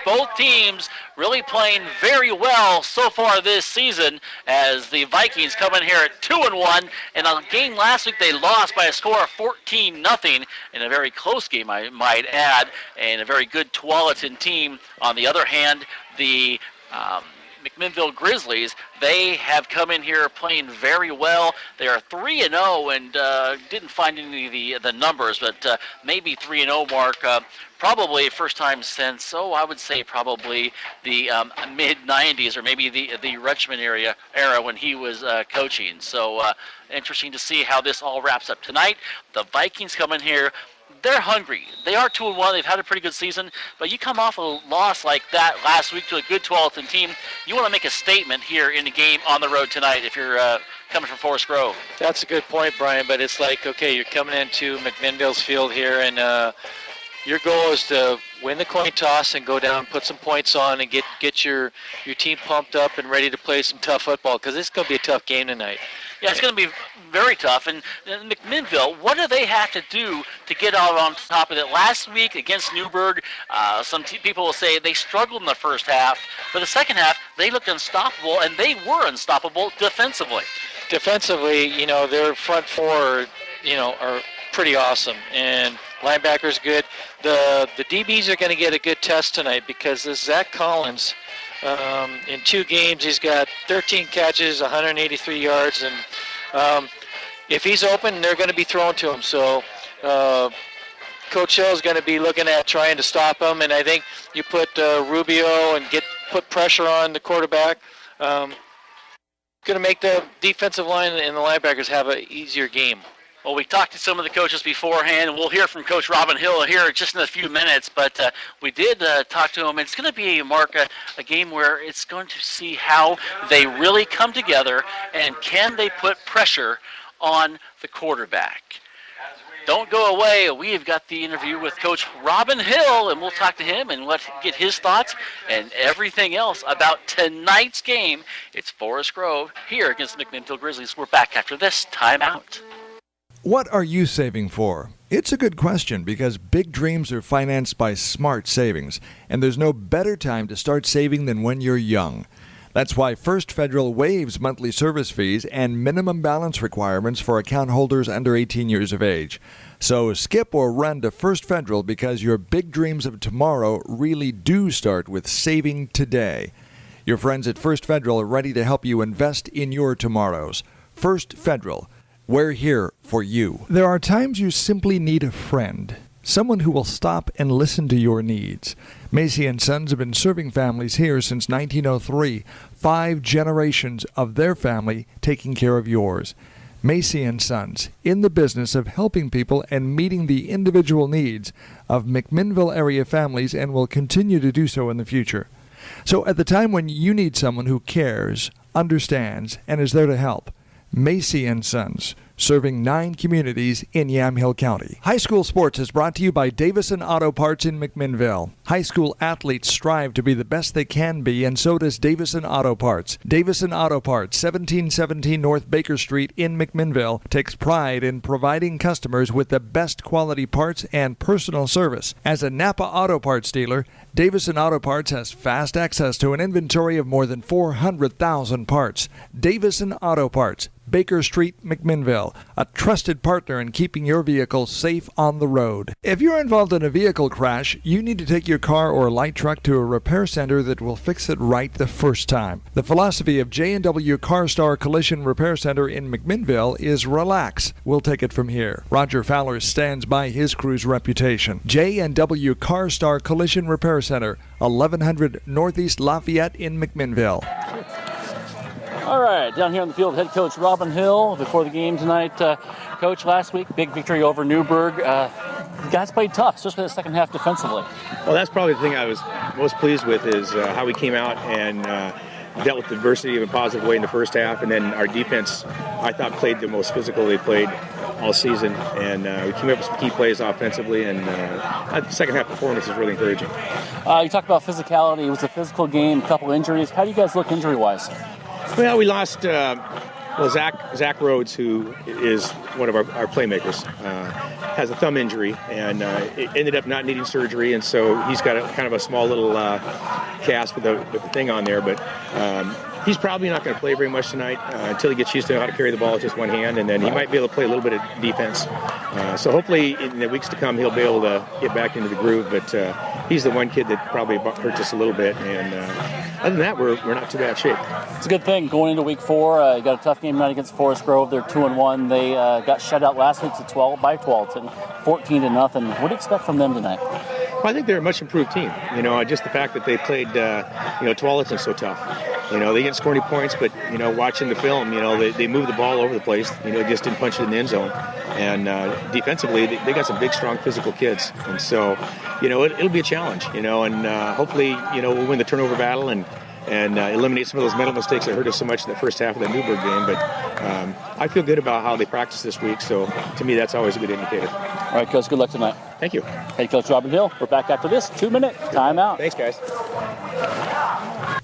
Both teams really playing very well so far this season, as the Vikings come in here at 2-1. In a game last week, they lost by a score of 14-0 in a very close game, I might add, and a very good Tualatin team. On the other hand, the McMinnville Grizzlies, they have come in here playing very well. They are 3-0 and didn't find any of the numbers, but maybe 3-0 mark. Probably first time since, I would say probably the mid-90s, or maybe the Richmond era when he was coaching. So interesting to see how this all wraps up tonight. The Vikings come in here. They're hungry. They are 2-1. They've had a pretty good season, but you come off a loss like that last week to a good Tualatin team. You want to make a statement here in the game on the road tonight if you're coming from Forest Grove. That's a good point, Brian, but it's like, okay, you're coming into McMinnville's field here, and your goal is to win the coin toss and go down, put some points on, and get your team pumped up and ready to play some tough football, because it's going to be a tough game tonight. Yeah, it's going to be very tough. And McMinnville, what do they have to do to get out on top of it? Last week against Newburgh, some people will say they struggled in the first half, but the second half they looked unstoppable, and they were unstoppable defensively. Defensively, their front four, are pretty awesome, and linebackers good. The DBs are going to get a good test tonight, because this Zach Collins, in 2 games, he's got 13 catches, 183 yards, and if he's open, they're going to be thrown to him. So Coach Hill is going to be looking at trying to stop him, and I think you put Rubio and put pressure on the quarterback. Going to make the defensive line and the linebackers have an easier game. Well, we talked to some of the coaches beforehand, and we'll hear from Coach Robin Hill here just in a few minutes, but we did talk to him. It's going to be, Mark, a game where it's going to see how they really come together, and can they put pressure on the quarterback. Don't go away. We've got the interview with Coach Robin Hill, and we'll talk to him and get his thoughts and everything else about tonight's game. It's Forest Grove here against the McMinnville Grizzlies. We're back after this timeout. What are you saving for? It's a good question, because big dreams are financed by smart savings, and there's no better time to start saving than when you're young. That's why First Federal waives monthly service fees and minimum balance requirements for account holders under 18 years of age. So skip or run to First Federal, because your big dreams of tomorrow really do start with saving today. Your friends at First Federal are ready to help you invest in your tomorrows. First Federal. We're here for you. There are times you simply need a friend, someone who will stop and listen to your needs. Macy & Sons have been serving families here since 1903, 5 generations of their family taking care of yours. Macy & Sons, in the business of helping people and meeting the individual needs of McMinnville area families, and will continue to do so in the future. So at the time when you need someone who cares, understands, and is there to help, Macy & Sons, serving 9 communities in Yamhill County. High school sports is brought to you by Davison Auto Parts in McMinnville. High school athletes strive to be the best they can be, and so does Davison Auto Parts. Davison Auto Parts, 1717 North Baker Street in McMinnville, takes pride in providing customers with the best quality parts and personal service. As a Napa Auto Parts dealer, Davison Auto Parts has fast access to an inventory of more than 400,000 parts. Davison Auto Parts, Baker Street, McMinnville, a trusted partner in keeping your vehicle safe on the road. If you're involved in a vehicle crash, you need to take your car or light truck to a repair center that will fix it right the first time. The philosophy of J&W CarStar Collision Repair Center in McMinnville is relax. We'll take it from here. Roger Fowler stands by his crew's reputation. J&W CarStar Collision Repair Center, 1100 Northeast Lafayette in McMinnville. All right, down here on the field, head coach Robin Hill before the game tonight. Coach, last week, big victory over Newburgh. You guys played tough, especially the second half defensively. Well, that's probably the thing I was most pleased with, is how we came out and dealt with adversity in a positive way in the first half. And then our defense, I thought, played the most physical they played all season. And we came up with some key plays offensively, and the second half performance is really encouraging. You talked about physicality. It was a physical game, a couple injuries. How do you guys look injury-wise? Well, we lost Well, Zach Rhodes, who is one of our playmakers, has a thumb injury and it ended up not needing surgery, and so he's got kind of a small little cast with the thing on there. But he's probably not going to play very much tonight until he gets used to how to carry the ball with just one hand, and then he might be able to play a little bit of defense. So hopefully in the weeks to come he'll be able to get back into the groove. But he's the one kid that probably hurt us a little bit, and other than that, we're not too bad shape. It's a good thing going into week 4. You got a tough game tonight against Forest Grove. They're 2-1. They got shut out last week by 12, 14-0. What do you expect from them tonight? Well, I think they're a much improved team. Just the fact that they played, Tualatin so tough. They didn't score any points, but watching the film, they moved the ball over the place. Just didn't punch it in the end zone. And defensively, they got some big, strong, physical kids. And so, it'll be a challenge. And hopefully, we'll win the turnover battle and eliminate some of those mental mistakes that hurt us so much in the first half of the Newburgh game. But I feel good about how they practice this week. So to me, that's always a good indicator. All right, Coach, good luck tonight. Thank you. Head Coach Robin Hill. We're back after this 2-minute timeout. Thanks, guys.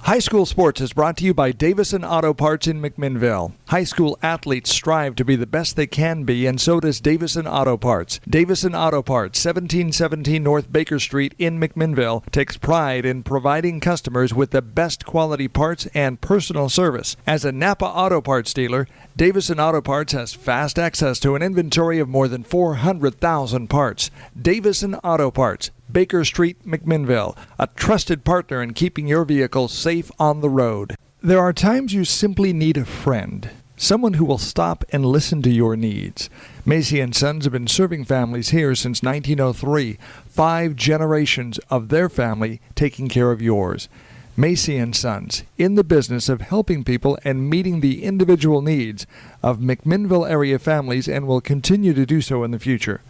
High School Sports is brought to you by Davison Auto Parts in McMinnville. High school athletes strive to be the best they can be, and so does Davison Auto Parts. Davison Auto Parts, 1717 North Baker Street in McMinnville, takes pride in providing customers with the best quality parts and personal service. As a Napa Auto Parts dealer, Davison Auto Parts has fast access to an inventory of more than 400,000 parts. Davison Auto Parts, Baker Street, McMinnville, a trusted partner in keeping your vehicle safe on the road. There are times you simply need a friend, someone who will stop and listen to your needs. Macy & Sons have been serving families here since 1903, 5 generations of their family taking care of yours. Macy & Sons, in the business of helping people and meeting the individual needs of McMinnville area families, and will continue to do so in the future.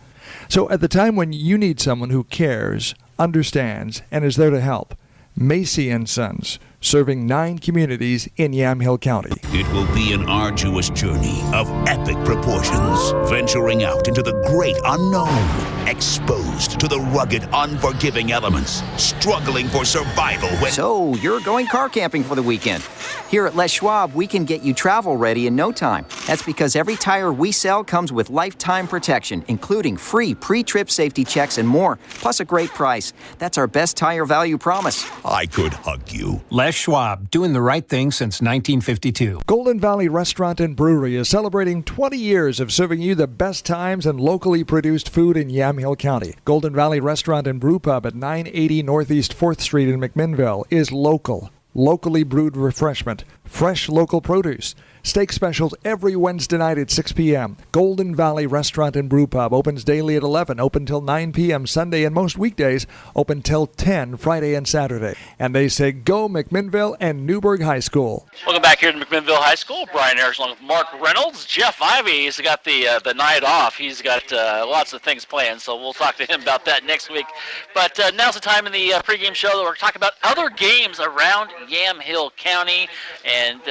So at the time when you need someone who cares, understands, and is there to help, Macy & Sons, serving 9 communities in Yamhill County. It will be an arduous journey of epic proportions, venturing out into the great unknown, exposed to the rugged, unforgiving elements, struggling for survival when... So, you're going car camping for the weekend. Here at Les Schwab, we can get you travel ready in no time. That's because every tire we sell comes with lifetime protection, including free pre-trip safety checks and more, plus a great price. That's our best tire value promise. I could hug you. Les Schwab, doing the right thing since 1952. Golden Valley Restaurant and Brewery is celebrating 20 years of serving you the best times and locally produced food in Yamhill County. Golden Valley Restaurant and Brew Pub at 980 Northeast 4th Street in McMinnville is local. Locally brewed refreshment, fresh local produce. Steak specials every Wednesday night at 6 p.m. Golden Valley Restaurant and Brew Pub opens daily at 11, open till 9 p.m. Sunday, and most weekdays open till 10 Friday and Saturday. And they say go McMinnville and Newburgh High School. Welcome back here to McMinnville High School. Brian Harris along with Mark Reynolds. Jeff Ivey, he's got the night off. He's got lots of things planned, so we'll talk to him about that next week. But now's the time in the pregame show that we're talking about other games around Yamhill County. And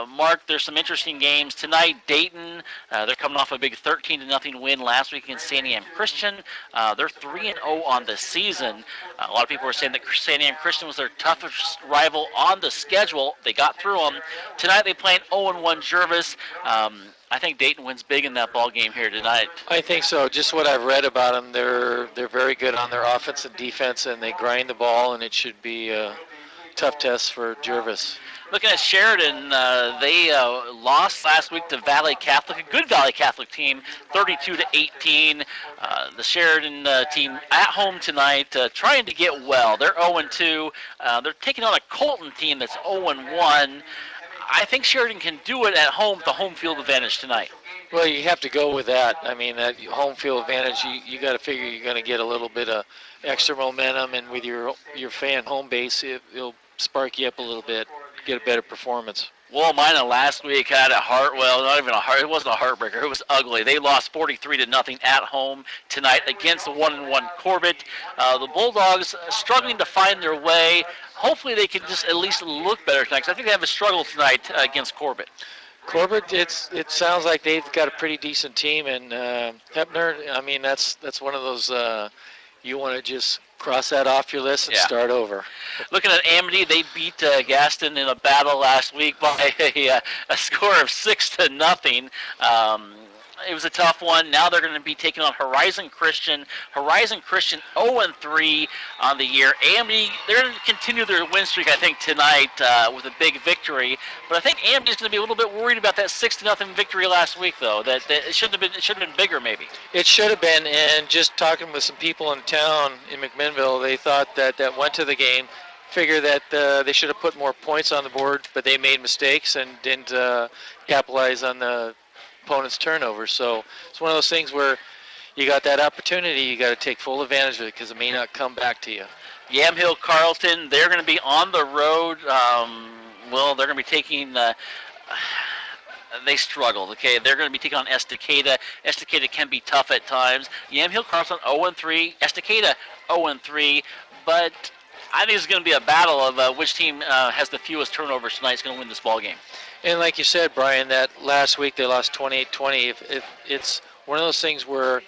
Mark, there's some interesting games tonight. Dayton, they're coming off a big 13-0 win last week against Santiam Christian. They're 3-0 on the season. A lot of people were saying that Santiam Christian was their toughest rival on the schedule. They got through them. Tonight they play 0-1 Jervis. I think Dayton wins big in that ball game here tonight. I think so. Just what I've read about them, they're very good on their offense and defense, and they grind the ball, and it should be a tough test for Jervis. Looking at Sheridan, they lost last week to Valley Catholic, a good Valley Catholic team, 32-18. The Sheridan team at home tonight, trying to get well. They're 0-2. They're taking on a Colton team that's 0-1. I think Sheridan can do it at home with the home field advantage tonight. Well, you have to go with that. I mean, that home field advantage, you got to figure you're going to get a little bit of extra momentum, and with your fan home base, it'll spark you up a little bit, get a better performance. Well, Mina last week had it wasn't a heartbreaker. It was ugly. They lost 43-0 at home tonight against the 1-1 Corbett. The Bulldogs struggling to find their way. Hopefully they can just at least look better tonight, because I think they have a struggle tonight against Corbett. Corbett, it sounds like they've got a pretty decent team, and Hepner, I mean, that's one of those you want to just Cross that off your list and start over. Looking at Amity, they beat Gaston in a battle last week by a score of 6-0. It was a tough one. Now they're going to be taking on Horizon Christian. Horizon Christian 0-3 on the year. Amity, they're going to continue their win streak, I think, tonight with a big victory. But I think Amity's going to be a little bit worried about that 6-0 victory last week, though. That it should have been bigger, maybe. It should have been. And just talking with some people in town in McMinnville, they thought that went to the game. Figure that they should have put more points on the board, but they made mistakes and didn't capitalize on the opponent's turnover. So it's one of those things where you got that opportunity, you got to take full advantage of it because it may not come back to you. Yamhill Carlton, they're going to be on the road. They're going to be taking. They struggled. Okay, they're going to be taking on Estacada. Estacada can be tough at times. Yamhill Carlton 0-3, Estacada 0-3, but I think it's going to be a battle of which team has the fewest turnovers tonight is going to win this ball game. And like you said, Brian, that last week they lost 28-20. If it's one of those things where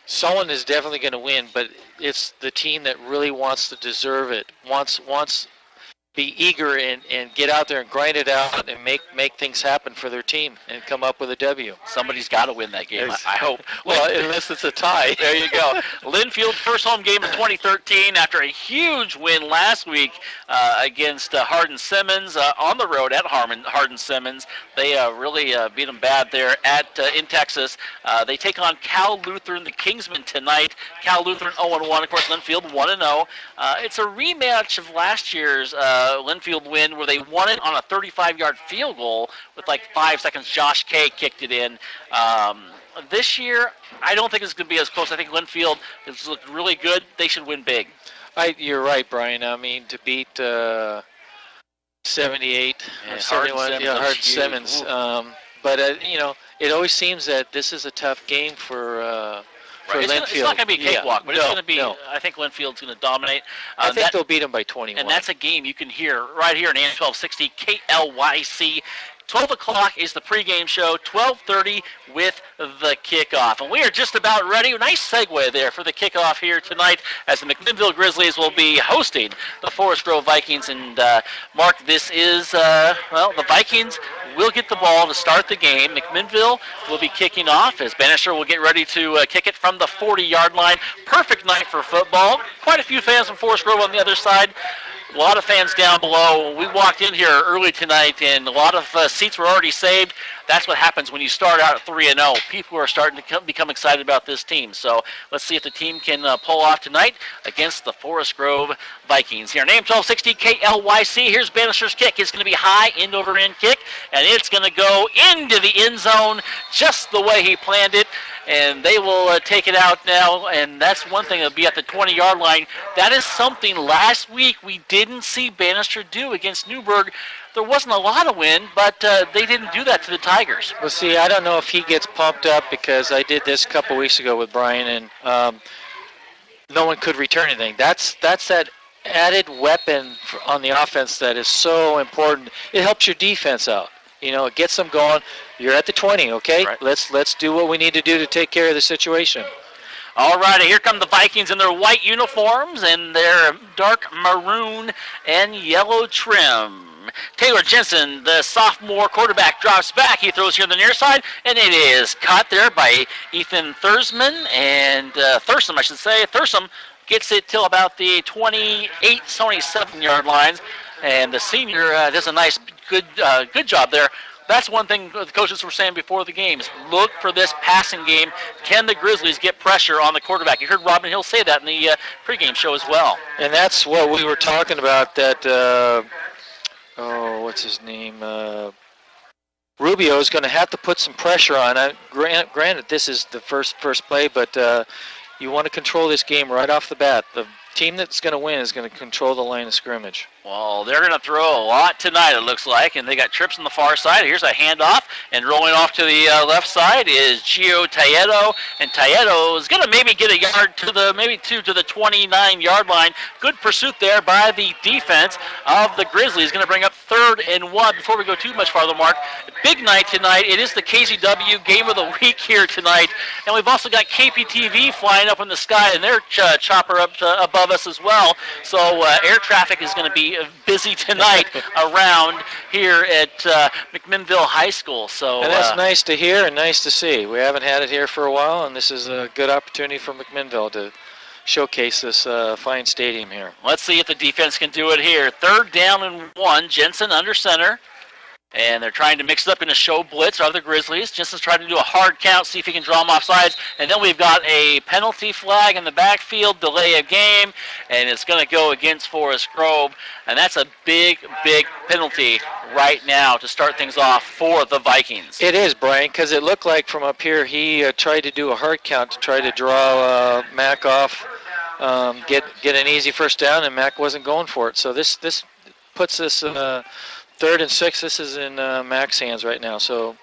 someone is definitely going to win, but it's the team that really wants to deserve it, wants be eager and get out there and grind it out and make things happen for their team and come up with a W. Somebody's got to win that game, I hope. Well, unless it's a tie. There you go. Linfield, first home game of 2013 after a huge win last week against Hardin Simmons on the road at Hardin Simmons. They really beat them bad there in Texas. They take on Cal Lutheran, the Kingsmen, tonight. Cal Lutheran 0-1, of course, Linfield 1-0. It's a rematch of last year's Linfield win where they won it on a 35-yard field goal with like 5 seconds. Josh Kay kicked it in. This year, I don't think it's going to be as close. I think Linfield has looked really good. They should win big. You're right, Brian. I mean, to beat 78, Yeah, 71, Hardin Simmons. But it always seems that this is a tough game for Linfield. It's not going to be a cakewalk, but it's going to be. No. I think Linfield's going to dominate. I think they'll beat them by 21. And that's a game you can hear right here in AM 1260 KLYC. 12 o'clock is the pregame show, 12:30 with the kickoff. And we are just about ready. Nice segue there for the kickoff here tonight as the McMinnville Grizzlies will be hosting the Forest Grove Vikings. And, Mark, this is, the Vikings will get the ball to start the game. McMinnville will be kicking off as Bannister will get ready to kick it from the 40-yard line. Perfect night for football. Quite a few fans from Forest Grove on the other side. A lot of fans down below. We walked in here early tonight, and a lot of seats were already saved. That's what happens when you start out at 3-0. People are starting to become excited about this team. So let's see if the team can pull off tonight against the Forest Grove Vikings. Here on AM 1260 KLYC, here's Bannister's kick. It's going to be high end-over-end kick, and it's going to go into the end zone just the way he planned it. And they will take it out now, and that's one thing. It'll be at the 20-yard line. That is something last week we didn't see Bannister do against Newburgh. There wasn't a lot of wind, but they didn't do that to the Tigers. Well, see, I don't know if he gets pumped up because I did this a couple weeks ago with Brian, and no one could return anything. That's that added weapon on the offense that is so important. It helps your defense out. It gets them going. You're at the 20, okay? Right. Let's do what we need to do to take care of the situation. All right, here come the Vikings in their white uniforms and their dark maroon and yellow trim. Taylor Jensen, the sophomore quarterback, drops back. He throws here on the near side, and it is caught there by Ethan Thursman, and Thurston, I should say. Thurston gets it till about the 28, 27-yard lines, and the senior does a nice, good job there. That's one thing the coaches were saying before the games. Look for this passing game. Can the Grizzlies get pressure on the quarterback? You heard Robin Hill say that in the pregame show as well. And that's what we were talking about, that, what's his name? Rubio is going to have to put some pressure on. Granted, this is the first play, but you want to control this game right off the bat. The team that's going to win is going to control the line of scrimmage. Well, they're going to throw a lot tonight, it looks like, and they got trips on the far side. Here's a handoff, and rolling off to the left side is Gio Taedo, and Taedo is going to maybe get a yard to the 29-yard line. Good pursuit there by the defense of the Grizzlies. Going to bring up 3rd and 1. Before we go too much farther, Mark, big night tonight. It is the KZW Game of the Week here tonight, and we've also got KPTV flying up in the sky, and their chopper up above above us as well. So air traffic is going to be busy tonight around here at McMinnville High School. So and that's nice to hear and nice to see. We haven't had it here for a while, and this is a good opportunity for McMinnville to showcase this fine stadium here. Let's see if the defense can do it here. 3rd down and 1. Jensen under center. And they're trying to mix it up in a show blitz of the Grizzlies. Jensen's trying to do a hard count, see if he can draw them off sides. And then we've got a penalty flag in the backfield, delay of game, and it's going to go against Forest Grove. And that's a big, big penalty right now to start things off for the Vikings. It is, Brian, because it looked like from up here he tried to do a hard count to try to draw Mac off, get an easy first down, and Mac wasn't going for it. So this puts us 3rd and 6. This is in Mac's hands right now. So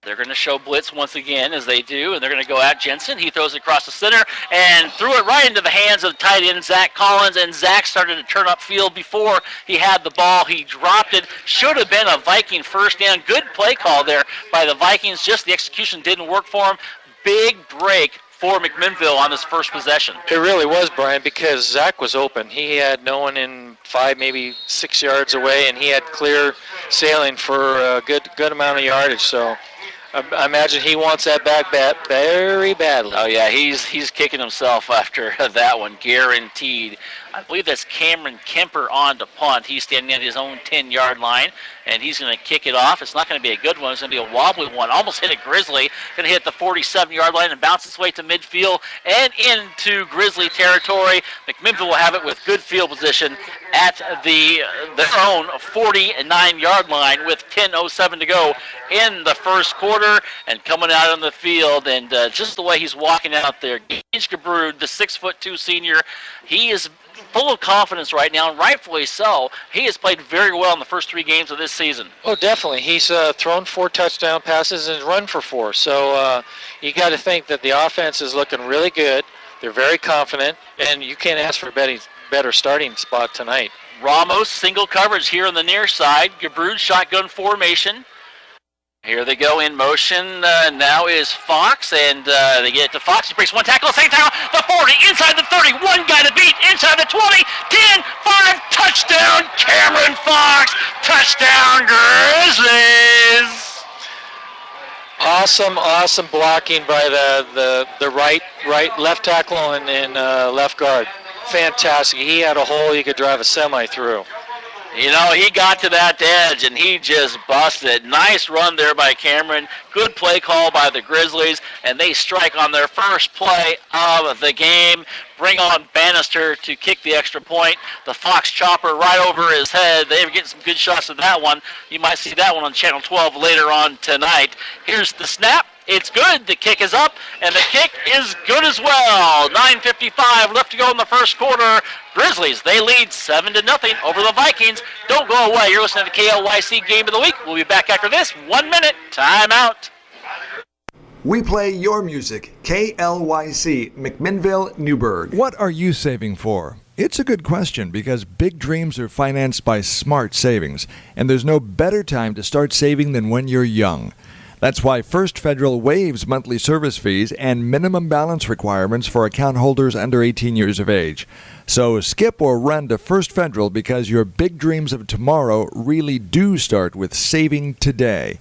they're going to show blitz once again, as they do, and they're going to go at Jensen. He throws it across the center and threw it right into the hands of the tight end, Zach Collins, and Zach started to turn upfield before he had the ball. He dropped it. Should have been a Viking first down. Good play call there by the Vikings. Just the execution didn't work for him. Big break for McMinnville on this first possession. It really was, Brian, because Zach was open. He had no one in 5, maybe 6 yards away, and he had clear sailing for a good amount of yardage. So I imagine he wants that back very badly. Oh yeah, he's kicking himself after that one, guaranteed. I believe that's Cameron Kemper on to punt. He's standing at his own 10-yard line, and he's going to kick it off. It's not going to be a good one. It's going to be a wobbly one. Almost hit a Grizzly. Going to hit the 47-yard line and bounce its way to midfield and into Grizzly territory. McMinnville will have it with good field position at their own 49-yard line with 10:07 to go in the first quarter. And coming out on the field, and just the way he's walking out there, Gage Gabrud, the 6'2" senior, he is full of confidence right now, and rightfully so. He has played very well in the first 3 games of this season. Oh, definitely. He's thrown 4 touchdown passes and run for 4. So you got to think that the offense is looking really good. They're very confident, and you can't ask for a better starting spot tonight. Ramos, single coverage here on the near side. Gabrud, shotgun formation. Here they go in motion. Now is Fox, and they get it to Fox. He breaks one tackle, second tackle, the 40, inside the 30, one guy to beat, inside the 20, 10, 5, touchdown, Cameron Fox, touchdown, Grizzlies. Awesome blocking by the left tackle and left guard. Fantastic. He had a hole he could drive a semi through. You know, he got to that edge, and he just busted. Nice run there by Cameron. Good play call by the Grizzlies, and they strike on their first play of the game. Bring on Bannister to kick the extra point. The Fox chopper right over his head. They were getting some good shots of that one. You might see that one on Channel 12 later on tonight. Here's the snap. It's good. The kick is up, and the kick is good as well. 9:55 left to go in the first quarter. Grizzlies, they lead 7-0 over the Vikings. Don't go away. You're listening to the KLYC Game of the Week. We'll be back after this. 1 minute. Timeout. We play your music. KLYC, McMinnville, Newburgh. What are you saving for? It's a good question because big dreams are financed by smart savings, and there's no better time to start saving than when you're young. That's why First Federal waives monthly service fees and minimum balance requirements for account holders under 18 years of age. So skip or run to First Federal because your big dreams of tomorrow really do start with saving today.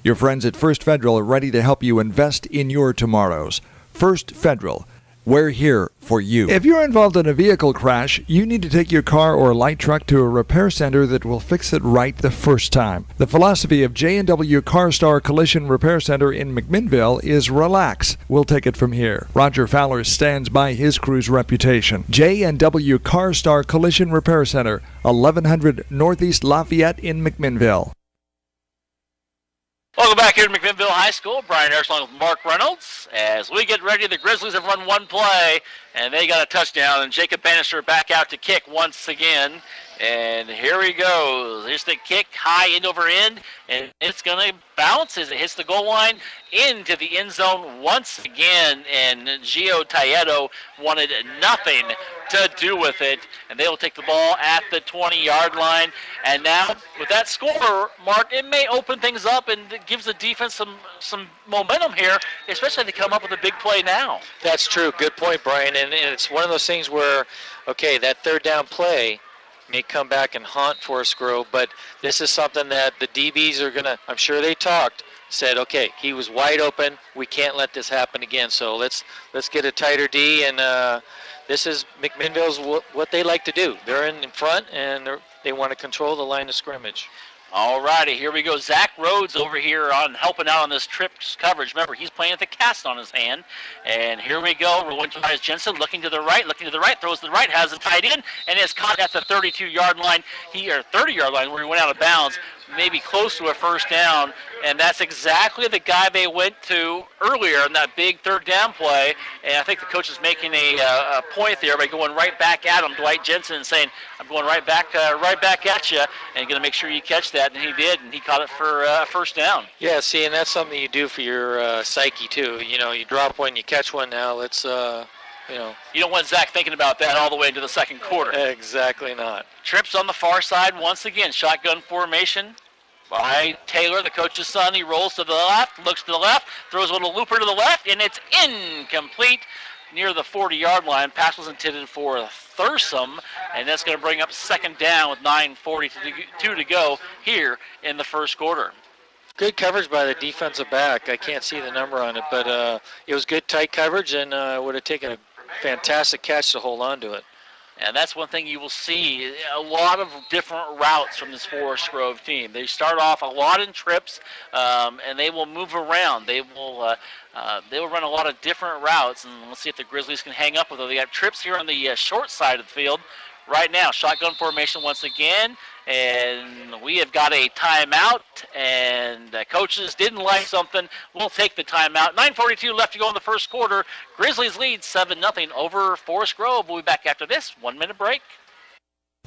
Your friends at First Federal are ready to help you invest in your tomorrows. First Federal. We're here for you. If you're involved in a vehicle crash, you need to take your car or light truck to a repair center that will fix it right the first time. The philosophy of J&W CarStar Collision Repair Center in McMinnville is relax. We'll take it from here. Roger Fowler stands by his crew's reputation. J&W CarStar Collision Repair Center, 1100 Northeast Lafayette in McMinnville. Welcome back here to McMinnville High School. Brian Harris along with Mark Reynolds. As we get ready, the Grizzlies have run one play, and they got a touchdown. And Jacob Bannister back out to kick once again. And here he goes. Here's the kick, high end over end, and it's going to bounce as it hits the goal line into the end zone once again. And Gio Taiedo wanted nothing to do with it, and they will take the ball at the 20-yard line. And now, with that score, Mark, it may open things up and it gives the defense some momentum here, especially if they come up with a big play now. That's true. Good point, Brian. And it's one of those things where, okay, that third down play may come back and haunt Forest Grove, but this is something that the DBs are going to, I'm sure they talked, said, okay, he was wide open. We can't let this happen again. So let's get a tighter D, and this is McMinnville's what they like to do. They're in front, and they want to control the line of scrimmage. All righty, here we go. Zach Rhodes over here on helping out on this trips coverage. Remember, he's playing with the cast on his hand. And here we go. Rolling towards Jensen, looking to the right, throws to the right, has it tied in, and is caught at the 32-yard line, or 30-yard line where he went out of bounds, maybe close to a first down. And that's exactly the guy they went to earlier in that big third down play. And I think the coach is making a point there by going right back at him, Dwight Jensen, and saying, I'm going right back at you, and going to make sure you catch that. And he did, and he caught it for first down. Yeah, see, and that's something you do for your psyche, too. You know, you drop one, you catch one now. Let's, You don't want Zach thinking about that all the way into the second quarter. Exactly not. Trips on the far side once again. Shotgun formation by Taylor, the coach's son. He rolls to the left, looks to the left, throws a little looper to the left, and it's incomplete near the 40-yard line. Pass was intended for Thurston, and that's going to bring up second down with 9:42 to go here in the first quarter. Good coverage by the defensive back. I can't see the number on it, but it was good tight coverage, and would have taken a fantastic catch to hold on to it. And that's one thing you will see, a lot of different routes from this Forest Grove team. They start off a lot in trips, and they will move around. They will run a lot of different routes, and let's see if the Grizzlies can hang up with them. They got trips here on the short side of the field right now. Shotgun formation once again, and we have got a timeout, and coaches didn't like something. We'll take the timeout. 9:42 left to go in the first quarter. Grizzlies lead 7-0 over Forest Grove. We'll be back after this 1-minute break.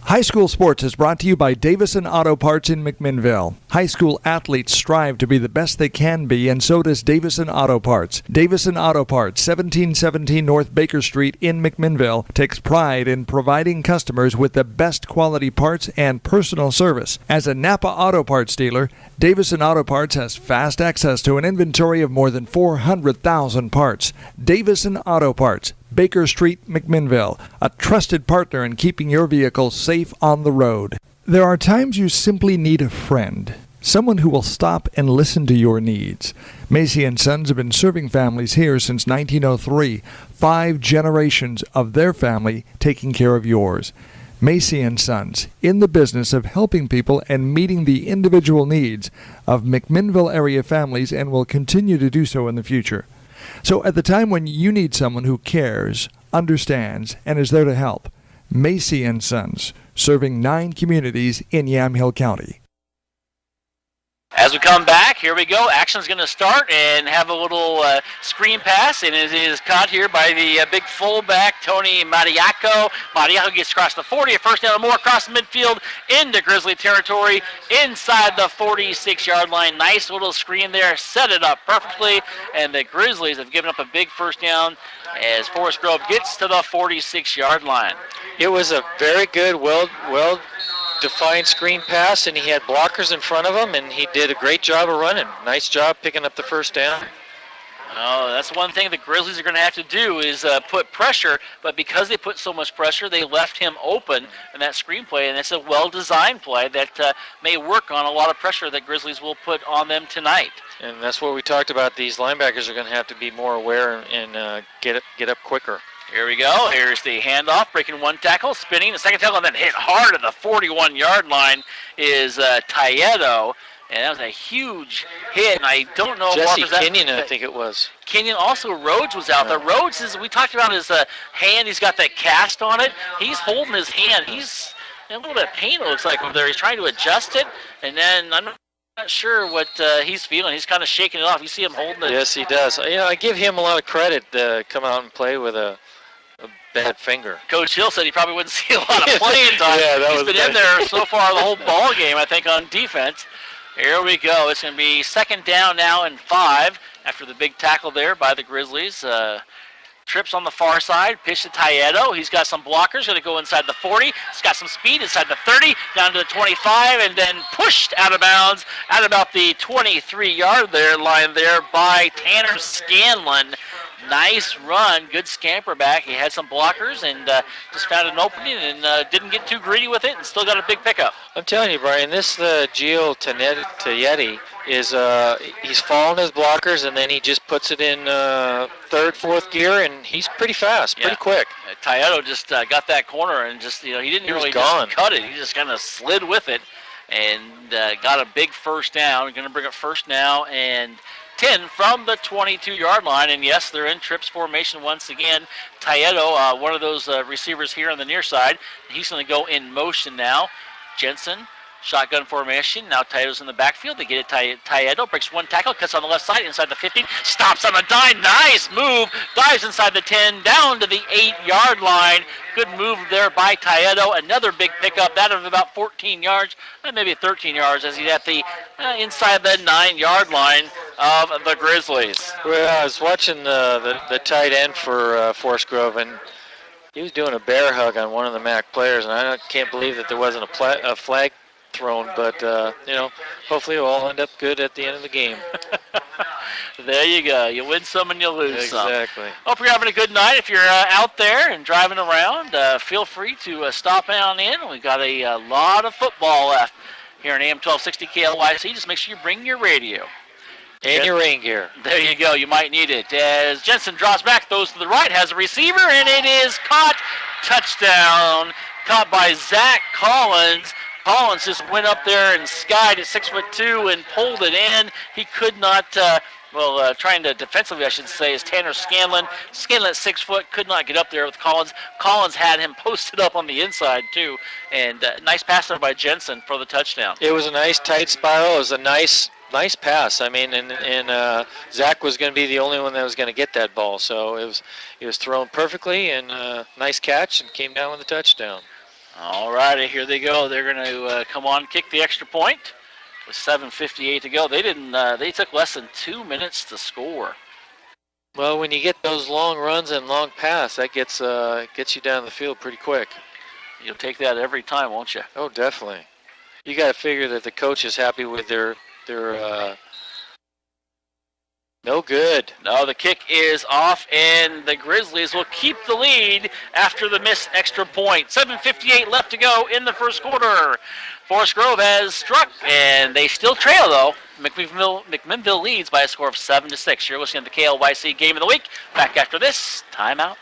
High School Sports is brought to you by Davison Auto Parts in McMinnville. High school athletes strive to be the best they can be, and so does Davison Auto Parts. Davison Auto Parts, 1717 North Baker Street in McMinnville, takes pride in providing customers with the best quality parts and personal service. As a Napa Auto Parts dealer, Davison Auto Parts has fast access to an inventory of more than 400,000 parts. Davison Auto Parts, Baker Street, McMinnville, a trusted partner in keeping your vehicle safe on the road. There are times you simply need a friend, someone who will stop and listen to your needs. Macy & Sons have been serving families here since 1903, 5 generations of their family taking care of yours. Macy & Sons, in the business of helping people and meeting the individual needs of McMinnville area families, and will continue to do so in the future. So at the time when you need someone who cares, understands, and is there to help, Macy & Sons, serving 9 communities in Yamhill County. As we come back, here we go. Action's going to start and have a little screen pass, and it is caught here by the big fullback, Tony Mariaco. Mariaco gets across the 40, a first down and more across the midfield into Grizzly territory inside the 46-yard line. Nice little screen there, set it up perfectly, and the Grizzlies have given up a big first down as Forest Grove gets to the 46-yard line. It was a very good, well-defined screen pass, and he had blockers in front of him, and he did a great job of running. Nice job picking up the first down. Oh, that's one thing the Grizzlies are going to have to do is put pressure, but because they put so much pressure, they left him open in that screen play, and it's a well-designed play that may work on a lot of pressure that Grizzlies will put on them tonight. And that's what we talked about. These linebackers are going to have to be more aware and get up quicker. Here we go. Here's the handoff, breaking one tackle, spinning the second tackle, and then hit hard at the 41-yard line is Tayedo. And that was a huge hit, and I don't know. Jesse Kenyon, I think it was. Kenyon, also Rhodes was out there. Rhodes, we talked about his hand. He's got that cast on it. He's holding his hand. He's in a little bit of pain, it looks like, over there. He's trying to adjust it, and then I'm not sure what he's feeling. He's kind of shaking it off. You see him holding it. Yes, he does. I give him a lot of credit to come out and play with a bad finger. Coach Hill said he probably wouldn't see a lot of playing time. He's been in there so far the whole ball game, I think, on defense. Here we go. It's going to be second down now and 5 after the big tackle there by the Grizzlies. trips on the far side. Pitch to Taiedo. He's got some blockers. Going to go inside the 40. He's got some speed inside the 30, down to the 25, and then pushed out of bounds at about the 23-yard line there by Tanner Scanlon. Nice run, good scamper back. He had some blockers and just found an opening and didn't get too greedy with it and still got a big pickup. I'm telling you, Brian, this Gio Tayeti is he's following his blockers and then he just puts it in third, fourth gear and he's pretty fast, pretty quick. Taiedo just got that corner and just he didn't really just cut it. He just kind of slid with it and got a big first down. Going to bring up first now and 10 from the 22-yard line, and yes, they're in trips formation once again. Taiedo, one of those receivers here on the near side, he's going to go in motion now. Jensen, shotgun formation. Now Taiedo's in the backfield. They get it. Taiedo breaks one tackle, cuts on the left side, inside the 15, stops on the dime. Nice move. Dives inside the 10, down to the 8-yard line. Good move there by Taiedo. Another big pickup, that of about 14 yards, maybe 13 yards, as he's at the inside the 9-yard line of the Grizzlies. Well, I was watching the tight end for Forest Grove, and he was doing a bear hug on one of the MAC players, and I can't believe that there wasn't a flag thrown, but hopefully it'll all end up good at the end of the game. There you go. You win some and you lose some. Exactly. Hope you're having a good night. If you're out there and driving around, feel free to stop on in. We've got a lot of football left here in AM 1260 KLYC. Just make sure you bring your radio. And your rain gear. There you go. You might need it. As Jensen draws back, throws to the right, has a receiver, and it is caught. Touchdown. Caught by Zach Collins. Collins just went up there and skied at 6'2" and pulled it in. He could not, trying to defensively, I should say, is Tanner Scanlon. Scanlon at 6 foot, could not get up there with Collins. Collins had him posted up on the inside, too. And nice pass there by Jensen for the touchdown. It was a nice tight spiral. It was a nice pass. I mean, and Zach was going to be the only one that was going to get that ball. So it was thrown perfectly and nice catch and came down with a touchdown. All righty, here they go. They're going to come on, kick the extra point with 7:58 to go. They took less than 2 minutes to score. Well, when you get those long runs and long pass, that gets you down the field pretty quick. You'll take that every time, won't you? Oh, definitely. You got to figure that the coach is happy with their no good. No, the kick is off, and the Grizzlies will keep the lead after the missed extra point. 7:58 left to go in the first quarter. Forest Grove has struck, and they still trail, though. McMinnville leads by a score of 7-6. You're listening to the KLYC Game of the Week. Back after this timeout.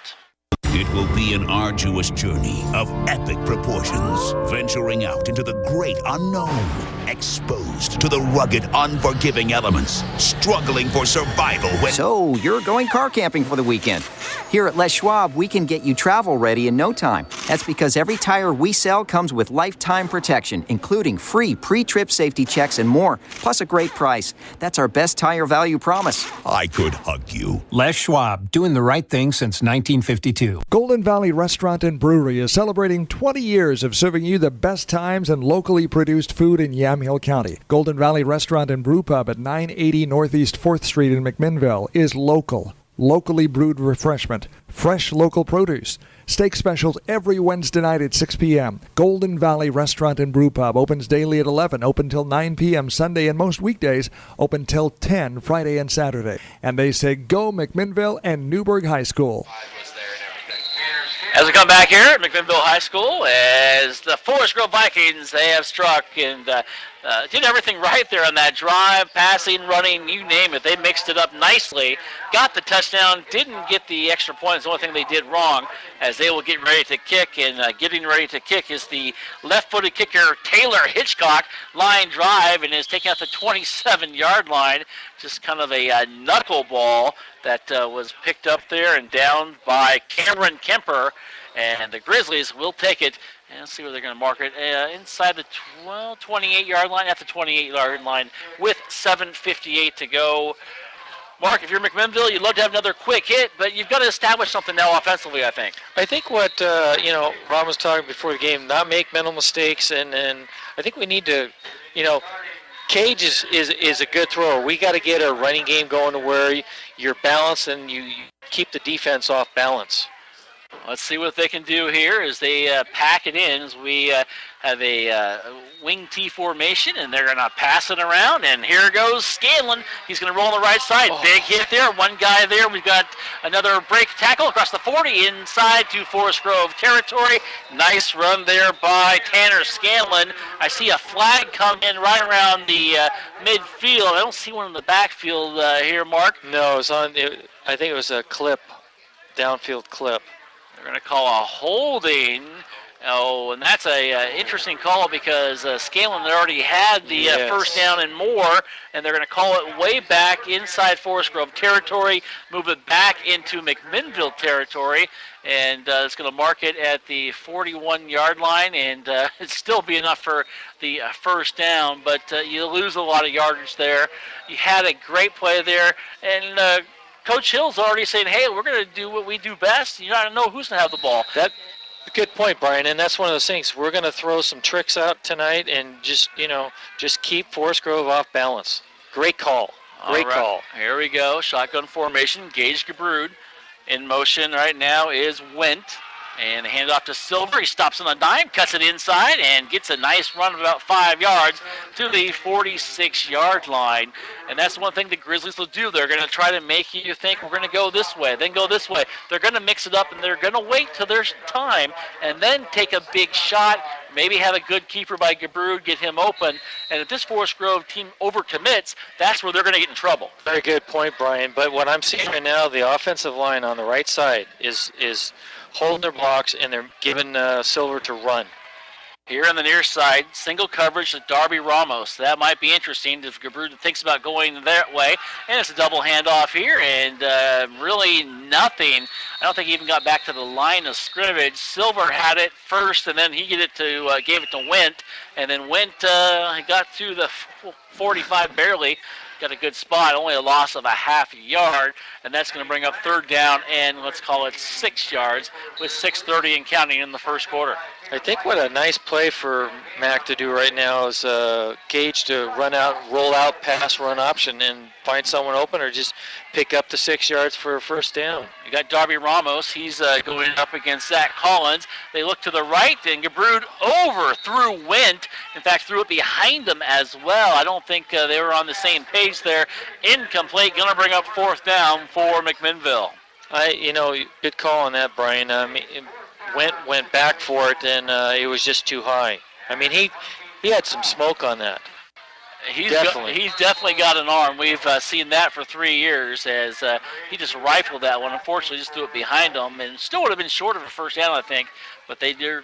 It will be an arduous journey of epic proportions, venturing out into the great unknown, exposed to the rugged, unforgiving elements, struggling for survival when... So, you're going car camping for the weekend. Here at Les Schwab, we can get you travel ready in no time. That's because every tire we sell comes with lifetime protection, including free pre-trip safety checks and more, plus a great price. That's our best tire value promise. I could hug you. Les Schwab, doing the right thing since 1952. Golden Valley Restaurant and Brewery is celebrating 20 years of serving you the best times and locally produced food in Yamhill County. Golden Valley Restaurant and Brew Pub at 980 Northeast 4th Street in McMinnville is local. Locally brewed refreshment, fresh local produce. Steak specials every Wednesday night at 6 p.m. Golden Valley Restaurant and Brew Pub opens daily at 11, open till 9 p.m. Sunday, and most weekdays open till 10 Friday and Saturday. And they say go McMinnville and Newburgh High School. As we come back here at McMinnville High School, as the Forest Grove Vikings, they have struck and did everything right there on that drive, passing, running, you name it. They mixed it up nicely, got the touchdown, didn't get the extra point. It's the only thing they did wrong, as they will get ready to kick, and getting ready to kick is the left-footed kicker, Taylor Hitchcock. Line drive, and is taking out the 27-yard line. Just kind of a knuckleball that was picked up there and down by Cameron Kemper, and the Grizzlies will take it. And let's see where they're going to mark it. Inside the 28-yard line, at the 28-yard line with 7:58 to go. Mark, if you're McMinnville, you'd love to have another quick hit, but you've got to establish something now offensively, I think. I think what, Ron was talking before the game, not make mental mistakes, and I think we need to, Cage is a good thrower. We got to get a running game going to where you're balanced and you keep the defense off balance. Let's see what they can do here as they pack it in. As we have a wing T formation, and they're going to pass it around. And here goes Scanlon. He's going to roll on the right side. Big hit there. One guy there. We've got another break tackle across the 40 inside to Forest Grove territory. Nice run there by Tanner Scanlon. I see a flag come in right around the midfield. I don't see one in the backfield here, Mark. No, it was on. I think it was a clip, downfield clip. They're going to call a holding. Oh, and that's a interesting call because Scanlon already had the first down and more, and they're going to call it way back inside Forest Grove territory, move it back into McMinnville territory, and it's going to mark it at the 41-yard line, and it'd still be enough for the first down, but you lose a lot of yardage there. You had a great play there, and Coach Hill's already saying, hey, we're going to do what we do best. You don't know who's going to have the ball. That's a good point, Brian, and that's one of those things. We're going to throw some tricks out tonight and just keep Forest Grove off balance. Great call. Great call. Here we go. Shotgun formation. Gage Gabrud in motion right now is Went. And the handoff to Silver. He stops on a dime, cuts it inside, and gets a nice run of about 5 yards to the 46-yard line. And that's one thing the Grizzlies will do. They're going to try to make you think we're going to go this way, then go this way. They're going to mix it up, and they're going to wait till there's time and then take a big shot, maybe have a good keeper by Gabrud, get him open. And if this Forest Grove team overcommits, that's where they're going to get in trouble. Very good point, Brian. But what I'm seeing right now, the offensive line on the right side is holding their blocks, and they're giving Silver to run. Here on the near side, single coverage to Darby Ramos. That might be interesting if Gabrud thinks about going that way. And it's a double handoff here, and really nothing. I don't think he even got back to the line of scrimmage. Silver had it first, and then he gave it to Went, and then Went got through the 45 barely. Got a good spot, only a loss of a half a yard, and that's going to bring up third down and let's call it 6 yards with 6:30 and counting in the first quarter. I think what a nice play for Mac to do right now is Gage to run out, roll out, pass, run option, and find someone open or just pick up the 6 yards for a first down. You got Darby Ramos. He's going up against Zach Collins. They look to the right, and Gabrud overthrew Went. In fact, threw it behind him as well. I don't think they were on the same page there. Incomplete. Going to bring up fourth down for McMinnville. Good call on that, Brian. Went back for it, and it was just too high. I mean, he had some smoke on that. He's definitely got an arm. We've seen that for 3 years as he just rifled that one. Unfortunately, just threw it behind him, and still would have been short of a first down, I think. But they do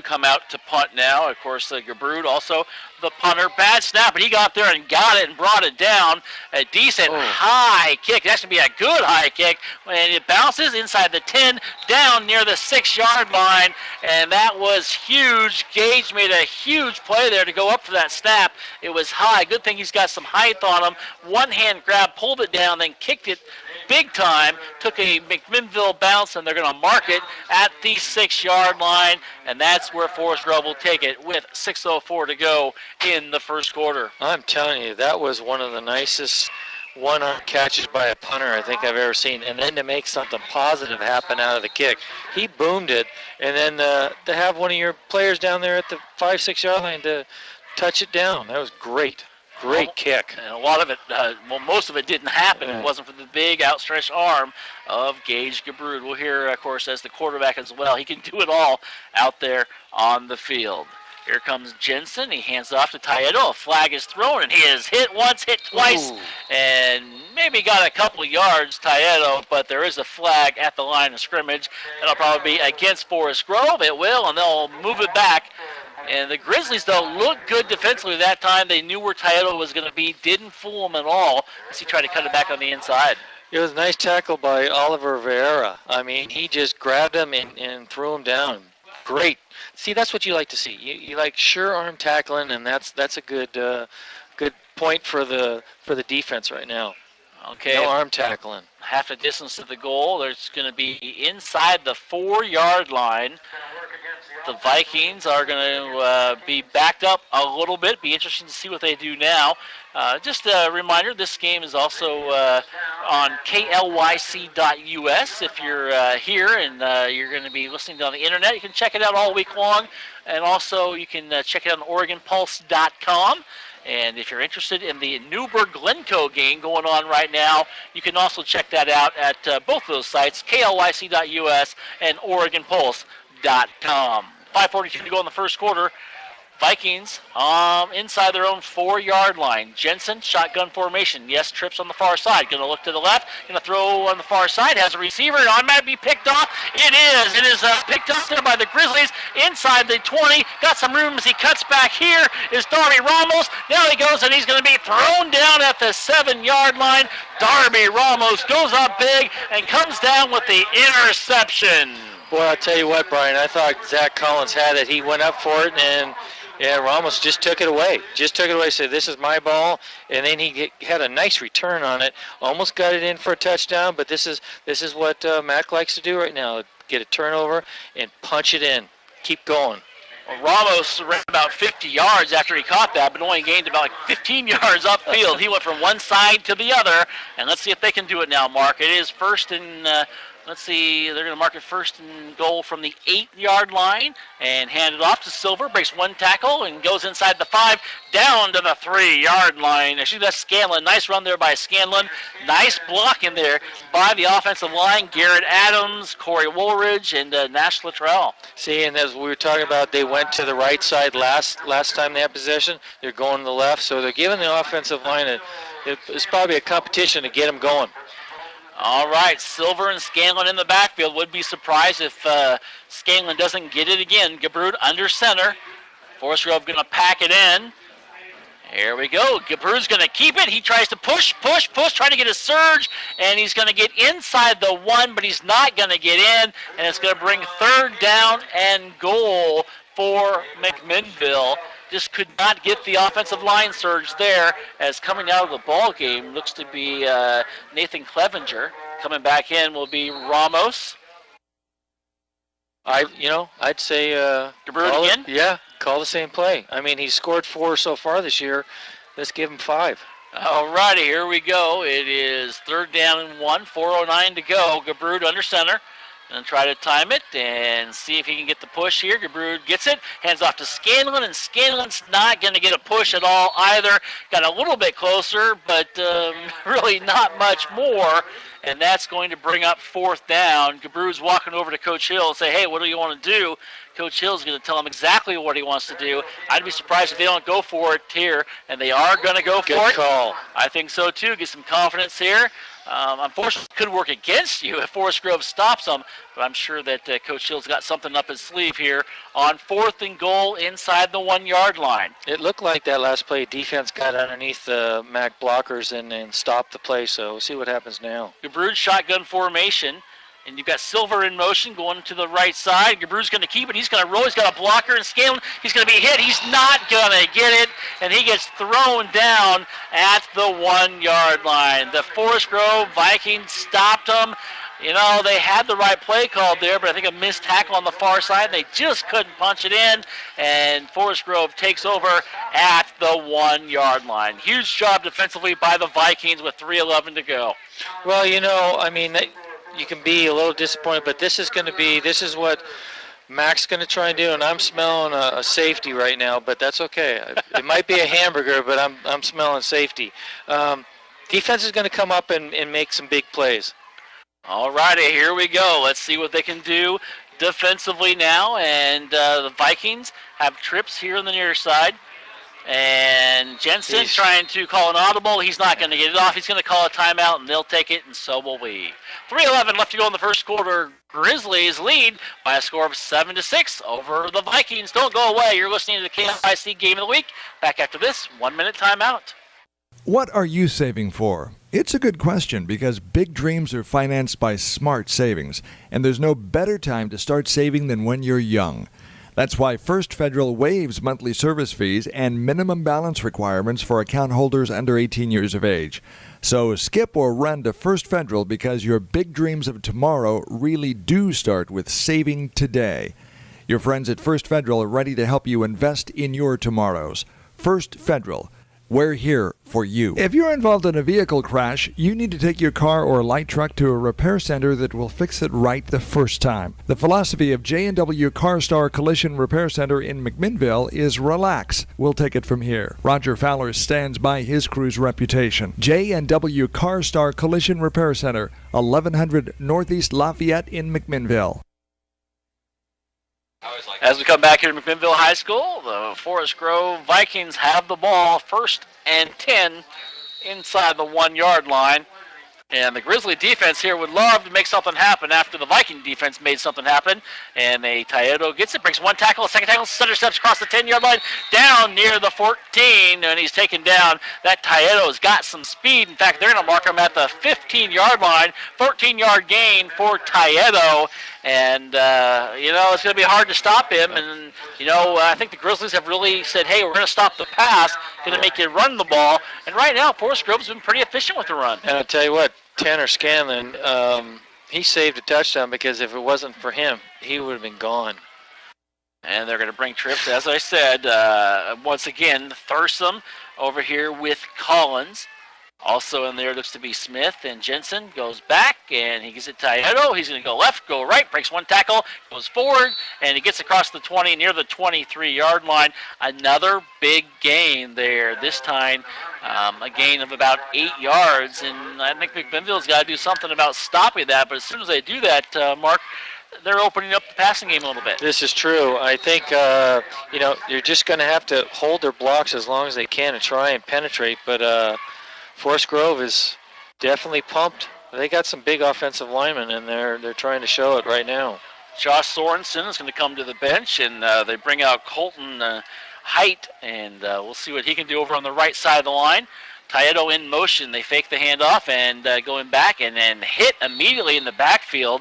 come out to punt now. Of course, Gabrud also the punter. Bad snap, but he got there and got it and brought it down. A decent high kick. That should be a good high kick. When it bounces inside the 10, down near the 6-yard line, and that was huge. Gage made a huge play there to go up for that snap. It was high. Good thing he's got some height on him. One-hand grab, pulled it down, then kicked it big time, took a McMinnville bounce, and they're going to mark it at the 6-yard line, and that's where Forest Grove will take it with 6:04 to go in the first quarter. I'm telling you, that was one of the nicest one-arm catches by a punter I think I've ever seen, and then to make something positive happen out of the kick. He boomed it, and then to have one of your players down there at the 5-6 yard line to touch it down, that was great. Great kick. And a lot of it, most of it didn't happen. It wasn't for the big outstretched arm of Gage Gabrud. We'll hear, of course, as the quarterback as well. He can do it all out there on the field. Here comes Jensen. He hands it off to Taedo. A flag is thrown, and he is hit once, hit twice, and maybe got a couple of yards, Taedo, but there is a flag at the line of scrimmage. That'll probably be against Forest Grove. It will, and they'll move it back. And the Grizzlies, though, looked good defensively that time. They knew where Taedo was going to be, didn't fool him at all as he tried to cut it back on the inside. It was a nice tackle by Oliver Vieira. I mean, he just grabbed him and threw him down. Great. See, that's what you like to see. You like sure arm tackling, and that's a good point for the defense right now. Okay. No arm tackling. Half a distance to the goal. There's going to be inside the 4-yard line. The Vikings are going to be backed up a little bit. Be interesting to see what they do now. Just a reminder, this game is also on KLYC.us. If you're here and you're going to be listening on the internet, you can check it out all week long. And also you can check it out on OregonPulse.com. And if you're interested in the Newburgh-Glencoe game going on right now, you can also check that out at both of those sites, KLYC.us and OregonPulse.com. 5:42 to go in the first quarter. Vikings inside their own 4-yard line. Jensen, shotgun formation. Yes, trips on the far side. Going to look to the left. Going to throw on the far side. Has a receiver. And on might be picked off. It is. It is picked up there by the Grizzlies inside the 20. Got some room as he cuts back. Here is Darby Ramos. Now he goes and he's going to be thrown down at the 7-yard line. Darby Ramos goes up big and comes down with the interception. Boy, I'll tell you what, Brian, I thought Zach Collins had it. He went up for it, and Ramos just took it away. Said, this is my ball, and then he had a nice return on it. Almost got it in for a touchdown, but this is what Mac likes to do right now, get a turnover and punch it in. Keep going. Well, Ramos ran about 50 yards after he caught that, but only gained about 15 yards upfield. He went from one side to the other, and let's see if they can do it now, Mark. It is first and... let's see, they're going to mark it first and goal from the 8-yard line and hand it off to Silver. Breaks one tackle and goes inside the 5, down to the 3-yard line. Actually, that's Scanlon. Nice run there by Scanlon. Nice block in there by the offensive line. Garrett Adams, Corey Woolridge, and Nash Luttrell. See, and as we were talking about, they went to the right side last time they had possession. They're going to the left, so they're giving the offensive line it's probably a competition to get them going. All right, Silver and Scanlon in the backfield. Would be surprised if Scanlon doesn't get it again. Gabrud under center. Forest Grove going to pack it in. Here we go. Gabrud's going to keep it. He tries to push, trying to get a surge, and he's going to get inside the 1, but he's not going to get in, and it's going to bring 3rd down and goal for McMinnville. Just could not get the offensive line surge there, as coming out of the ball game looks to be Nathan Clevenger. Coming back in will be Ramos. I'd say Gabrud again? Yeah, call the same play. I mean, he's scored 4 so far this year. Let's give him 5. All righty, here we go. It is 3rd down and 1, 4:09 to go. Gabrud under center. And try to time it and see if he can get the push here. Gabrud gets it, hands off to Scanlon, and Scanlon's not going to get a push at all either. Got a little bit closer, but really not much more. And that's going to bring up 4th down. Gabrud's walking over to Coach Hill and say, hey, what do you want to do? Coach Hill's going to tell him exactly what he wants to do. I'd be surprised if they don't go for it here, and they are going to go for it. Good call. I think so, too. Get some confidence here. Unfortunately, it could work against you if Forest Grove stops them, but I'm sure that Coach Hill's got something up his sleeve here on 4th and goal inside the 1-yard line. It looked like that last play, defense got underneath the MAC blockers and stopped the play, so we'll see what happens now. Gabrud shotgun formation. And you've got Silver in motion going to the right side. Gabrud's going to keep it. He's going to roll. He's got a blocker and Scanlon. He's going to be hit. He's not going to get it. And he gets thrown down at the 1-yard line. The Forest Grove Vikings stopped him. You know, they had the right play called there, but I think a missed tackle on the far side. They just couldn't punch it in. And Forest Grove takes over at the 1-yard line. Huge job defensively by the Vikings with 3:11 to go. Well, you can be a little disappointed, but this is what Mac's going to try and do, and I'm smelling a safety right now, but that's okay. It might be a hamburger, but I'm smelling safety. Defense is going to come up and make some big plays. All righty, here we go. Let's see what they can do defensively now, and the Vikings have trips here on the near side. And Jensen trying to call an audible. He's not going to get it off. He's going to call a timeout, and they'll take it, and so will we. 3:11 left to go in the first quarter. Grizzlies lead by a score of 7-6 over the Vikings. Don't go away. You're listening to the KLYC Game of the Week. Back after this 1-minute timeout. What are you saving for? It's a good question because big dreams are financed by smart savings, and there's no better time to start saving than when you're young. That's why First Federal waives monthly service fees and minimum balance requirements for account holders under 18 years of age. So skip or run to First Federal because your big dreams of tomorrow really do start with saving today. Your friends at First Federal are ready to help you invest in your tomorrows. First Federal. We're here for you. If you're involved in a vehicle crash, you need to take your car or light truck to a repair center that will fix it right the first time. The philosophy of J&W CarStar Collision Repair Center in McMinnville is relax. We'll take it from here. Roger Fowler stands by his crew's reputation. J&W CarStar Collision Repair Center, 1100 Northeast Lafayette in McMinnville. As we come back here to McMinnville High School, the Forest Grove Vikings have the ball, 1st and 10 inside the 1-yard line. And the Grizzly defense here would love to make something happen after the Viking defense made something happen. And Taedo gets it, breaks one tackle, a second tackle, center steps across the 10-yard line, down near the 14, and he's taken down. That Taedo's got some speed. In fact, they're going to mark him at the 15-yard line, 14-yard gain for Taedo. And, it's going to be hard to stop him. And, I think the Grizzlies have really said, hey, we're going to stop the pass, going to make you run the ball. And right now, Forest Grove's been pretty efficient with the run. And I'll tell you what, Tanner Scanlon, he saved a touchdown because if it wasn't for him, he would have been gone. And they're going to bring trips, as I said, once again, Thurston over here with Collins. Also in there looks to be Smith, and Jensen goes back, and he gets it to Taedo. He's going to go left, go right, breaks one tackle, goes forward, and he gets across the 20 near the 23-yard line. Another big gain there, this time a gain of about 8 yards, and I think McMinnville's got to do something about stopping that, but as soon as they do that, Mark, they're opening up the passing game a little bit. This is true. I think, you're just going to have to hold their blocks as long as they can and try and penetrate, but Forest Grove is definitely pumped. They got some big offensive linemen, and they're trying to show it right now. Josh Sorensen is going to come to the bench, and they bring out Colton Height, and we'll see what he can do over on the right side of the line. Taedo in motion. They fake the handoff and going back and then hit immediately in the backfield.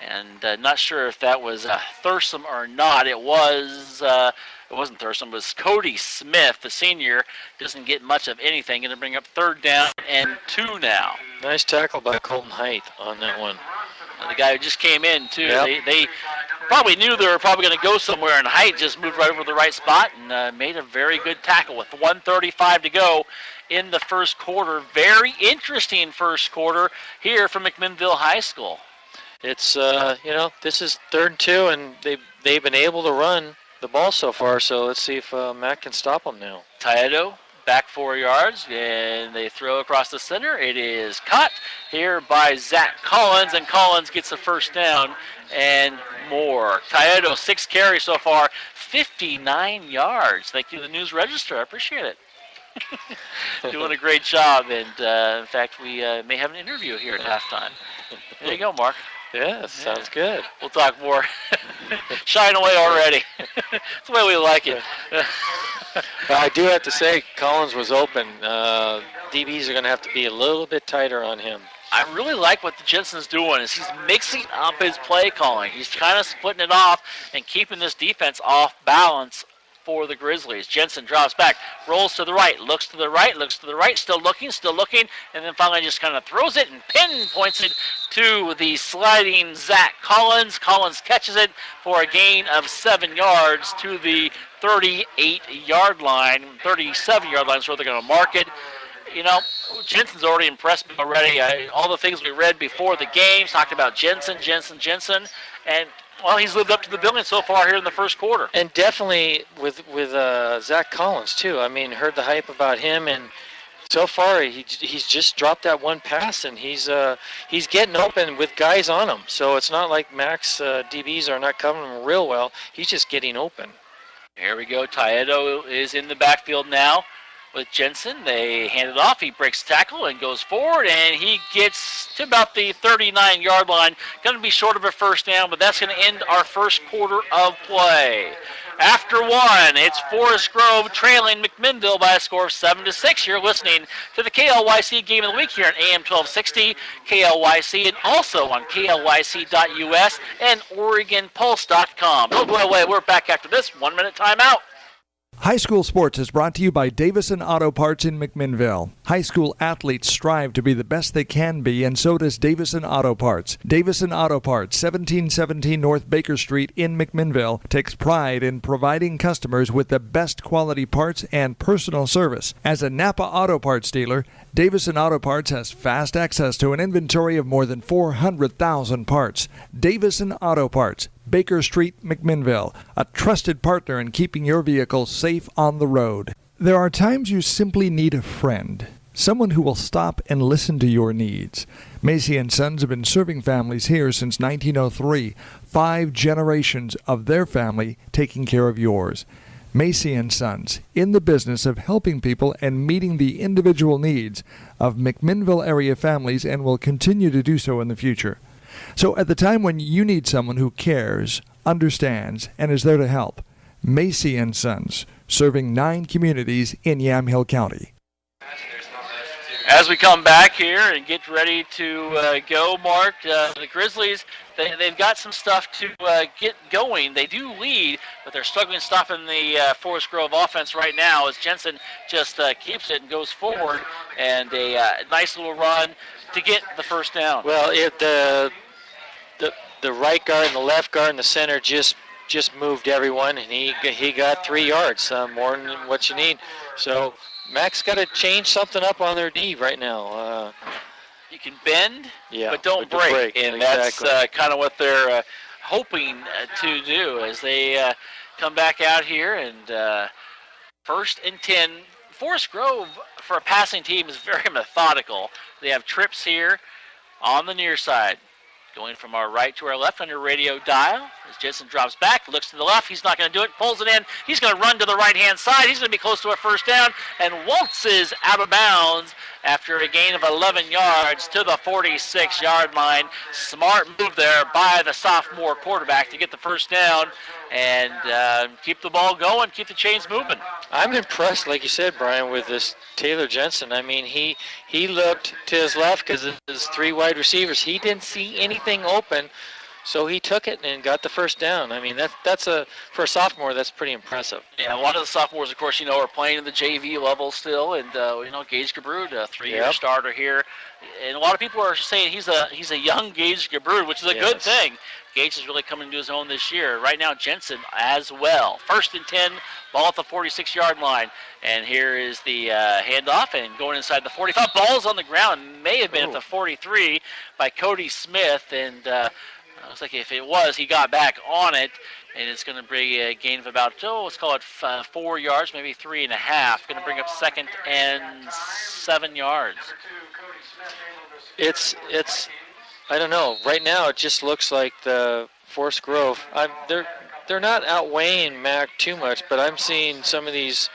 And not sure if that was Thurston or not. It wasn't Thurston. It was Cody Smith, the senior. Doesn't get much of anything. Going to bring up 3rd down and 2 now. Nice tackle by Colton Height on that one. The guy who just came in, too. Yep. They probably knew they were probably going to go somewhere, and Height just moved right over the right spot and made a very good tackle with 1:35 to go in the first quarter. Very interesting first quarter here from McMinnville High School. It's, this is 3rd and 2, and they've been able to run the ball so far, so let's see if Matt can stop them now. Taedo back 4 yards, and they throw across the center. It is caught here by Zach Collins, and Collins gets a 1st down and more. Taedo, 6 carries so far, 59 yards. Thank you to the News Register. I appreciate it. Doing a great job, and in fact, we may have an interview here at halftime. There you go, Mark. Yeah, sounds good. We'll talk more. Shine away already. That's the way we like it. I do have to say, Collins was open. DBs are going to have to be a little bit tighter on him. I really like what Jensen's doing is he's mixing up his play calling. He's kind of splitting it off and keeping this defense off balance for the Grizzlies. Jensen drops back, rolls to the right, looks to the right, still looking, and then finally just kind of throws it and pinpoints it to the sliding Zach Collins. Collins catches it for a gain of 7 yards to the 38-yard line, 37-yard line is where they're going to mark it. Jensen's already impressed me already. All the things we read before the games talked about Jensen, and well, he's lived up to the billing so far here in the first quarter. And definitely with Zach Collins, too. I mean, heard the hype about him, and so far he's just dropped that one pass, and he's getting open with guys on him. So it's not like Mac's DBs are not covering him real well. He's just getting open. Here we go. Taedo is in the backfield now with Jensen. They hand it off. He breaks tackle and goes forward, and he gets to about the 39-yard line. Going to be short of a 1st down, but that's going to end our first quarter of play. After 1, it's Forest Grove trailing McMinnville by a score of 7-6. You're listening to the KLYC Game of the Week here on AM 1260, KLYC, and also on KLYC.us and OregonPulse.com. Don't go away. We're back after this 1-minute timeout. High school sports is brought to you by Davison Auto Parts in McMinnville. High school athletes strive to be the best they can be, and so does Davison Auto Parts. Davison Auto Parts, 1717 North Baker Street in McMinnville, takes pride in providing customers with the best quality parts and personal service. As a Napa Auto Parts dealer, Davison Auto Parts has fast access to an inventory of more than 400,000 parts. Davison Auto Parts, Baker Street, McMinnville, a trusted partner in keeping your vehicle safe on the road. There are times you simply need a friend, someone who will stop and listen to your needs. Macy & Sons have been serving families here since 1903, 5 generations of their family taking care of yours. Macy & Sons, in the business of helping people and meeting the individual needs of McMinnville area families, and will continue to do so in the future. So at the time when you need someone who cares, understands, and is there to help, Macy & Sons, serving 9 communities in Yamhill County. As we come back here and get ready to go, Mark, the Grizzlies, they've got some stuff to get going. They do lead, but they're struggling stopping the Forest Grove offense right now as Jensen just keeps it and goes forward, and a nice little run to get the first down. Well, the right guard and the left guard and the center just moved everyone, and he got 3 yards, more than what you need. So Mac's got to change something up on their D right now. You can bend, yeah, but don't break. And exactly. That's kind of what they're hoping to do as they come back out here. And 1st and 10. Forest Grove, for a passing team, is very methodical. They have trips here on the near side, going from our right to our left on your radio dial. As Jensen drops back, looks to the left. He's not going to do it. Pulls it in. He's going to run to the right-hand side. He's going to be close to a first down and waltzes out of bounds after a gain of 11 yards to the 46-yard line. Smart move there by the sophomore quarterback to get the first down and keep the ball going, keep the chains moving. I'm impressed, like you said, Brian, with this Taylor Jensen. I mean, he looked to his left because his 3 wide receivers. He didn't see anything open, so he took it and got the first down. I mean, that's for a sophomore, that's pretty impressive. Yeah, a lot of the sophomores, of course, are playing in the JV level still, and Gage Gabrud, a 3-year starter here, and a lot of people are saying he's a young Gage Gabrud, which is a good thing. Gage is really coming into his own this year. Right now, Jensen as well. 1st and 10, ball at the 46-yard line. And here is the handoff and going inside the 45. Ball's on the ground. May have been at the 43 by Cody Smith. And looks like if it was, he got back on it. And it's going to bring a gain of about, let's call it 4 yards, maybe 3.5. Going to bring up 2nd and 7 yards. It's I don't know. Right now, it just looks like the Forest Grove. They're not outweighing Mac too much, but I'm seeing some of these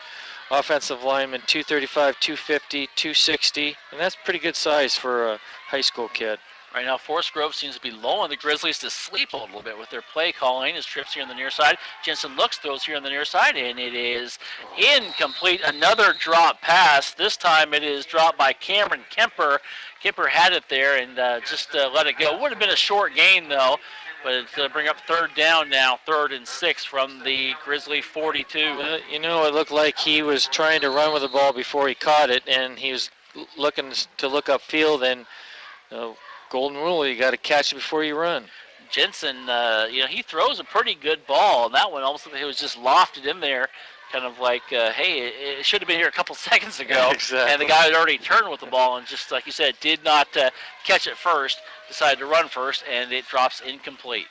offensive linemen 235, 250, 260, and that's pretty good size for a high school kid. Right now, Forest Grove seems to be low on the Grizzlies to sleep a little bit with their play calling. His trips here on the near side. Jensen looks, throws here on the near side, and it is incomplete. Another drop pass. This time it is dropped by Cameron Kemper. Kemper had it there and just let it go. Would have been a short gain, though, but it's going to bring up 3rd down now, 3rd and 6 from the Grizzly 42. It looked like he was trying to run with the ball before he caught it, and he was looking to look upfield, and golden rule, you got to catch it before you run. Jensen, he throws a pretty good ball, and that one almost looked like it was just lofted in there, kind of like, hey, it should have been here a couple seconds ago. Exactly. And the guy had already turned with the ball and just, like you said, did not catch it first, decided to run first, and it drops incomplete.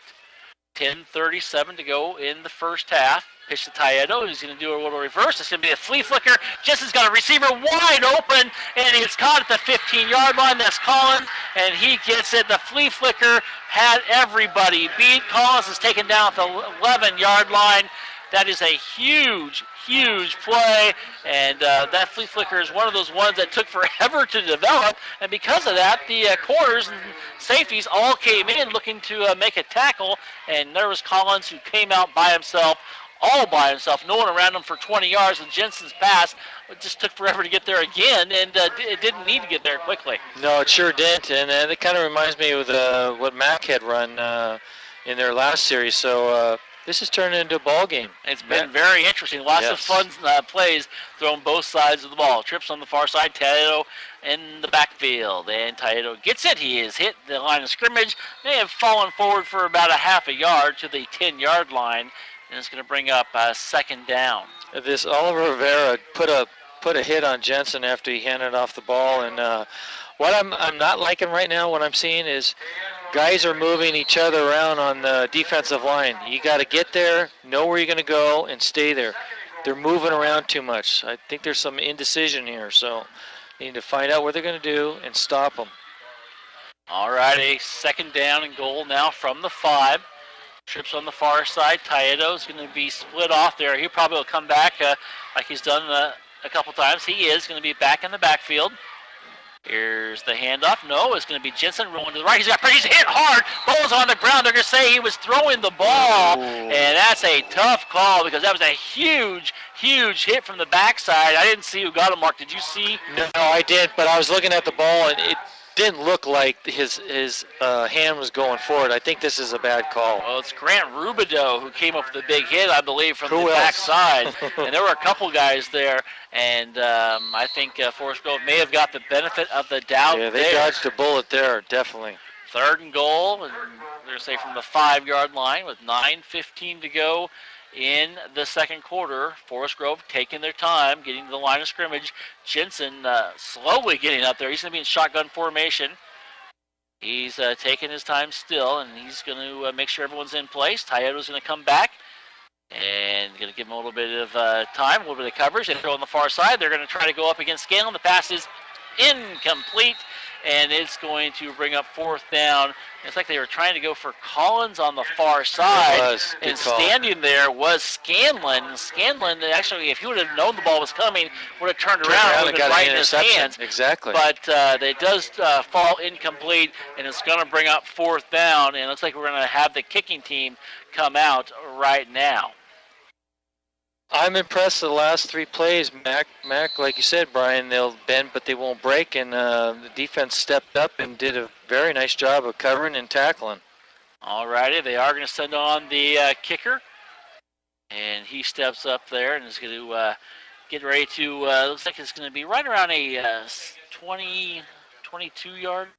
10:37 to go in the first half. Pitch to Taedo. He's going to do a little reverse. It's going to be a flea flicker. Jensen's got a receiver wide open, and it's caught at the 15-yard line. That's Collins, and he gets it. The flea flicker had everybody beat. Collins is taken down at the 11-yard line. That is a huge, huge play, and that flea flicker is one of those ones that took forever to develop, and because of that, the corners and safeties all came in looking to make a tackle, and there was Collins who came out by himself, all by himself, no one around him for 20 yards, and Jensen's pass just took forever to get there again, and it didn't need to get there quickly. No, it sure didn't, and it kind of reminds me of what Mac had run in their last series, so this is turning into a ball game. It's been very interesting. Lots of fun plays thrown both sides of the ball. Trips on the far side, Taedo in the backfield. And Taedo gets it. He is hit the line of scrimmage. May have fallen forward for about a half a yard to the 10-yard line. And it's going to bring up a second down. This Oliver Rivera put a hit on Jensen after he handed off the ball. And what I'm not liking right now, what I'm seeing is guys are moving each other around on the defensive line. You got to get there, know where you're going to go, and stay there. They're moving around too much. I think there's some indecision here, so you need to find out what they're going to do and stop them. All right, a second down and goal now from the 5. Trips on the far side. Taedo is going to be split off there. He probably will come back like he's done a couple times. He is going to be back in the backfield. Here's the handoff. No, it's going to be Jensen rolling to the right. He's hit hard. Ball's on the ground. They're going to say he was throwing the ball. And that's a tough call because that was a huge hit from the backside. I didn't see who got him, Mark. Did you see? No, I didn't, but I was looking at the ball, and it didn't look like his hand was going forward. I think this is a bad call. Well, it's Grant Rubidoux who came up with the big hit, I believe, from the backside. And there were a couple guys there, and I think Forest Grove may have got the benefit of the doubt. Yeah, they dodged a bullet there, definitely. Third and goal, and they're going to say from the 5-yard line with 9:15 to go in the second quarter. Forest Grove taking their time, getting to the line of scrimmage. Jensen slowly getting up there. He's going to be in shotgun formation. He's taking his time still, and he's going to make sure everyone's in place. Taedo's going to come back and going to give him a little bit of time, a little bit of coverage. And throw on the far side. They're going to try to go up against Scanlon. The pass is incomplete, and it's going to bring up fourth down. It's like they were trying to go for Collins on the far side, and standing there was Scanlon. Scanlon, actually, if he would have known the ball was coming, would have turned around and would have been right in his hands. Exactly. But it does fall incomplete, and it's going to bring up fourth down, and it looks like we're going to have the kicking team come out right now. I'm impressed with the last 3 plays. Mac, like you said, Brian, they'll bend, but they won't break, and the defense stepped up and did a very nice job of covering and tackling. All righty, they are going to send on the kicker, and he steps up there and is going to get ready to, looks like it's going to be right around a 22-yarder.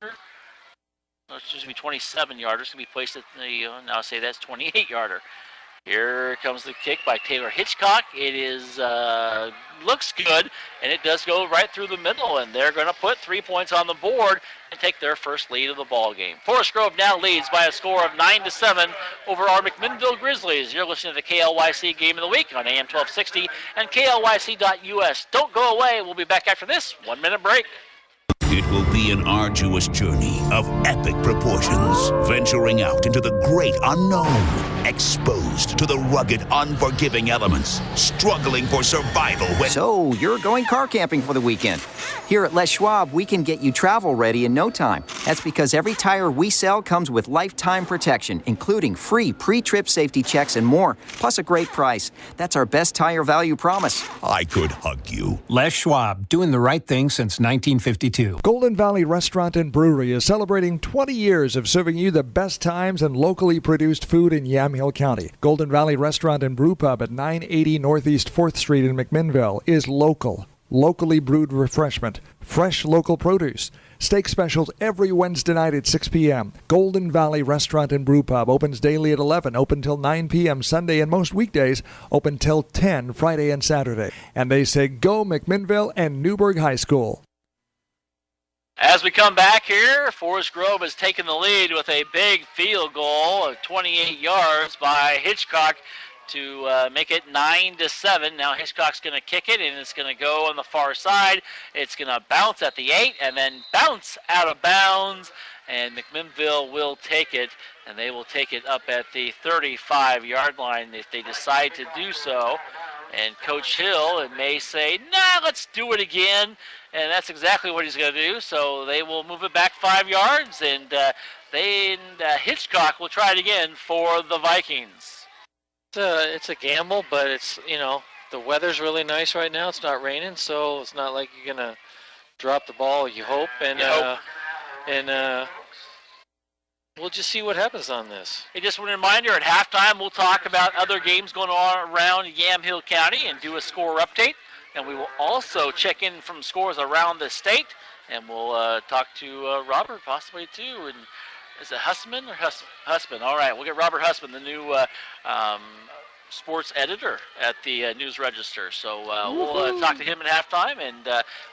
No, it's just going to be 27-yarder. It's going to be placed at the, now I say that's 28-yarder. Here comes the kick by Taylor Hitchcock. It is looks good, and it does go right through the middle, and they're going to put 3 points on the board and take their first lead of the ball game. Forest Grove now leads by a score of 9-7 over our McMinnville Grizzlies. You're listening to the KLYC Game of the Week on AM 1260 and KLYC.us. Don't go away. We'll be back after this 1-minute break. It will be an arduous journey of epic proportions, venturing out into the great unknown, exposed to the rugged, unforgiving elements, struggling for survival when... So, you're going car camping for the weekend. Here at Les Schwab, we can get you travel ready in no time. That's because every tire we sell comes with lifetime protection, including free pre-trip safety checks and more, plus a great price. That's our best tire value promise. I could hug you. Les Schwab, doing the right thing since 1952. Golden Valley Restaurant and Brewery is celebrating 20 years of serving you the best times and locally produced food in Yamhill County. Golden Valley Restaurant and Brew Pub at 980 Northeast 4th Street in McMinnville is local. Locally brewed refreshment, fresh local produce. Steak specials every Wednesday night at 6 p.m. Golden Valley Restaurant and Brew Pub opens daily at 11, open till 9 p.m. Sunday, and most weekdays open till 10 Friday and Saturday. And they say go McMinnville and Newburgh High School. As we come back here, Forest Grove has taken the lead with a big field goal of 28 yards by Hitchcock to make it 9-7. Now Hitchcock's going to kick it, and it's going to go on the far side. It's going to bounce at the 8 and then bounce out of bounds, and McMinnville will take it, and they will take it up at the 35-yard line if they decide to do so. And Coach Hill may say, nah, let's do it again. And that's exactly what he's going to do. So they will move it back 5 yards, and Hitchcock will try it again for the Vikings. It's a gamble, but it's, the weather's really nice right now. It's not raining, so it's not like you're going to drop the ball, you hope. And we'll just see what happens on this. Hey, just a reminder, at halftime, we'll talk about other games going on around Yamhill County and do a score update. And we will also check in from scores around the state. And we'll talk to Robert possibly too. And is it Husman or Husband? All right, we'll get Robert Husband, the new sports editor at the News Register. So we'll talk to him at halftime, and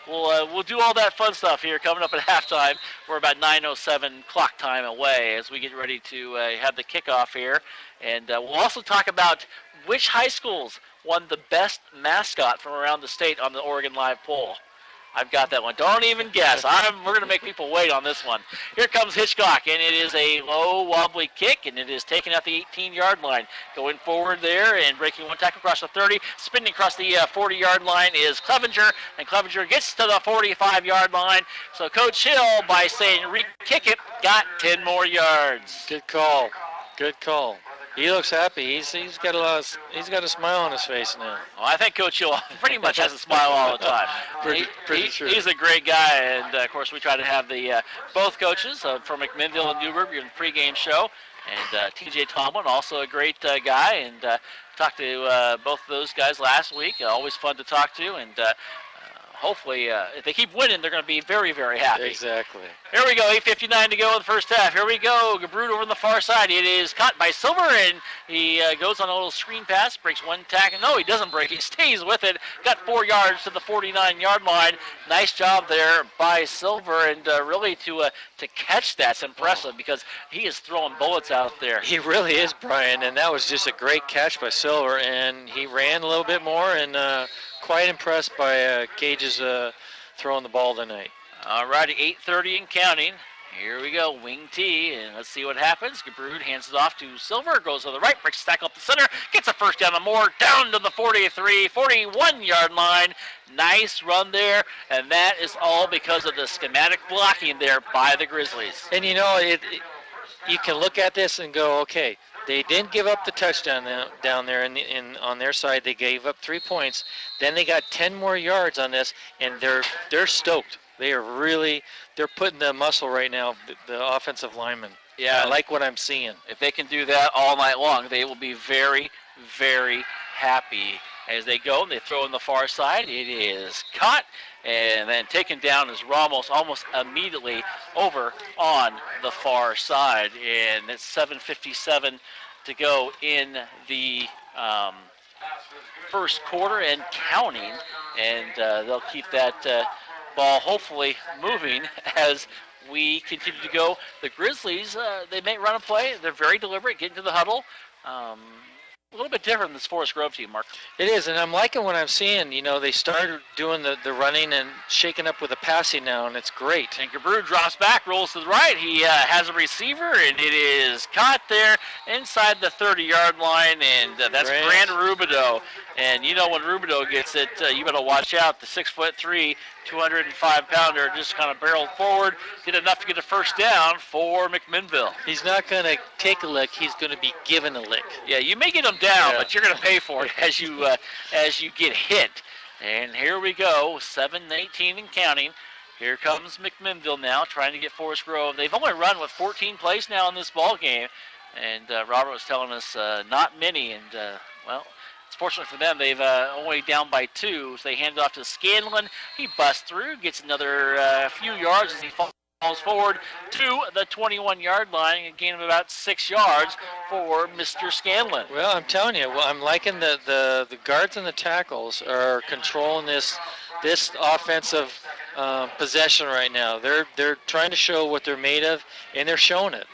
we'll do all that fun stuff here coming up at halftime. We're about 9:07 clock time away as we get ready to have the kickoff here. And we'll also talk about which high schools won the best mascot from around the state on the Oregon Live poll. I've got that one. Don't even guess. We're going to make people wait on this one. Here comes Hitchcock, and it is a low, wobbly kick, and it is taken at the 18-yard line. Going forward there and breaking one tackle across the 30. Spinning across the 40-yard line is Clevenger, and Clevenger gets to the 45-yard line. So Coach Hill, by saying re-kick it, got 10 more yards. Good call. Good call. He looks happy. He's got a smile on his face now. Well, I think Coach Hill pretty much has a smile all the time. Pretty true. He's a great guy, and of course we try to have the both coaches from McMinnville and Newburgh in the pregame show, and TJ Tomlin, also a great guy, and talked to both of those guys last week. Always fun to talk to, and hopefully, if they keep winning, they're going to be very, very happy. Exactly. Here we go, 8:59 to go in the first half. Here we go, Gabrud over on the far side. It is caught by Silver, and he goes on a little screen pass, breaks one tackle. No, he doesn't break. He stays with it. Got 4 yards to the 49-yard line. Nice job there by Silver, and really to catch that's impressive because he is throwing bullets out there. He really is, Brian, and that was just a great catch by Silver, and he ran a little bit more, and quite impressed by Cage's throwing the ball tonight. All righty, 8:30 and counting. Here we go, wing T, and let's see what happens. Gabrud hands it off to Silver, goes to the right, breaks the tackle up the center, gets a first down and more, down to the 41-yard line. Nice run there, and that is all because of the schematic blocking there by the Grizzlies. And you know, you can look at this and go, okay, they didn't give up the touchdown down there on their side. They gave up 3 points. Then they got 10 more yards on this, and they're stoked. They're putting the muscle right now, the offensive linemen. Yeah, I like what I'm seeing. If they can do that all night long, they will be very, very happy. As they go and they throw in the far side, it is caught and then taken down as Ramos almost immediately over on the far side. And it's 7:57 to go in the first quarter and counting, and they'll keep that ball hopefully moving as we continue to go. The Grizzlies, they may run a play. They're very deliberate, getting to the huddle. A little bit different than this Forest Grove team, Mark. It is, and I'm liking what I'm seeing. You know, they started doing the running and shaking up with the passing now, and it's great. And Gabrud drops back, rolls to the right. He has a receiver, and it is caught there inside the 30-yard line, and that's Grant Rubidoux. And you know when Rubidoux gets it, you better watch out. The 6'3", 205-pounder just kind of barreled forward, did enough to get a first down for McMinnville. He's not going to take a lick. He's going to be given a lick. Yeah, you may get him down, but you're going to pay for it as you get hit. And here we go, 7:18 and counting. Here comes McMinnville now, trying to get Forest Grove. They've only run with 14 plays now in this ball game, and Robert was telling us not many. And well, it's fortunate for them. They've only down by 2, so they hand it off to Scanlon. He busts through, gets another few yards as he falls forward to the 21-yard line, a gain of about 6 yards for Mr. Scanlon. Well, I'm telling you, I'm liking the guards and the tackles are controlling this offensive possession right now. They're trying to show what they're made of, and they're showing it.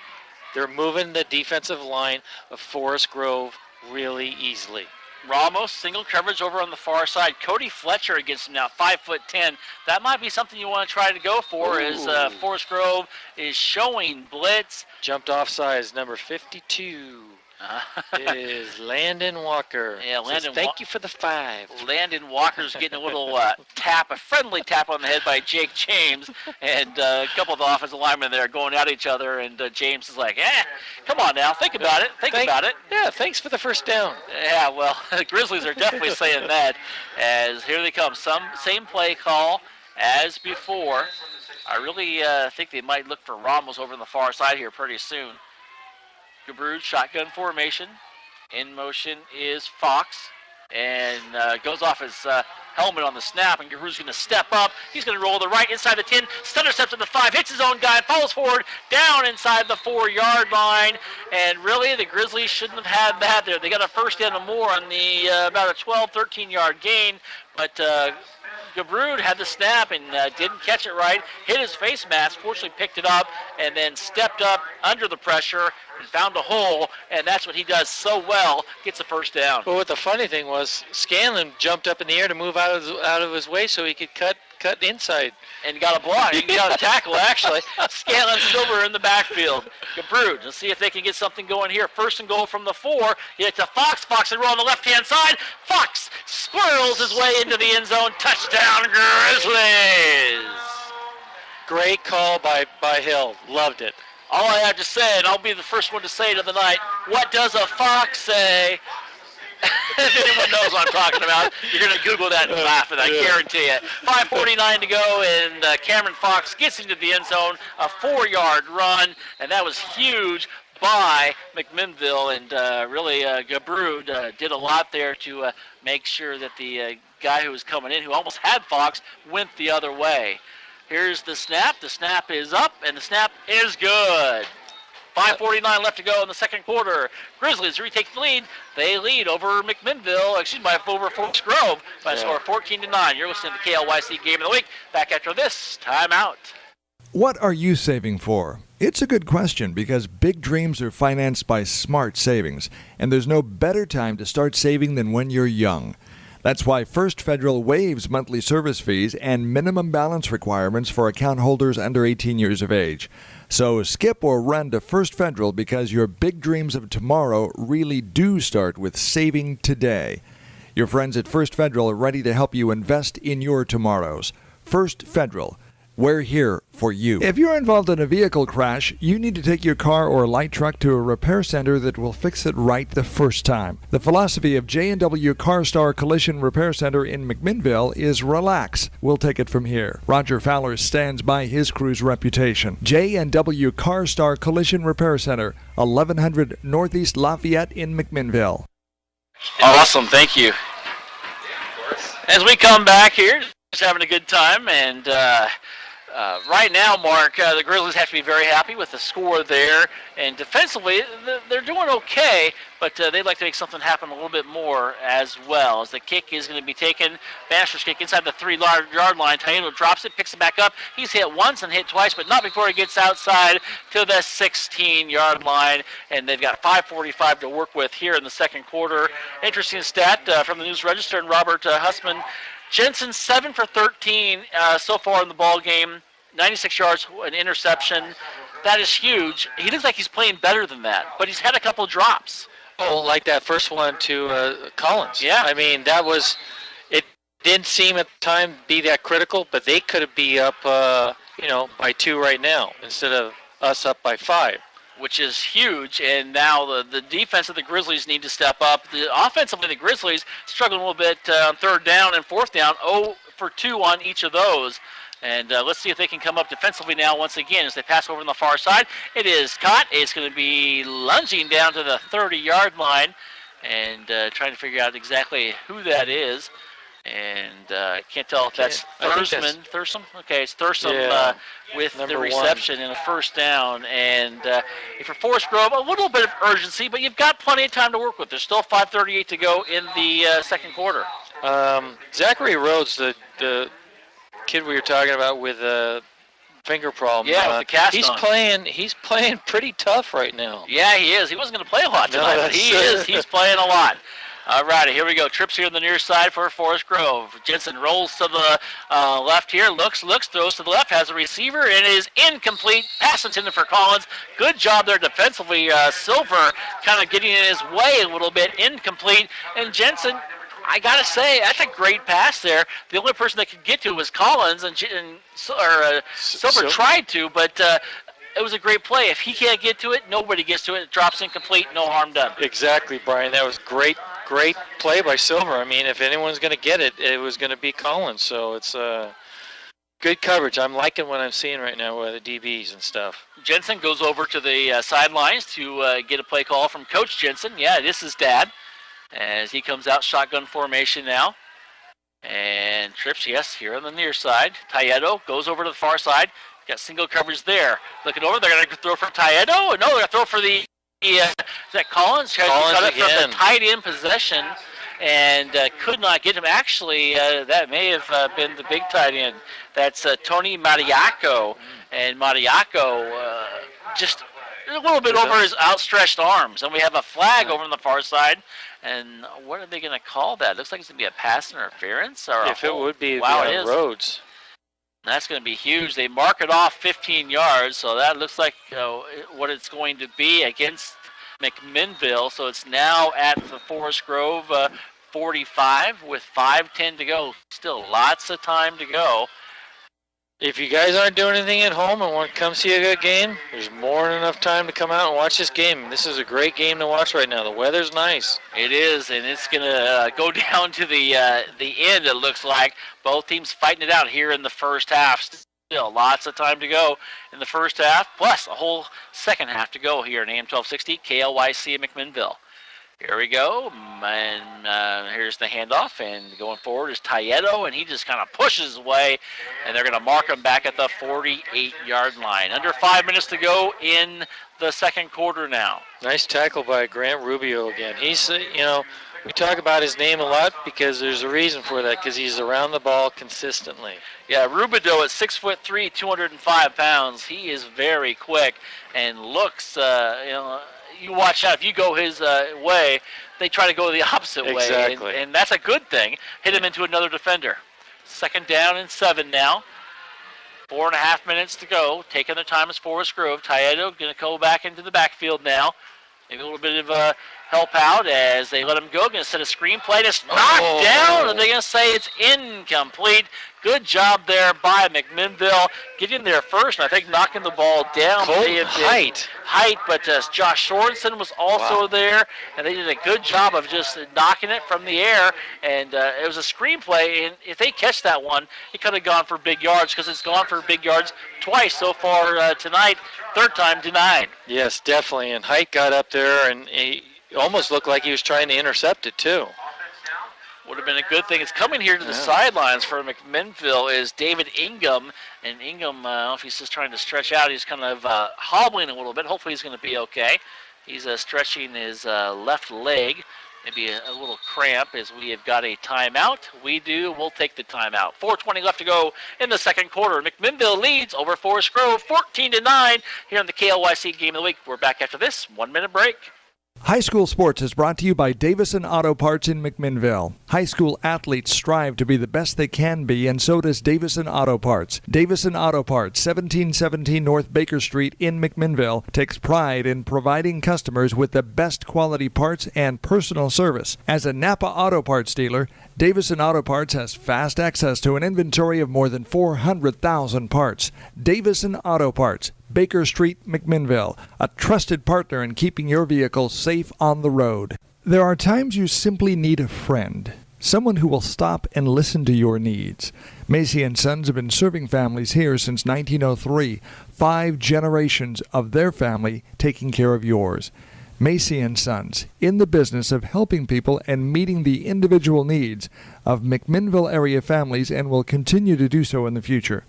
They're moving the defensive line of Forest Grove really easily. Ramos, single coverage over on the far side. Cody Fletcher against him now, 5'10". That might be something you want to try to go for. As Forest Grove is showing blitz. Jumped off size, number 52. Is Landon Walker. Yeah, Landon. Thank you for the 5. Landon Walker's getting a little a friendly tap on the head by Jake James, and a couple of the offensive linemen there going at each other, and James is like, come on now, think about it, think about it. Yeah, thanks for the first down. Yeah, well, the Grizzlies are definitely saying that, as here they come, same play call, as before. I really think they might look for Ramos over on the far side here pretty soon. Gabrud, shotgun formation. In motion is Fox, and goes off his helmet on the snap, and Gabrud's going to step up. He's going to roll the right inside the 10, stutter steps at the 5, hits his own guy, follows forward, down inside the 4-yard line, and really the Grizzlies shouldn't have had that there. They got a first down and more on the about a 12, 13-yard gain, but Gabrud had the snap and didn't catch it right, hit his face mask, fortunately picked it up, and then stepped up under the pressure and found a hole, and that's what he does so well, gets a first down. Well, what the funny thing was, Scanlon jumped up in the air to move out of his way so he could cut inside. And got a block. He got a tackle, actually. Scanlon Silver in the backfield. Gabrud, let's see if they can get something going here. First and goal from the 4. Hit to Fox. Fox and roll on the left-hand side. Fox squirrels his way into the end zone. Touchdown, Grizzlies. Great call by Hill. Loved it. All I have to say, and I'll be the first one to say it of the night, what does a fox say? If anyone knows what I'm talking about, you're going to Google that and laugh at it, I guarantee it. 5:49 to go, and Cameron Fox gets into the end zone, a 4-yard run, and that was huge by McMinnville, and really Gabrud did a lot there to make sure that the guy who was coming in, who almost had Fox, went the other way. Here's the snap. The snap is up, and the snap is good. 5:49 left to go in the second quarter. Grizzlies retake the lead. They lead over McMinnville, over Forest Grove by a score of 14-9. You're listening to the KLYC Game of the Week. Back after this timeout. What are you saving for? It's a good question because big dreams are financed by smart savings, and there's no better time to start saving than when you're young. That's why First Federal waives monthly service fees and minimum balance requirements for account holders under 18 years of age. So skip or run to First Federal because your big dreams of tomorrow really do start with saving today. Your friends at First Federal are ready to help you invest in your tomorrows. First Federal. We're here for you. If you're involved in a vehicle crash, you need to take your car or light truck to a repair center that will fix it right the first time. The philosophy of J&W CarStar Collision Repair Center in McMinnville is relax. We'll take it from here. Roger Fowler stands by his crew's reputation. J&W CarStar Collision Repair Center, 1100 Northeast Lafayette in McMinnville. Awesome, thank you. As we come back here, just having a good time, and right now, Mark, the Grizzlies have to be very happy with the score there, and defensively, they're doing okay, but they'd like to make something happen a little bit more as well, as the kick is going to be taken. Bannister's kick inside the 3-yard line. Taino drops it, picks it back up. He's hit once and hit twice, but not before he gets outside to the 16-yard line, and they've got 5:45 to work with here in the second quarter. Interesting stat from the News Register and Robert Hussman. Jensen 7 for 13 so far in the ball game, 96 yards, an interception. That is huge. He looks like he's playing better than that, but he's had a couple drops. Oh, like that first one to Collins. Yeah. I mean, it didn't seem at the time to be that critical, but they could be up, by 2 right now instead of us up by 5. Which is huge, and now the defense of the Grizzlies need to step up. Offensively, the Grizzlies struggling a little bit on 3rd down and 4th down, 0 for 2 on each of those. And let's see if they can come up defensively now once again as they pass over on the far side. It is caught. It's going to be lunging down to the 30-yard line and trying to figure out exactly who that is. And I can't tell if that's Thurston. Okay, it's Thurston with the reception and a first down. And if you're Forest Grove, a little bit of urgency, but you've got plenty of time to work with. There's still 5:38 to go in the second quarter. Zachary Rhodes, the kid we were talking about with a finger problem. Yeah, with the cast on. He's playing pretty tough right now. Yeah, he is. He wasn't going to play a lot tonight, but he is. He's playing a lot. All righty, here we go. Trips here on the near side for Forest Grove. Jensen rolls to the left here, looks, throws to the left, has a receiver, and is incomplete. Pass intended for Collins. Good job there defensively. Silver kind of getting in his way a little bit, incomplete. And Jensen, I got to say, that's a great pass there. The only person that could get to was Collins, and Silver tried to, but it was a great play. If he can't get to it, nobody gets to it. It drops incomplete, no harm done. Exactly, Brian. That was great play by Silver. I mean, if anyone's going to get it, it was going to be Collins. So it's good coverage. I'm liking what I'm seeing right now with the DBs and stuff. Jensen goes over to the sidelines to get a play call from Coach Jensen. Yeah, this is Dad. As he comes out shotgun formation now. And trips, yes, here on the near side. Tayeto goes over to the far side. Got single coverage there. Looking over, they're going to throw for Tayeto. No, they're going to throw for the, is that Collins? Collins got it again. from the tight end possession and could not get him. Actually, that may have been the big tight end. That's Tony Mariaco. And Mariaco just a little bit over his outstretched arms. And we have a flag over on the far side. And what are they going to call that? Looks like it's going to be a pass interference. Or if it would be, wow, it it is. Rhodes. That's going to be huge. They mark it off 15 yards, so that looks like what it's going to be against McMinnville. So it's now at the Forest Grove 45 with 5:10 to go. Still lots of time to go. If you guys aren't doing anything at home and want to come see a good game, there's more than enough time to come out and watch this game. This is a great game to watch right now. The weather's nice. It is, and it's going to go down to the end, it looks like. Both teams fighting it out here in the first half. Still lots of time to go in the first half, plus a whole second half to go here in AM 1260, KLYC in McMinnville. Here we go, and here's the handoff, and going forward is Tayeto, and he just kind of pushes away, and they're going to mark him back at the 48-yard line. Under 5 minutes to go in the second quarter now. Nice tackle by Grant Rubio again. He's, we talk about his name a lot because there's a reason for that, because he's around the ball consistently. Yeah, Rubio at 6'3", 205 pounds. He is very quick and looks, you watch out. If you go his way, they try to go the opposite way. Exactly. And that's a good thing. Hit him into another defender. 2nd down and 7 now. 4.5 minutes to go. Taking their time as Forest Grove. Tayeto going to go back into the backfield now. Maybe a little bit of help out as they let him go. Going to set a screenplay. It's knocked down, and they're going to say it's incomplete. Good job there by McMinnville, getting there first, and I think knocking the ball down. Height, but Josh Sorensen was also there, and they did a good job of just knocking it from the air, and it was a screenplay, and if they catch that one, it could have gone for big yards, because it's gone for big yards twice so far tonight, third time denied. Yes, definitely, and Height got up there, and he almost looked like he was trying to intercept it, too. Would have been a good thing. It's coming here to the sidelines for McMinnville is David Ingham. And Ingham, I don't know if he's just trying to stretch out. He's kind of hobbling a little bit. Hopefully he's going to be okay. He's stretching his left leg. Maybe a little cramp as we have got a timeout. We do. We'll take the timeout. 4:20 left to go in the second quarter. McMinnville leads over Forest Grove 14-9 here on the KLYC Game of the Week. We're back after this 1-minute break. High School Sports is brought to you by Davison Auto Parts in McMinnville. High school athletes strive to be the best they can be, and so does Davison Auto Parts. Davison Auto Parts, 1717 North Baker Street in McMinnville, takes pride in providing customers with the best quality parts and personal service. As a Napa Auto Parts dealer, Davison Auto Parts has fast access to an inventory of more than 400,000 parts. Davison Auto Parts, Baker Street, McMinnville, a trusted partner in keeping your vehicle safe on the road. There are times you simply need a friend, someone who will stop and listen to your needs. Macy & Sons have been serving families here since 1903, 5 generations of their family taking care of yours. Macy & Sons, in the business of helping people and meeting the individual needs of McMinnville area families, and will continue to do so in the future.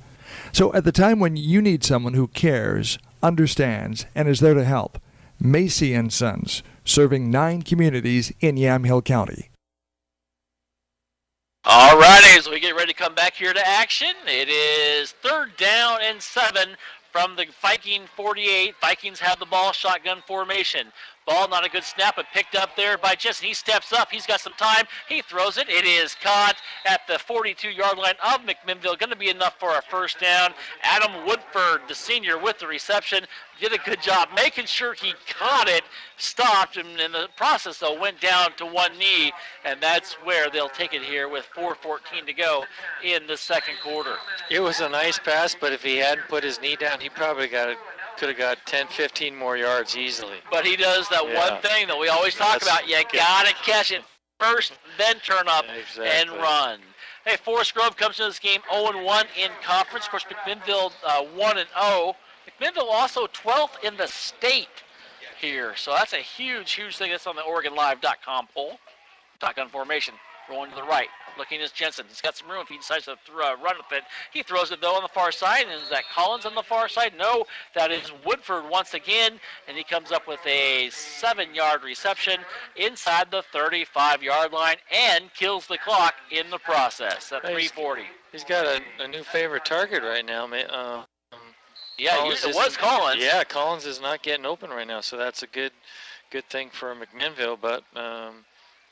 So at the time when you need someone who cares, understands, and is there to help, Macy & Sons, serving 9 communities in Yamhill County. All righty, as we get ready to come back here to action, it is 3rd down and 7 from the Viking 48. Vikings have the ball, shotgun formation. Ball, not a good snap, but picked up there by Jensen. He steps up. He's got some time. He throws it. It is caught at the 42-yard line of McMinnville. Going to be enough for a first down. Adam Woodford, the senior, with the reception, did a good job making sure he caught it, stopped, and in the process, though, went down to one knee, and that's where they'll take it here with 4:14 to go in the second quarter. It was a nice pass, but if he hadn't put his knee down, he probably could have got 10, 15 more yards easily. But he does that one thing that we always talk about. You got to catch it first, then turn up and run. Hey, Forest Grove comes into this game 0-1 in conference. Of course, McMinnville 1-0. McMinnville also 12th in the state here. So that's a huge, huge thing. That's on the OregonLive.com poll. Shotgun formation. Rolling to the right. Looking at Jensen. He's got some room if he decides to run with it. He throws it, though, on the far side. And is that Collins on the far side? No, that is Woodford once again. And he comes up with a 7-yard reception inside the 35-yard line and kills the clock in the process at 3:40. He's got a new favorite target right now, man. Yeah, it was Collins. Yeah, Collins is not getting open right now, so that's a good thing for McMinnville, but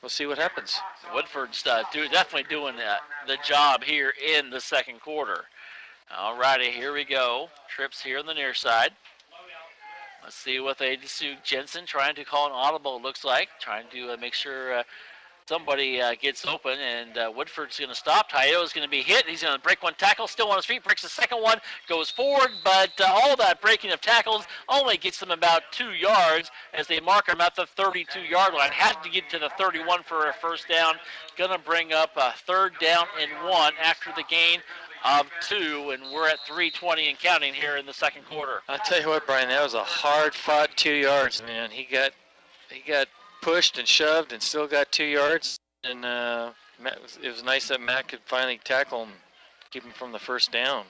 we'll see what happens. Woodford's definitely doing the job here in the second quarter. All righty, here we go. Trips here on the near side. Let's see what they do. Jensen trying to call an audible, it looks like. Trying to make sure somebody gets open, and Woodford's going to stop. Tayo's going to be hit. He's going to break one tackle, still on his feet, breaks the second one, goes forward, but all that breaking of tackles only gets them about 2 yards as they mark him at the 32-yard line. Had to get to the 31 for a first down. Going to bring up a 3rd down and 1 after the gain of 2, and we're at 3:20 and counting here in the second quarter. I'll tell you what, Brian, that was a hard-fought 2 yards, man. He got pushed and shoved and still got 2 yards, and it was nice that Matt could finally tackle him, keep him from the first down.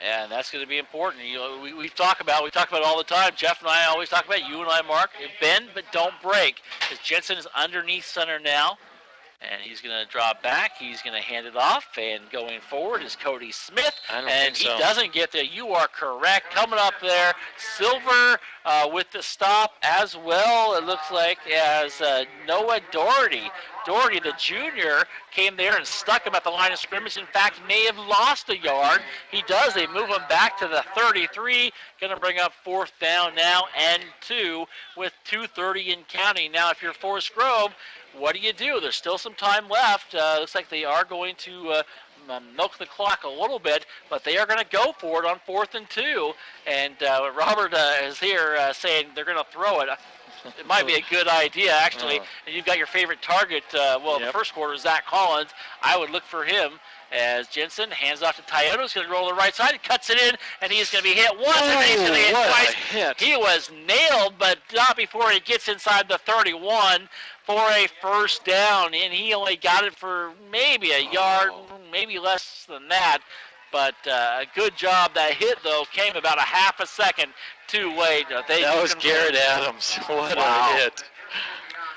And that's going to be important. You know, we talk about it all the time. Jeff and I always talk about it. You and I, Mark, bend but don't break. Because Jensen is underneath center now, and he's going to draw back. He's going to hand it off, and going forward is Cody Smith. And he doesn't get there. You are correct. Coming up there, Silver with the stop as well, it looks like, as Noah Doherty. Doherty, the junior, came there and stuck him at the line of scrimmage. In fact, may have lost a yard. He does. They move him back to the 33. Going to bring up 4th down now and 2 with 2:30 and counting. Now, if you're Forest Grove, what do? There's still some time left. Looks like they are going to milk the clock a little bit, but they are going to go for it on 4th and 2. And Robert is here saying they're going to throw it. It might be a good idea, actually. And you've got your favorite target. The first quarter, Zach Collins. I would look for him as Jensen hands off to Toyota. He's going to roll to the right side, cuts it in, and he's going to be hit once, and then he's going to hit twice. He was nailed, but not before he gets inside the 31 for a first down, and he only got it for maybe a yard, maybe less than that. But a good job. That hit, though, came about a half a second too late. That was Garrett Adams. What a hit.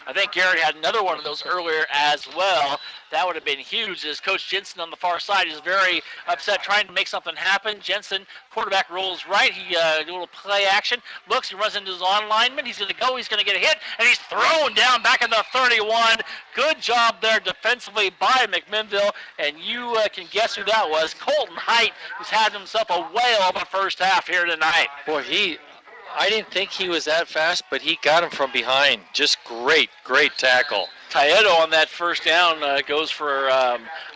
I think Garrett had another one of those earlier as well. That would have been huge, as Coach Jensen on the far side is very upset, trying to make something happen. Jensen, quarterback, rolls right. He do a little play action, looks, he runs into his on lineman. He's going to go, he's going to get a hit, and he's thrown down back in the 31. Good job there defensively by McMinnville, and you can guess who that was. Colton Height, who's had himself a whale of a first half here tonight. Boy, I didn't think he was that fast, but he got him from behind. Just great tackle. Taedo on that first down goes for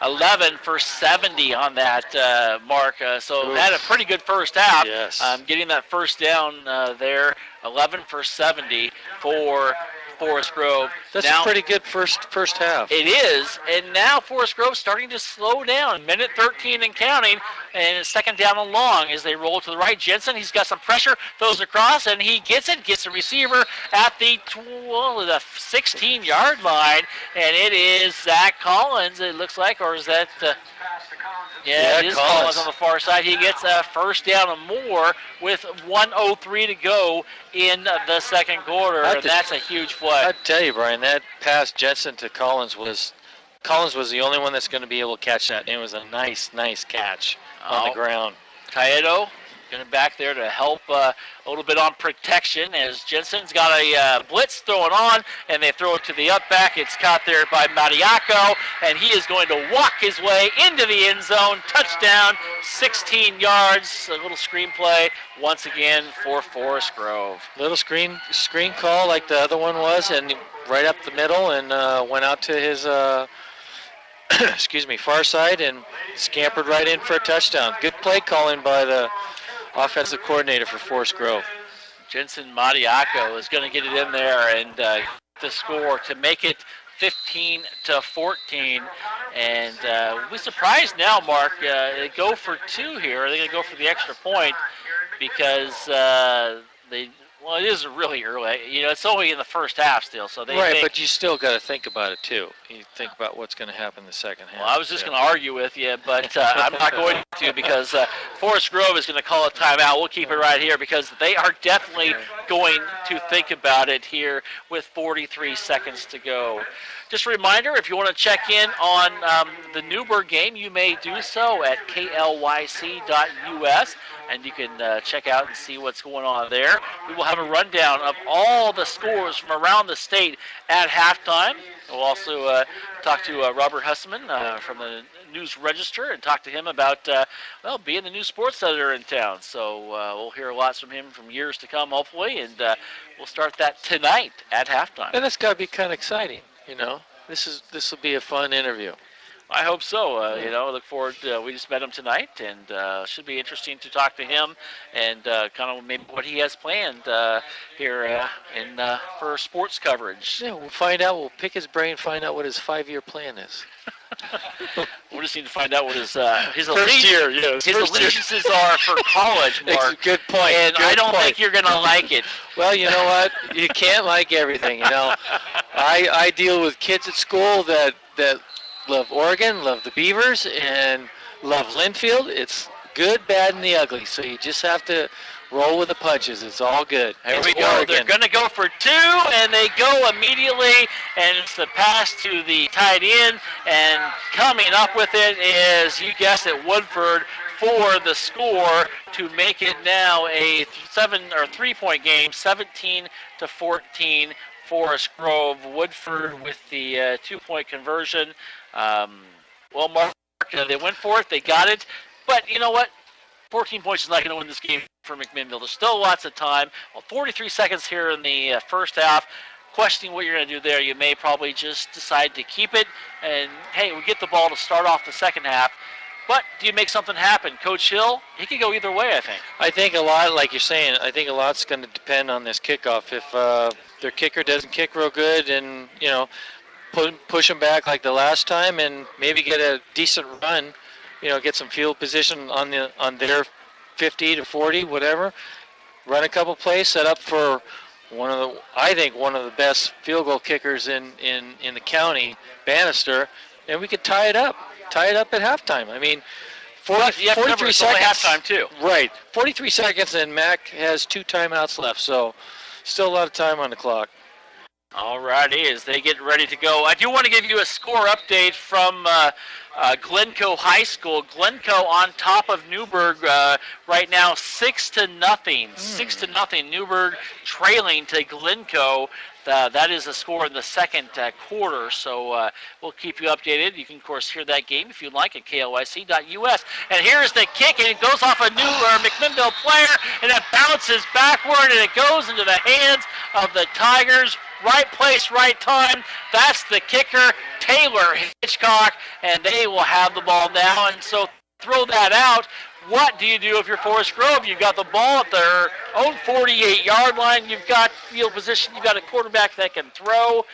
11 for 70 on that mark. So had a pretty good first half. Yes. Getting that first down there, 11 for 70 for Forest Grove. That's a pretty good first half. It is, and now Forest Grove starting to slow down. Minute 13 and counting, and it's 2nd down and long as they roll to the right. Jensen, he's got some pressure, throws across, and he gets the receiver at the 16-yard line, and it is Zach Collins, it looks like, or is that... it is Collins on the far side. He gets a first down and more with 1:03 to go in the second quarter, and that's a huge play. I tell you, Brian, that pass Jensen to Collins was the only one that's going to be able to catch that. It was a nice catch on the ground. Taedo going back there to help a little bit on protection as Jensen's got a blitz throwing on, and they throw it to the up back. It's caught there by Mariaco, and he is going to walk his way into the end zone. Touchdown, 16 yards. A little screen play once again for Forest Grove. Little screen call like the other one was, and right up the middle, and went out to his far side and scampered right in for a touchdown. Good play calling by the offensive coordinator for Forest Grove. Jensen Mariaco is going to get it in there and the score to make it 15-14. And we're surprised now, Mark. They go for 2 here. Are they going to go for the extra point? Because well, it is really early. It's only in the first half still. So they right, think, but you still got to think about it too. You think about what's going to happen in the second half. well, I was just going to argue with you, but I'm not going to, because Forest Grove is going to call a timeout. We'll keep it right here because they are definitely going to think about it here with 43 seconds to go. Just a reminder, if you want to check in on the Newburgh game, you may do so at KLYC.us, and you can check out and see what's going on there. We will have a rundown of all the scores from around the state at halftime. We'll also talk to Robert Hussman from the News Register and talk to him about, being the new sports editor in town. So we'll hear lots from him from years to come, hopefully, and we'll start that tonight at halftime. And that's got to be kind of exciting, This will be a fun interview. I hope so. I look forward to, we just met him tonight, and should be interesting to talk to him and kind of maybe what he has planned here for sports coverage. Yeah, we'll find out. We'll pick his brain, find out what his 5-year plan is. We'll just need to find out what his allegiances are for college, Mark. Good point. And I don't think you're going to like it. Well, you know what? You can't like everything, I deal with kids at school that love Oregon, love the Beavers, and love Linfield. It's good, bad, and the ugly. So you just have to roll with the punches. It's all good. Here we go. They're going to go for 2, and they go immediately, and it's the pass to the tight end, and coming up with it is, you guessed it, Woodford for the score to make it now a 3-point game, 17-14. Forest Grove. Woodford with the 2-point conversion. Well, Mark, they went for it. They got it. But you know what? 14 points is not going to win this game for McMinnville. There's still lots of time. Well, 43 seconds here in the first half. Questioning what you're going to do there. You may probably just decide to keep it. And, hey, we get the ball to start off the second half. But do you make something happen? Coach Hill, he could go either way, I think. I think a lot, like you're saying, I think a lot's going to depend on this kickoff. If their kicker doesn't kick real good and, push them back like the last time and maybe get a decent run, get some field position on their 50 to 40, whatever, run a couple plays, set up for one of the best field goal kickers in the county, Bannister, and we could tie it up at halftime. I mean, 43 seconds. Only halftime too. Right, 43 seconds, and Mac has 2 timeouts left, so still a lot of time on the clock. All righty, as they get ready to go. I do want to give you a score update from Glencoe High School. Glencoe on top of Newburgh right now, 6-0. 6-0. Newburgh trailing to Glencoe. That is a score in the second quarter, so we'll keep you updated. You can, of course, hear that game if you'd like at KLYC.us. And here's the kick, and it goes off a McMinnville player, and it bounces backward, and it goes into the hands of the Tigers. Right place, right time. That's the kicker, Taylor Hitchcock, and they will have the ball now. And so throw that out. What do you do if you're Forest Grove? You've got the ball at their own 48-yard line. You've got field position. You've got a quarterback that can throw.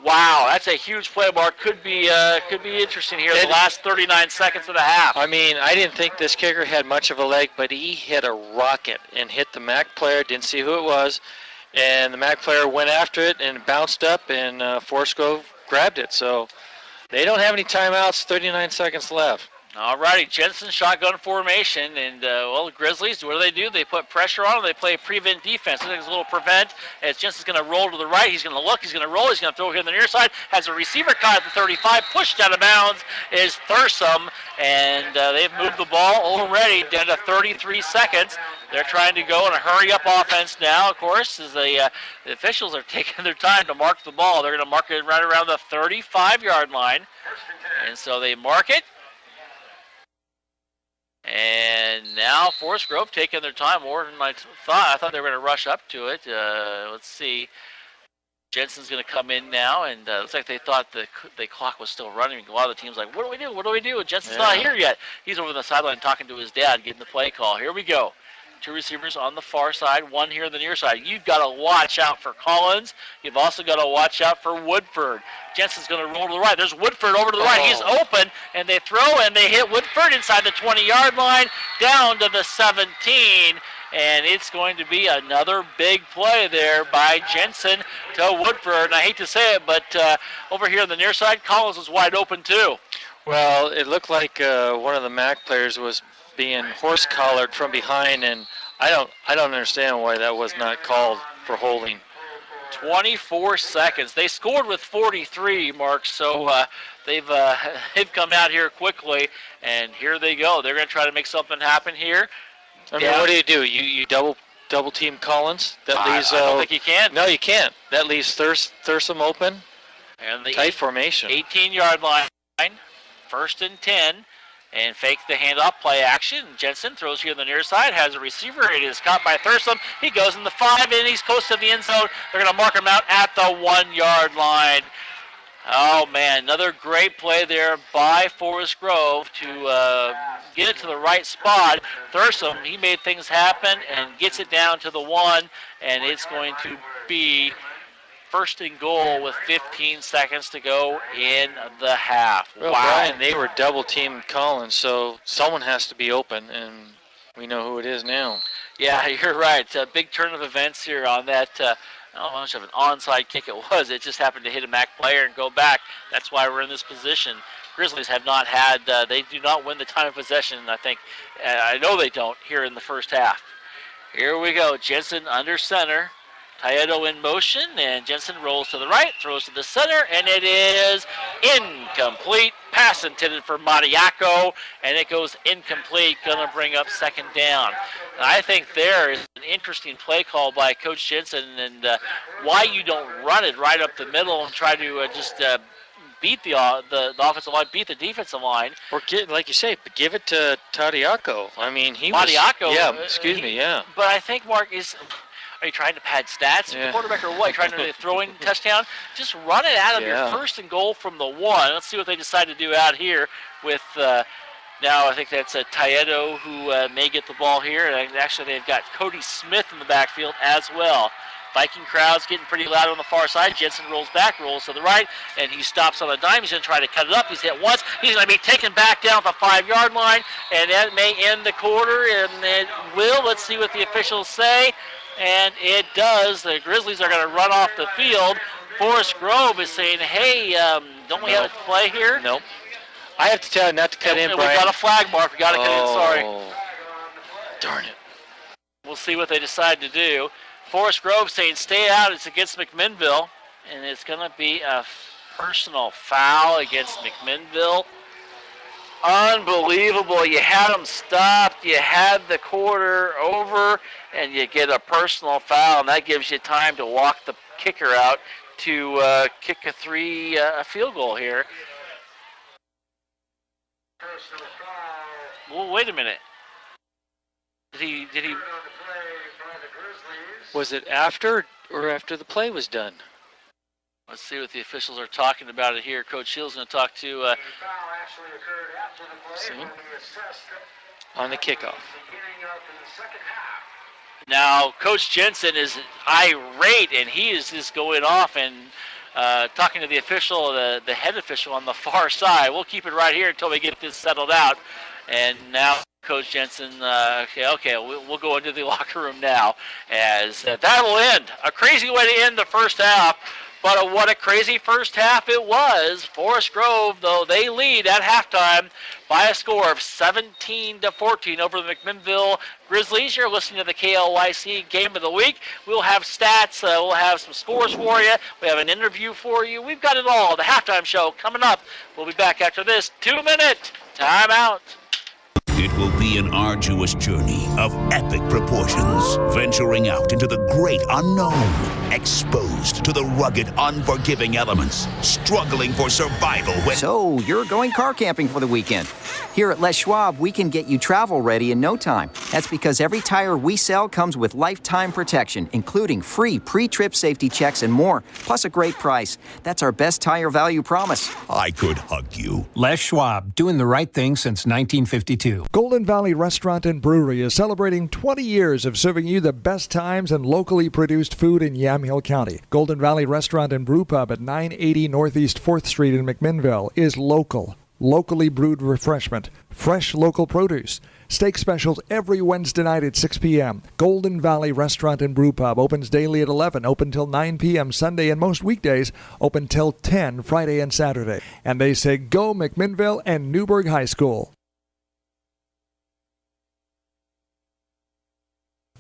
Wow, that's a huge play, Mark. Could be interesting here in the last 39 seconds of the half. I mean, I didn't think this kicker had much of a leg, but he hit a rocket and hit the MAC player. Didn't see who it was. And the MAC player went after it and bounced up, and Forest Grove grabbed it. So they don't have any timeouts, 39 seconds left. All righty, Jensen shotgun formation, and the Grizzlies, what do? They put pressure on them. They play prevent defense. There's a little prevent as Jensen's going to roll to the right. He's going to look. He's going to roll. He's going to throw here on the near side. Has a receiver caught at the 35. Pushed out of bounds is Thursum, and they've moved the ball already down to 33 seconds. They're trying to go in a hurry-up offense now, of course, as the officials are taking their time to mark the ball. They're going to mark it right around the 35-yard line, and so they mark it. And now Forest Grove taking their time more than I thought. I thought they were going to rush up to it. Let's see. Jensen's going to come in now, and it looks like they thought the clock was still running. A lot of the teams like, what do we do? What do we do? Jensen's not here yet. He's over the sideline talking to his dad, getting the play call. Here we go. Two receivers on the far side, one here on the near side. You've got to watch out for Collins. You've also got to watch out for Woodford. Jensen's going to roll to the right. There's Woodford over to the right. He's open, and they throw, and they hit Woodford inside the 20-yard line, down to the 17, and it's going to be another big play there by Jensen to Woodford. And I hate to say it, but over here on the near side, Collins was wide open too. Well, it looked like one of the MAC players was being horse-collared from behind, and I don't understand why that was not called for holding. 24 seconds. They scored with 43, Mark, so they've come out here quickly, and here they go. They're going to try to make something happen here. I mean, what do? You double team Collins? That leaves. I don't think you can. No, you can't. That leaves Thurston open. And the tight formation. 18-yard line, 1st and 10. And fake the handoff play action. Jensen throws here on the near side, has a receiver. It is caught by Thurston. He goes in the 5, and he's close to the end zone. They're going to mark him out at the 1-yard line. Oh, man, another great play there by Forest Grove to get it to the right spot. Thurston, he made things happen and gets it down to the 1, and it's going to be 1st and goal with 15 seconds to go in the half. Well, wow. Brian, they were double-teaming Collins, so someone has to be open, and we know who it is now. Yeah, you're right. A big turn of events here on that. I don't know how much of an onside kick it was. It just happened to hit a MAC player and go back. That's why we're in this position. Grizzlies have not had, they do not win the time of possession, I think. I know they don't here in the first half. Here we go. Jensen under center. Taedo in motion, and Jensen rolls to the right, throws to the center, and it is incomplete. Pass intended for Matiaco, and it goes incomplete. Going to bring up 2nd down. And I think there is an interesting play call by Coach Jensen, and why you don't run it right up the middle and try to just beat the offensive line, beat the defensive line. Or like you say, give it to Tadiaco. I mean, Matiaco. Yeah, excuse me, yeah. But I think, Mark, are you trying to pad stats? Yeah. Quarterback or what? Are you trying to throw in touchdown? Just run it out of your 1st and goal from the 1. Let's see what they decide to do out here with now I think that's Taedo who may get the ball here. And actually, they've got Cody Smith in the backfield as well. Viking crowd's getting pretty loud on the far side. Jensen rolls back, rolls to the right, and he stops on a dime. He's going to try to cut it up. He's hit once. He's going to be taken back down at the 5-yard line, and that may end the quarter, and it will. Let's see what the officials say. And it does. The Grizzlies are going to run off the field. Forest Grove is saying, hey, don't we have a play here? Nope. I have to tell you not to cut in, Brian. We got a flag, Mark. We got to cut in, sorry. Darn it. We'll see what they decide to do. Forest Grove saying stay out. It's against McMinnville, and it's going to be a personal foul against McMinnville. Unbelievable. You had them stopped. You had the quarter over, and you get a personal foul, and that gives you time to walk the kicker out to kick a field goal here. Well, wait a minute. Did he? Was it after or after the play was done? Let's see what the officials are talking about it here. Coach Hill's going to talk to. See? On the kickoff. Now, Coach Jensen is irate, and he is just going off and talking to the official, the head official on the far side. We'll keep it right here until we get this settled out. And now Coach Jensen, okay, we'll go into the locker room now, as that will end. A crazy way to end the first half. But what a crazy first half it was. Forest Grove, though, they lead at halftime by a score of 17-14 over the McMinnville Grizzlies. You're listening to the KLYC Game of the Week. We'll have stats. We'll have some scores for you. We have an interview for you. We've got it all. The halftime show coming up. We'll be back after this 2-minute timeout. It will be an arduous journey of epic proportions, venturing out into the great unknown. exposed to the rugged, unforgiving elements, struggling for survival when... So, you're going car camping for the weekend. Here at Les Schwab, we can get you travel ready in no time. That's because every tire we sell comes with lifetime protection, including free pre-trip safety checks and more, plus a great price. That's our best tire value promise. I could hug you. Les Schwab, doing the right thing since 1952. Golden Valley Restaurant and Brewery is celebrating 20 years of serving you the best times and locally produced food in Yamhill County. Golden Valley Restaurant and Brew Pub at 980 Northeast 4th Street in McMinnville is local. Locally brewed refreshment, fresh local produce. Steak specials every Wednesday night at 6 p.m. Golden Valley Restaurant and Brew Pub opens daily at 11, open till 9 p.m. Sunday, and most weekdays open till 10 Friday and Saturday. And they say go McMinnville and Newburgh High School.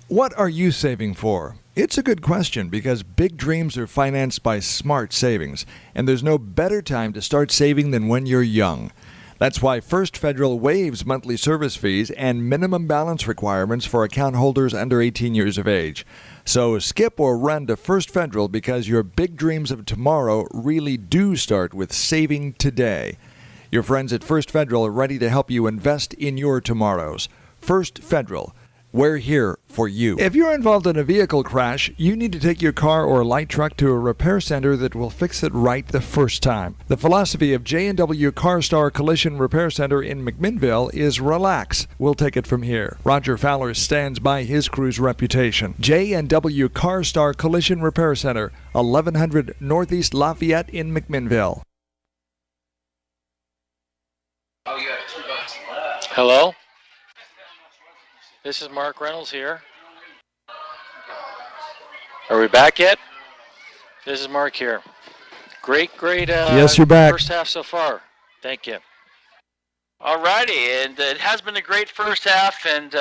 What are you saving for? It's a good question because big dreams are financed by smart savings, and there's no better time to start saving than when you're young. That's why First Federal waives monthly service fees and minimum balance requirements for account holders under 18 years of age. So skip or run to First Federal because your big dreams of tomorrow really do start with saving today. Your friends at First Federal are ready to help you invest in your tomorrows. First Federal. We're here for you. If you're involved in a vehicle crash, you need to take your car or light truck to a repair center that will fix it right the first time. The philosophy of J&W CarStar Collision Repair Center in McMinnville is relax. We'll take it from here. Roger Fowler stands by his crew's reputation. J&W CarStar Collision Repair Center, 1100 Northeast Lafayette in McMinnville. Hello? This is Mark Reynolds here. Are we back yet? This is Mark here. Great, yes, you're back. First half so far. Thank you. All righty, and it has been a great first half, and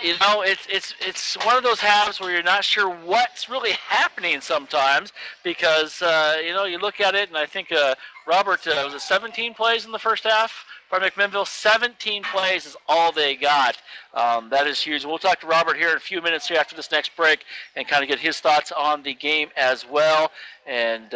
you know, it's one of those halves where you're not sure what's really happening sometimes because you know, you look at it, and I think Robert was it 17 plays in the first half for McMinnville. 17 plays is all they got. That is huge. We'll talk to Robert here in a few minutes here after this next break and kind of get his thoughts on the game as well. And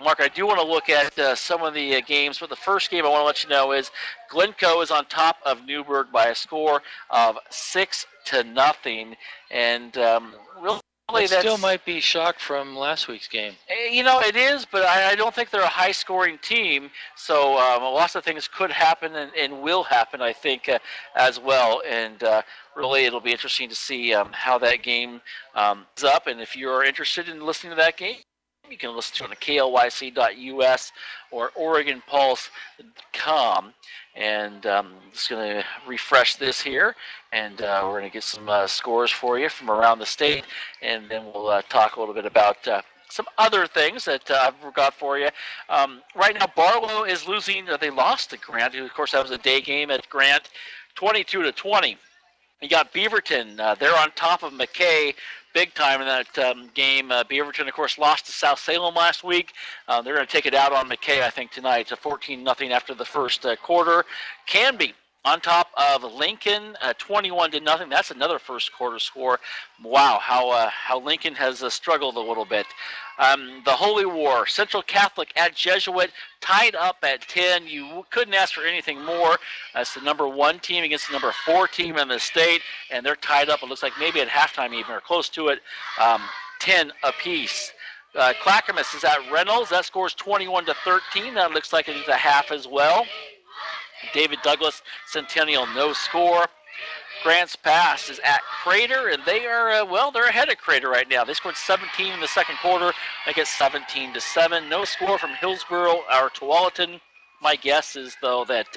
Mark, I do want to look at some of the games, but the first game I want to let you know is Glencoe is on top of Newburgh by a score of 6-0, and really that still might be shock from last week's game. You know, it is, but I don't think they're a high-scoring team, so lots of things could happen and will happen, I think, as well. And really, it'll be interesting to see how that game is up. And if you're interested in listening to that game, you can listen to it on KLYC.us or OregonPulse.com. And just going to refresh this here, and we're going to get some scores for you from around the state, and then we'll talk a little bit about some other things that I've got for you. Right now, Barlow is losing. They lost to Grant. Of course, that was a day game at Grant, 22-20. You got Beaverton. They're on top of McKay big time in that game. Beaverton, of course, lost to South Salem last week. They're going to take it out on McKay, I think, tonight. It's 14-0 after the first quarter. Canby on top of Lincoln, 21-0. That's another first quarter score. Wow, how Lincoln has struggled a little bit. The Holy War, Central Catholic at Jesuit, tied up at 10. You couldn't ask for anything more. That's the number 1 team against the number 4 team in the state, and they're tied up. It looks like maybe at halftime even, or close to it, 10 apiece. Clackamas is at Reynolds. That scores 21-13. That looks like it is a half as well. David Douglas Centennial, no score. Grants Pass is at Crater, and they are, they're ahead of Crater right now. They scored 17 in the second quarter. They get 17-7. No score from Hillsboro or Tualatin. My guess is, though, that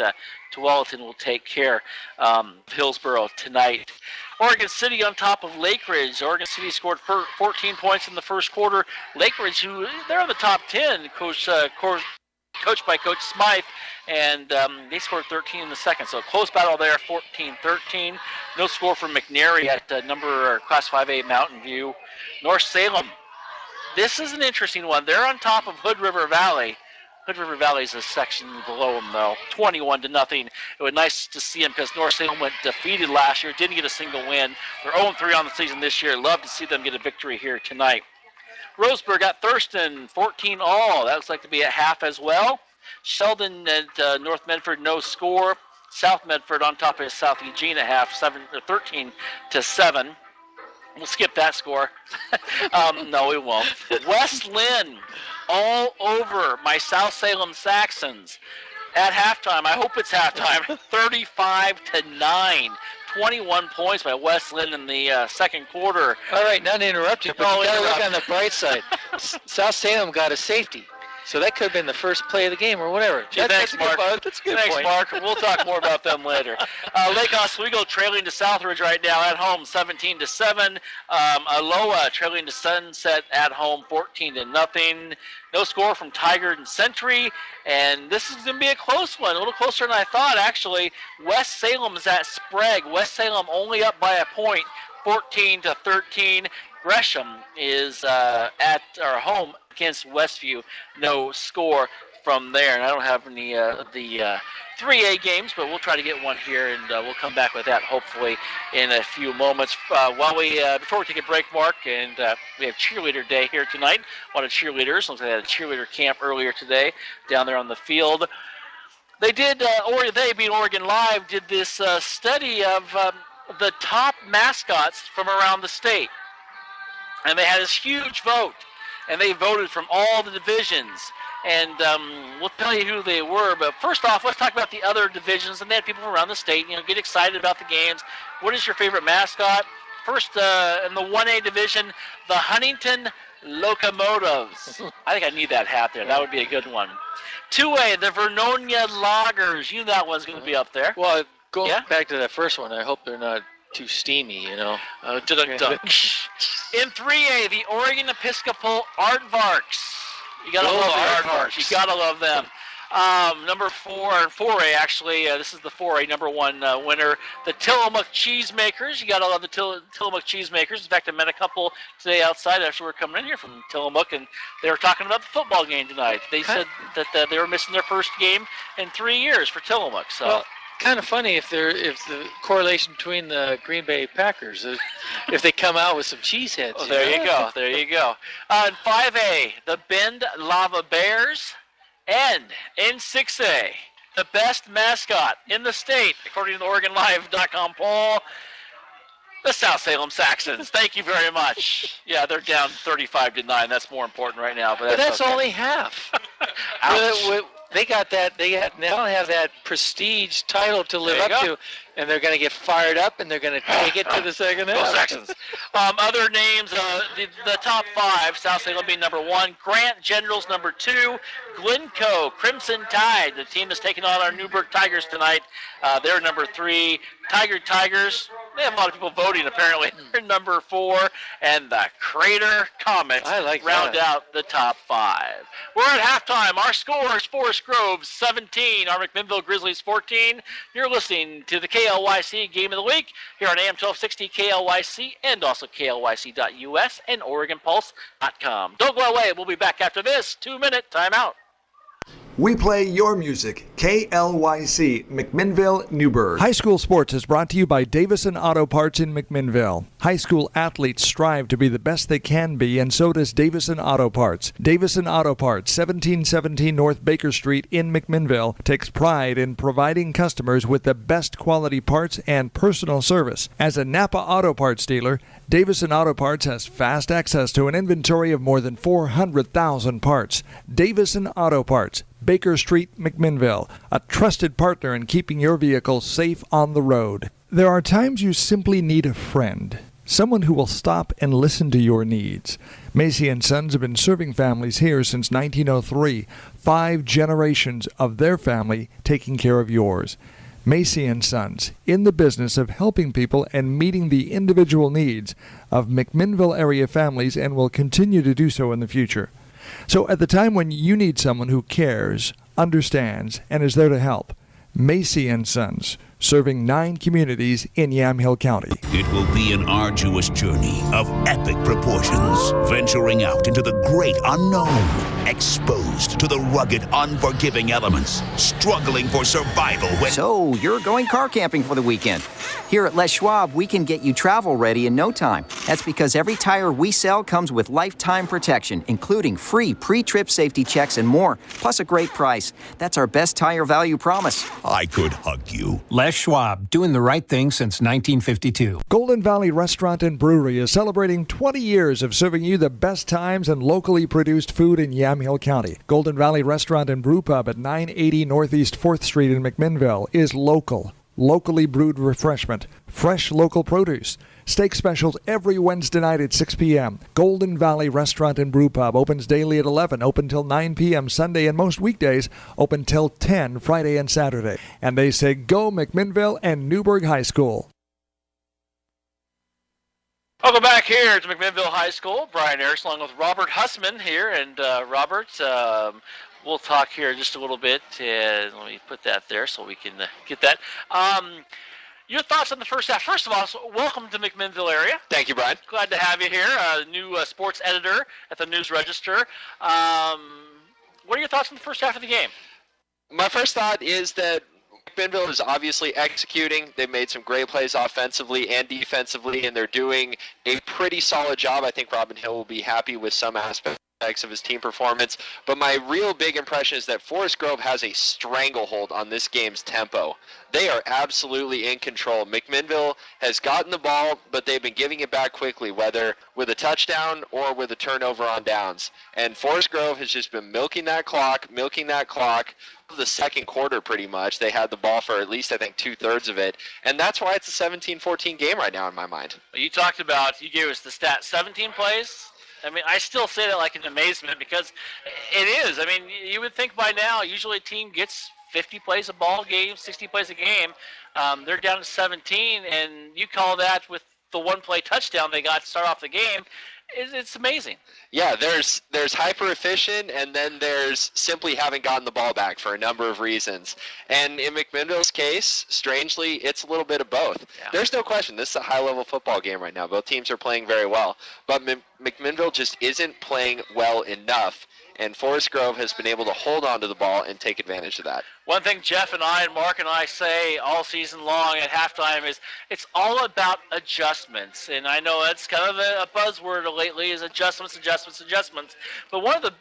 Tualatin will take care of Hillsboro tonight. Oregon City on top of Lake Ridge. Oregon City scored 14 points in the first quarter. Lake Ridge, they're in the top 10, coached by Coach Smythe, and they scored 13 in the second. So close battle there, 14-13. No score from McNary at Class 5A Mountain View. North Salem, this is an interesting one. They're on top of Hood River Valley. Hood River Valley is a section below them, though, 21-0. It was nice to see them because North Salem went defeated last year, didn't get a single win. They're 0-3 on the season this year. Love to see them get a victory here tonight. Roseburg at Thurston, 14 all. That looks like to be at half as well. Sheldon at North Medford, no score. South Medford on top of South Eugene at half, 13-7. We'll skip that score. No, we won't. West Lynn all over my South Salem Saxons at halftime. I hope it's halftime. 35-9. 21 points by West Lynn in the second quarter. All right, not to interrupt you, but No, you got to look interrupt. on the bright side. South Salem got a safety, so that could have been the first play of the game or whatever. Thanks, Mark. That's a good Thanks, point. Mark. We'll talk more about them later. Lake Oswego trailing to Southridge right now at home, 17-7. Aloha trailing to Sunset at home, 14-0. No score from Tiger and Century, and this is going to be a close one, a little closer than I thought, actually. West Salem's at Sprague. West Salem only up by a point, 14-13. Gresham is at our home against Westview. No score from there, and I don't have any the 3A games, but we'll try to get one here, and we'll come back with that hopefully in a few moments. Before we take a break, Mark, and we have cheerleader day here tonight. A lot of cheerleaders. Looks like they had a cheerleader camp earlier today down there on the field. They did, they being Oregon Live, did this study of the top mascots from around the state. And they had this huge vote, and they voted from all the divisions. And we'll tell you who they were. But first off, let's talk about the other divisions. And they had people from around the state, get excited about the games. What is your favorite mascot? First, in the 1A division, the Huntington Locomotives. I think I need that hat there. That would be a good one. 2A, the Vernonia Loggers. You know that one's going to be up there. Well, going back to that first one, I hope they're not too steamy, Dunk. In 3A, the Oregon Episcopal Aardvarks. You gotta love the Aardvarks. You gotta love them. Number 4A actually, this is the 4A number 1 winner, the Tillamook Cheesemakers. You gotta love the Tillamook Cheesemakers. In fact, I met a couple today outside after we were coming in here from Tillamook, and they were talking about the football game tonight. They said that they were missing their first game in 3 years for Tillamook. So. Well, kind of funny if the correlation between the Green Bay Packers, if they come out with some cheeseheads. Oh, there you go. There you go. In 5A, the Bend Lava Bears. And in 6A, the best mascot in the state, according to the OregonLive.com poll, the South Salem Saxons. Thank you very much. Yeah, they're down 35-9. That's more important right now. But that's okay. Only half. Ouch. They got that. Now have that prestige title to live up to, and they're going to get fired up, and they're going to take it to the second half. Go Saxons. Other names, the top 5, South Salem being number 1, Grant Generals number 2, Glencoe Crimson Tide. The team is taking on our Newburgh Tigers tonight. They're number 3. Tigers. They have a lot of people voting, apparently. They're number 4. And the Crater Comets round out the top 5. We're at halftime. Our score is Forest Grove 17. Our McMinnville Grizzlies 14. You're listening to the KLYC Game of the Week here on AM 1260 KLYC and also KLYC.us and OregonPulse.com. Don't go away. We'll be back after this 2-minute timeout. We play your music. KLYC, McMinnville, Newburgh. High school sports is brought to you by Davison Auto Parts in McMinnville. High school athletes strive to be the best they can be, and so does Davison Auto Parts. Davison Auto Parts, 1717 North Baker Street in McMinnville, takes pride in providing customers with the best quality parts and personal service. As a Napa Auto Parts dealer, Davison Auto Parts has fast access to an inventory of more than 400,000 parts. Davison Auto Parts, Baker Street, McMinnville, a trusted partner in keeping your vehicle safe on the road. There are times you simply need a friend, someone who will stop and listen to your needs. Macy & Sons have been serving families here since 1903, 5 generations of their family taking care of yours. Macy & Sons, in the business of helping people and meeting the individual needs of McMinnville area families, and will continue to do so in the future. So at the time when you need someone who cares, understands, and is there to help, Macy & Sons, serving 9 communities in Yamhill County. It will be an arduous journey of epic proportions, venturing out into the great unknown, exposed to the rugged, unforgiving elements, struggling for survival when... So, you're going car camping for the weekend. Here at Les Schwab, we can get you travel ready in no time. That's because every tire we sell comes with lifetime protection, including free pre-trip safety checks and more, plus a great price. That's our best tire value promise. I could hug you. Les Schwab, doing the right thing since 1952. Golden Valley Restaurant and Brewery is celebrating 20 years of serving you the best times and locally produced food in Yamhill County. Golden Valley Restaurant and Brew Pub at 980 Northeast 4th Street in McMinnville is local. Locally brewed refreshment, fresh local produce, steak specials every Wednesday night at 6 p.m. Golden Valley Restaurant and Brew Pub opens daily at 11, open till 9 p.m. Sunday, and most weekdays open till 10 Friday and Saturday. And they say go McMinnville and Newburgh High School. Welcome back here to McMinnville High School. Brian Ayers along with Robert Hussman here. And Robert, we'll talk here just a little bit. Let me put that there so we can get that. Your thoughts on the first half. First of all, welcome to McMinnville area. Thank you, Brian. Glad to have you here, new sports editor at the News Register. What are your thoughts on the first half of the game? My first thought is that McMinnville is obviously executing. They've made some great plays offensively and defensively, and they're doing a pretty solid job. I think Robin Hill will be happy with some aspects of his team performance. But my real big impression is that Forest Grove has a stranglehold on this game's tempo. They are absolutely in control. McMinnville has gotten the ball, but they've been giving it back quickly, whether with a touchdown or with a turnover on downs. And Forest Grove has just been milking that clock. The second quarter, pretty much. They had the ball for at least, I think, 2/3 of it. And that's why it's a 17-14 game right now in my mind. You gave us the stat, 17 plays. I mean, I still say that like in amazement because it is. I mean, you would think by now, usually a team gets 50 plays a ball game, 60 plays a game. They're down to 17, and you call that with the one-play touchdown they got to start off the game. It's amazing. Yeah, there's hyper efficient, and then there's simply haven't gotten the ball back for a number of reasons. And in McMinnville's case, strangely, it's a little bit of both. Yeah. There's no question this is a high-level football game right now. Both teams are playing very well, but McMinnville just isn't playing well enough. And Forest Grove has been able to hold on to the ball and take advantage of that. One thing Jeff and I and Mark and I say all season long at halftime is it's all about adjustments. And I know that's kind of a buzzword lately is adjustments. But one of the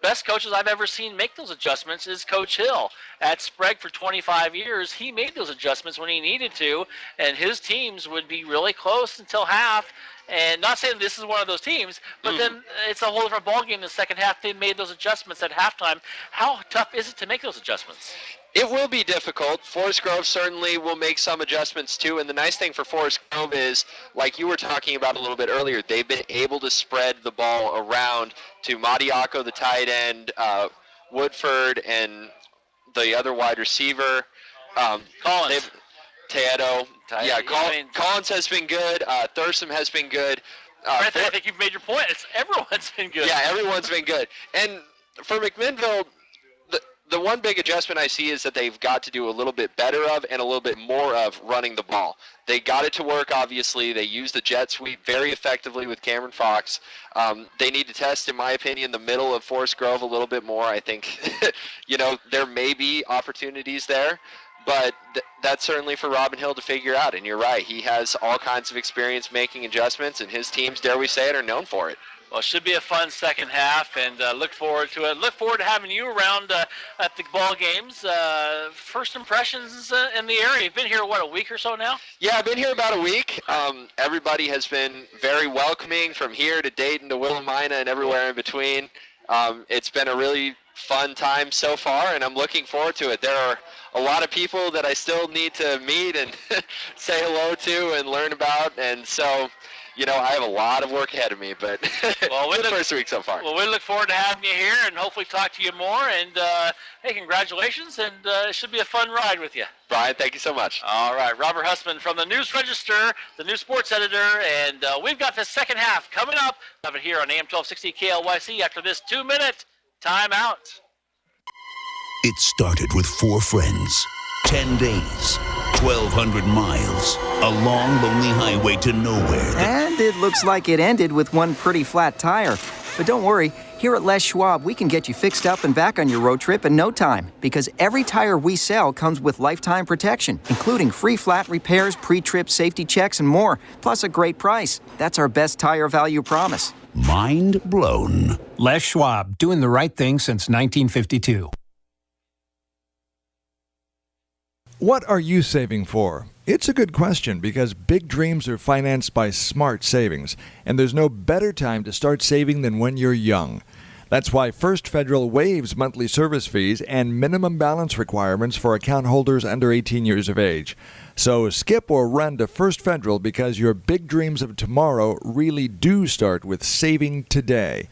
best coaches I've ever seen make those adjustments is Coach Hill. At Sprague for 25 years, he made those adjustments when he needed to, and his teams would be really close until half. And not saying this is one of those teams, but then it's a whole different ballgame in the second half. They made those adjustments at halftime. How tough is it to make those adjustments? It will be difficult. Forest Grove certainly will make some adjustments too. And the nice thing for Forest Grove is, like you were talking about a little bit earlier, they've been able to spread the ball around to Madiaco, the tight end, Woodford, and the other wide receiver. Collins. Teedo. Yeah, Collins has been good. Thurston has been good. I think you've made your point. Everyone's been good. Yeah, everyone's been good. And for McMinnville, the one big adjustment I see is that they've got to do a little bit better of and a little bit more of running the ball. They got it to work, obviously. They used the jet sweep very effectively with Cameron Fox. They need to test, in my opinion, the middle of Forest Grove a little bit more. I think, there may be opportunities there. But that's certainly for Robin Hill to figure out. And you're right. He has all kinds of experience making adjustments, and his teams, dare we say it, are known for it. Well, it should be a fun second half, and look forward to it. Look forward to having you around at the ball games. First impressions in the area. You've been here, a week or so now? Yeah, I've been here about a week. Everybody has been very welcoming from here to Dayton to Willamina and everywhere in between. It's been a really fun time so far, and I'm looking forward to it. There are a lot of people that I still need to meet and say hello to and learn about, and so, I have a lot of work ahead of me, but good first week so far. Well, we look forward to having you here and hopefully talk to you more, and hey, congratulations, and it should be a fun ride with you. Brian, thank you so much. All right, Robert Hussman from the News Register, the new sports editor, and we've got the second half coming up. Have it here on AM 1260 KLYC after this 2-minute timeout. It started with 4 friends, 10 days, 1,200 miles, a long, lonely highway to nowhere. And it looks like it ended with one pretty flat tire. But don't worry, here at Les Schwab, we can get you fixed up and back on your road trip in no time. Because every tire we sell comes with lifetime protection, including free flat repairs, pre-trip safety checks, and more. Plus a great price. That's our best tire value promise. Mind blown. Les Schwab, doing the right thing since 1952. What are you saving for? It's a good question because big dreams are financed by smart savings, and there's no better time to start saving than when you're young. That's why First Federal waives monthly service fees and minimum balance requirements for account holders under 18 years of age. So skip or run to First Federal because your big dreams of tomorrow really do start with saving today.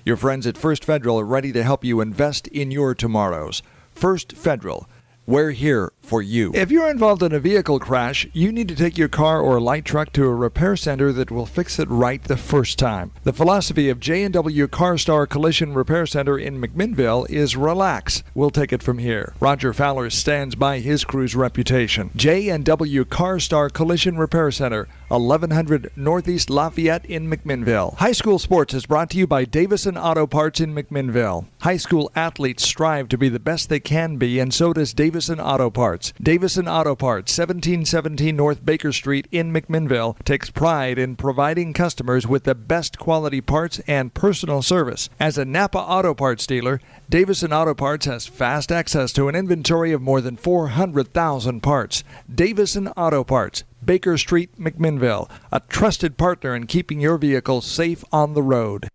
Your friends at First Federal are ready to help you invest in your tomorrows. First Federal. We're here for you. If you're involved in a vehicle crash, you need to take your car or light truck to a repair center that will fix it right the first time. The philosophy of J&W CarStar Collision Repair Center in McMinnville is relax. We'll take it from here. Roger Fowler stands by his crew's reputation. J&W CarStar Collision Repair Center, 1100 Northeast Lafayette in McMinnville. High school sports is brought to you by Davison Auto Parts in McMinnville. High school athletes strive to be the best they can be, and so does Davison Auto Parts. Davison Auto Parts, 1717 North Baker Street in McMinnville, takes pride in providing customers with the best quality parts and personal service. As a Napa Auto Parts dealer, Davison Auto Parts has fast access to an inventory of more than 400,000 parts. Davison Auto Parts, Baker Street, McMinnville, a trusted partner in keeping your vehicle safe on the road.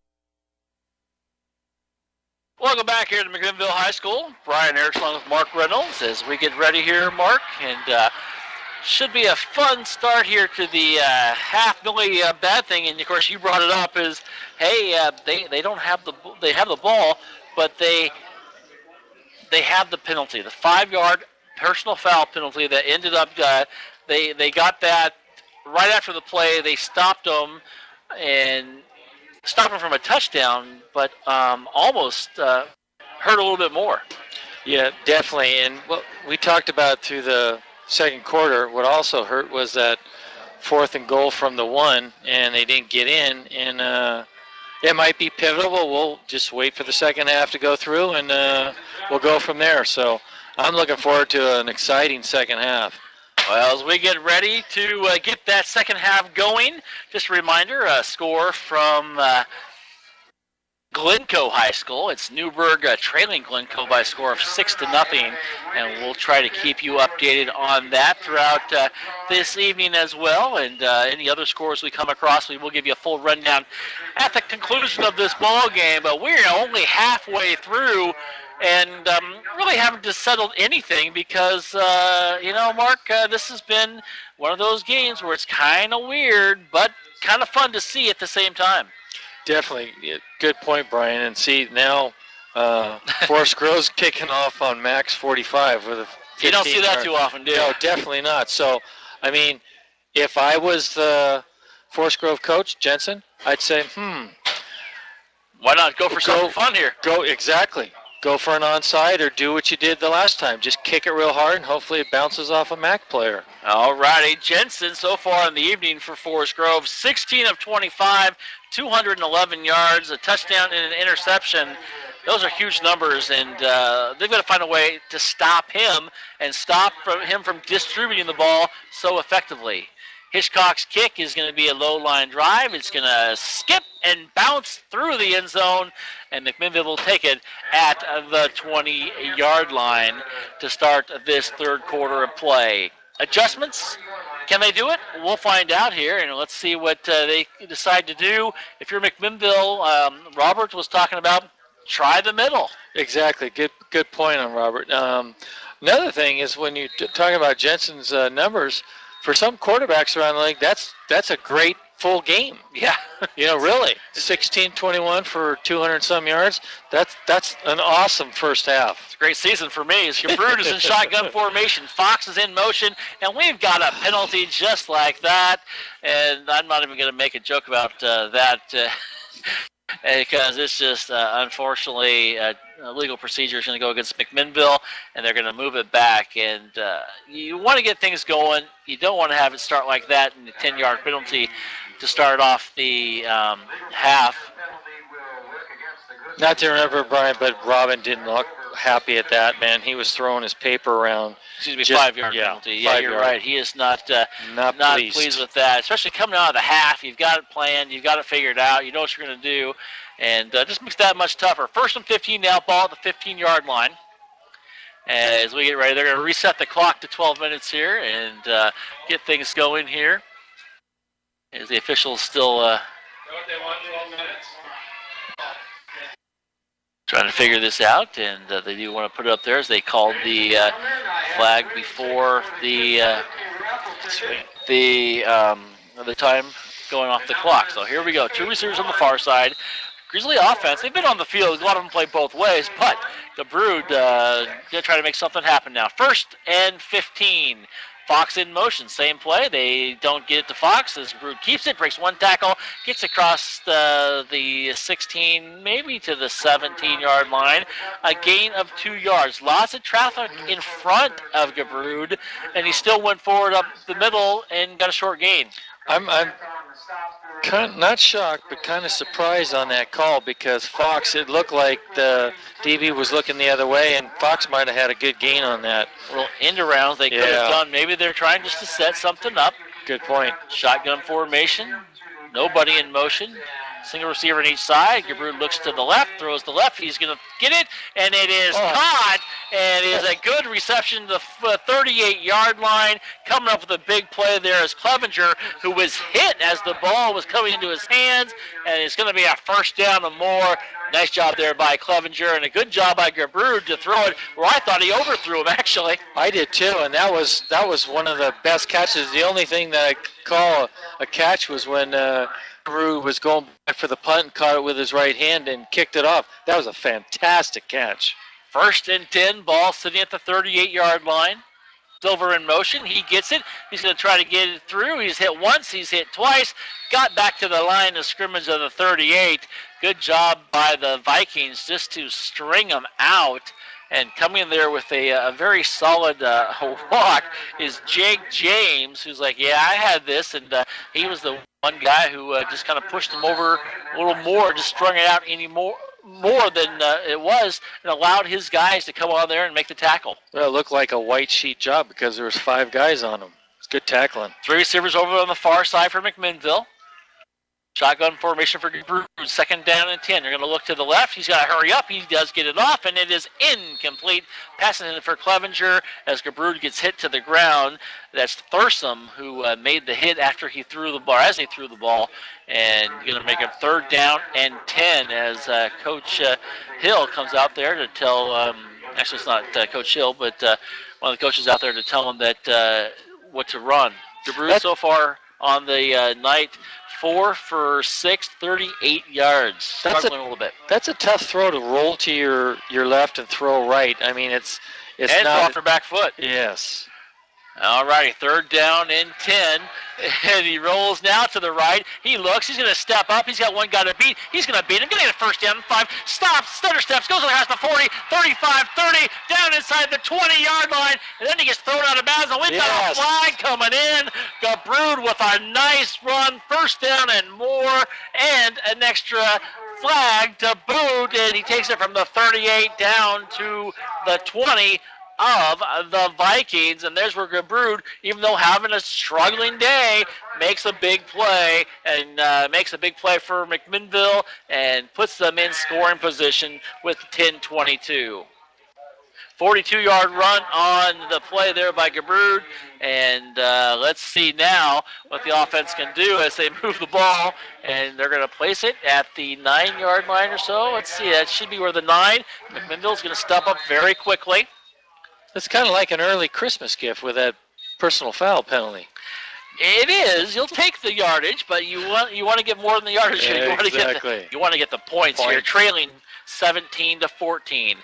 Welcome back here to McMinnville High School. Brian Erickson along with Mark Reynolds as we get ready here, Mark. And should be a fun start here to the half milli bad thing. And of course, you brought it up is, hey, they don't have they have the ball, but they have the penalty, the 5-yard personal foul penalty that ended up. They got that right after the play. They stopped them and stopped him from a touchdown, but almost hurt a little bit more. Yeah, definitely. And what we talked about through the second quarter, what also hurt was that 4th and goal from the 1, and they didn't get in. And it might be pivotal. We'll just wait for the second half to go through, and we'll go from there. So I'm looking forward to an exciting second half. Well, as we get ready to get that second half going, just a reminder, a score from Glencoe High School. It's Newburgh trailing Glencoe by a score of 6-0, and we'll try to keep you updated on that throughout this evening as well. And any other scores we come across, we will give you a full rundown at the conclusion of this ball game. But we're only halfway through, and really haven't just settled anything because, Mark, this has been one of those games where it's kind of weird, but kind of fun to see at the same time. Definitely. Good point, Brian. And see, now Forest Grove's kicking off on max 45 with a 15 You don't see that too often, do you? No, definitely not. So, I mean, if I was the Forest Grove coach, Jensen, I'd say, why not go for something fun here? Exactly. Go for an onside or do what you did the last time. Just kick it real hard, and hopefully it bounces off a MAC player. All righty. Jensen, so far in the evening for Forest Grove, 16 of 25, 211 yards, a touchdown and an interception. Those are huge numbers, and they've got to find a way to stop him and stop him from distributing the ball so effectively. Hitchcock's kick is going to be a low-line drive. It's going to skip and bounce through the end zone, and McMinnville will take it at the 20-yard line to start this third quarter of play. Adjustments? Can they do it? We'll find out here, and let's see what they decide to do. If you're McMinnville, Robert was talking about try the middle. Exactly. Good point on Robert. Another thing is when you're talking about Jensen's numbers, for some quarterbacks around the league, that's a great full game. Yeah. Really. 16-21 for 200-some yards. That's an awesome first half. It's a great season for me. Cabrune is in shotgun formation. Fox is in motion, and we've got a penalty just like that. And I'm not even going to make a joke about that. because it's just unfortunately legal procedure is going to go against McMinnville, and they're going to move it back. And you want to get things going. You don't want to have it start like that in the 10-yard penalty to start off the half. Not to remember, Brian, but Robin didn't look happy at that, man. He was throwing his paper around. Excuse me, 5-yard penalty. Yeah, you're right. He is not pleased with that, especially coming out of the half. You've got it planned. You've got it figured out. You know what you're going to do, and just makes that much tougher. 1st and 15 now, ball at the 15-yard line. As we get ready, they're going to reset the clock to 12 minutes here and get things going here. As the officials still trying to figure this out, and they do want to put it up there as they called the flag before the time going off the clock. So here we go. 2 receivers on the far side. Grizzly offense, they've been on the field. A lot of them play both ways, but the Brood going to try to make something happen now. 1st and 15. Fox in motion, same play. They don't get it to Fox as Brood keeps it, breaks one tackle, gets across the 16, maybe to the 17-yard line. A gain of 2 yards. Lots of traffic in front of Gabrud, and he still went forward up the middle and got a short gain. I'm not shocked, but kind of surprised on that call because Fox, it looked like the DB was looking the other way, and Fox might have had a good gain on that. Little end arounds they could have done. Maybe they're trying just to set something up. Good point. Shotgun formation. Nobody in motion. Single receiver on each side. Gabrud looks to the left, throws the left. He's going to get it, and it is caught. And it is a good reception to the 38-yard line. Coming up with a big play there is Clevenger, who was hit as the ball was coming into his hands. And it's going to be a 1st down and more. Nice job there by Clevenger, and a good job by Gabrud to throw it where I thought he overthrew him, actually. I did too, and that was one of the best catches. The only thing that I call a catch was when Gabrud was going back for the punt and caught it with his right hand and kicked it off. That was a fantastic catch. 1st and 10, ball sitting at the 38-yard line. Silver in motion. He gets it. He's going to try to get it through. He's hit once. He's hit twice. Got back to the line of scrimmage of the 38. Good job by the Vikings just to string them out. And coming in there with a very solid walk is Jake James, who's like, yeah, I had this. And he was the one guy who just kind of pushed him over a little more, just strung it out more than it was, and allowed his guys to come on there and make the tackle. Well, it looked like a white sheet job because there was 5 guys on him. It's good tackling. 3 receivers over on the far side for McMinnville. Shotgun formation for Gabrud. 2nd down and 10. They're going to look to the left. He's got to hurry up. He does get it off, and it is incomplete. Passing it for Clevenger as Gabrud gets hit to the ground. That's Thurston who made the hit after he threw the ball, as he threw the ball, and going to make a 3rd down and 10 as Coach Hill comes out there to tell. Actually, it's not Coach Hill, but one of the coaches out there to tell him that what to run. Gabrud so far on the night. 4 for 6, 38 yards. Struggling a little bit. That's a tough throw to roll to your left and throw right. I mean, it's and not off your back foot. Yes. All righty, 3rd down and 10, and he rolls now to the right. He looks, he's going to step up. He's got one guy to beat. He's going to beat him. Going to get a 1st down and 5. Stops, stutter steps, goes across the 40, 35, 30, down inside the 20-yard line, and then he gets thrown out of bounds. And we've got a flag coming in. Gabrud with a nice run, 1st down and more, and an extra flag to boot, and he takes it from the 38 down to the 20 of the Vikings. And there's where Gabrud, even though having a struggling day, makes a big play, and makes a big play for McMinnville and puts them in scoring position with 10-22. 42-yard run on the play there by Gabrud, and let's see now what the offense can do as they move the ball, and they're going to place it at the 9-yard line or so. Let's see, that should be where the 9. McMinnville's going to step up very quickly. It's kind of like an early Christmas gift with that personal foul penalty. It is. You'll take the yardage, but you want to get more than the yardage. Yeah, you want to get the points. You're trailing 17-14.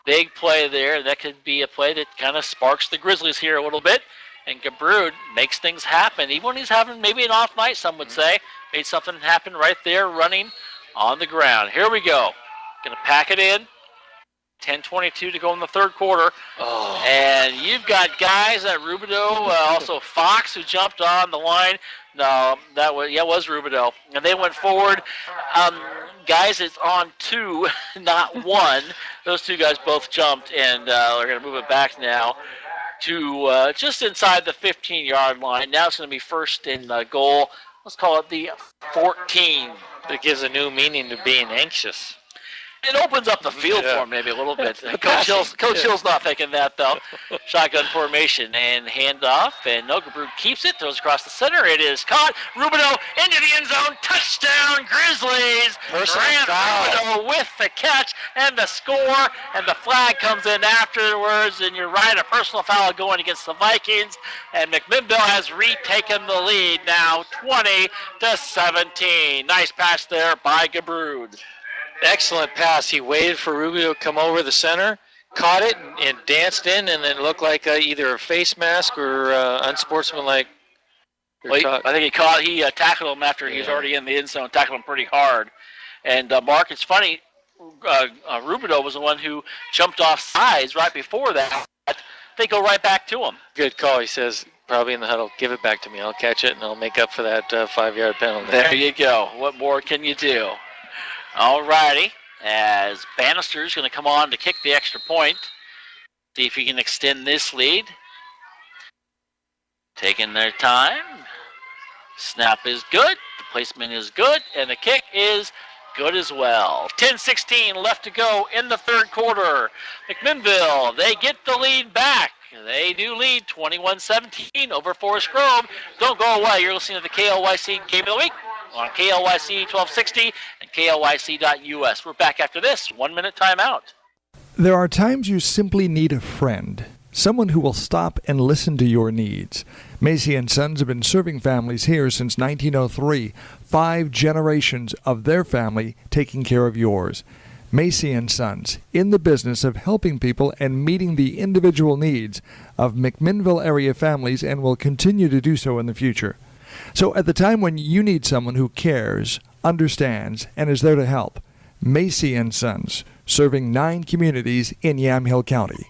Big play there. That could be a play that kind of sparks the Grizzlies here a little bit. And Gabrud makes things happen. Even when he's having maybe an off night, some would say. Made something happen right there running on the ground. Here we go. Going to pack it in. 10:22 to go in the third quarter. Oh. And you've got guys at Rubidoux, also Fox, who jumped on the line. No, it was Rubidoux. And they went forward. Guys, it's on 2, not 1. Those 2 guys both jumped, and they're going to move it back now to just inside the 15-yard line. Now it's going to be first and goal. Let's call it the 14. It gives a new meaning to being anxious. It opens up the field for him maybe a little bit. Coach Hill's not thinking that, though. Shotgun formation and handoff, and Nogabrud keeps it, throws across the center. It is caught. Rubidoux into the end zone. Touchdown, Grizzlies. Grant Rubidoux with the catch and the score, and the flag comes in afterwards, and you're right, a personal foul going against the Vikings, and McMinnville has retaken the lead now 20-17. Nice pass there by Gabrud. Excellent pass. He waited for Rubio to come over the center, caught it, and danced in, and then looked like either a face mask or unsportsmanlike. Well, I think he tackled him after he was already in the end zone, tackled him pretty hard. And, Mark, it's funny, Rubidoux was the one who jumped off sides right before that. They go right back to him. Good call. He says, probably in the huddle, give it back to me. I'll catch it, and I'll make up for that 5-yard penalty. There you go. What more can you do? All righty, as Bannister's going to come on to kick the extra point. See if he can extend this lead. Taking their time. Snap is good. The placement is good. And the kick is good as well. 10:16 left to go in the third quarter. McMinnville, they get the lead back. They do lead 21-17 over Forest Grove. Don't go away. You're listening to the KLYC Game of the Week on KLYC 1260 and KLYC.us. We're back after this 1-minute timeout. There are times you simply need a friend, someone who will stop and listen to your needs. Macy & Sons have been serving families here since 1903, 5 generations of their family taking care of yours. Macy & Sons, in the business of helping people and meeting the individual needs of McMinnville area families, and will continue to do so in the future. So at the time when you need someone who cares, understands, and is there to help, Macy & Sons, serving 9 communities in Yamhill County.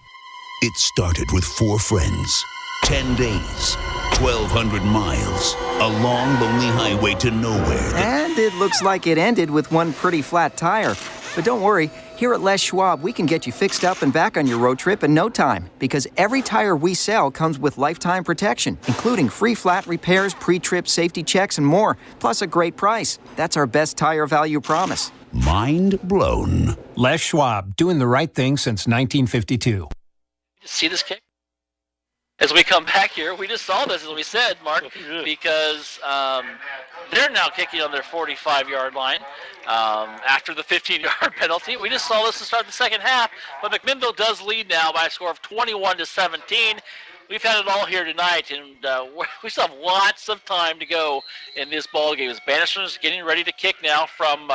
It started with 4 friends, 10 days, 1,200 miles, a long, lonely highway to nowhere. And it looks like it ended with one pretty flat tire. But don't worry, here at Les Schwab, we can get you fixed up and back on your road trip in no time, because every tire we sell comes with lifetime protection, including free flat repairs, pre-trip safety checks, and more, plus a great price. That's our best tire value promise. Mind blown. Les Schwab, doing the right thing since 1952. See this kick? As we come back here, we just saw this, as we said, Mark, because they're now kicking on their 45-yard line after the 15-yard penalty. We just saw this to start the second half, but McMinnville does lead now by a score of 21-17. We've had it all here tonight, and we still have lots of time to go in this ball game. As Bannister's getting ready to kick now from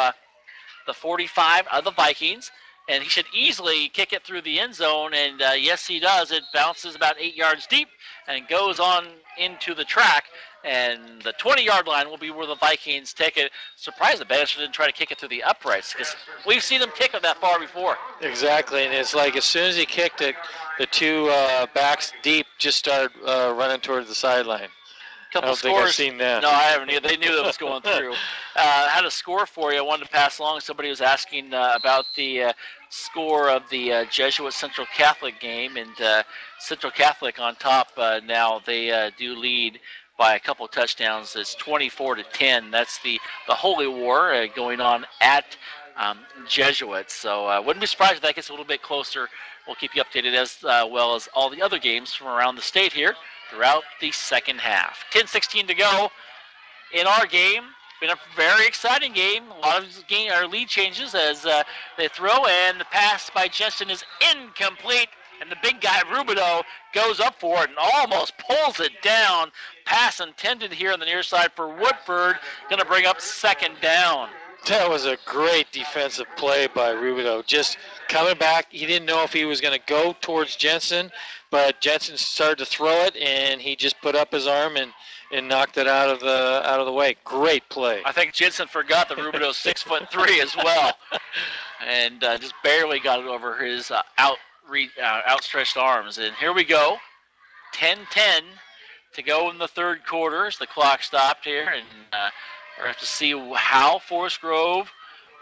the 45 of the Vikings. And he should easily kick it through the end zone, and yes, he does. It bounces about 8 yards deep and goes on into the track, and the 20-yard line will be where the Vikings take it. Surprised that Bannister didn't try to kick it through the uprights, because we've seen them kick it that far before. Exactly, and it's like as soon as he kicked it, the 2 backs deep just started running towards the sideline. I don't think I've seen that. No, I haven't either. They knew that was going through. I had a score for you. I wanted to pass along. Somebody was asking about the score of the Jesuit Central Catholic game, and Central Catholic on top now. They do lead by a couple touchdowns. It's 24-10. That's the Holy War going on at Jesuits. So I wouldn't be surprised if that gets a little bit closer. We'll keep you updated as well as all the other games from around the state here throughout the second half. 10:16 to go in our game. Been a very exciting game. A lot of lead changes as they throw, and the pass by Jensen is incomplete, and the big guy Rubidoux goes up for it and almost pulls it down. Pass intended here on the near side for Woodford. Going to bring up second down. That was a great defensive play by Rubidoux. Just coming back, he didn't know if he was going to go towards Jensen, but Jensen started to throw it, and he just put up his arm and and knocked it out of the way. Great play. I think Jensen forgot that Rubido's 6'3" as well, and just barely got it over his outstretched arms. And here we go, 10-10 to go in the third quarter as the clock stopped here, and we're going to have to see how Forest Grove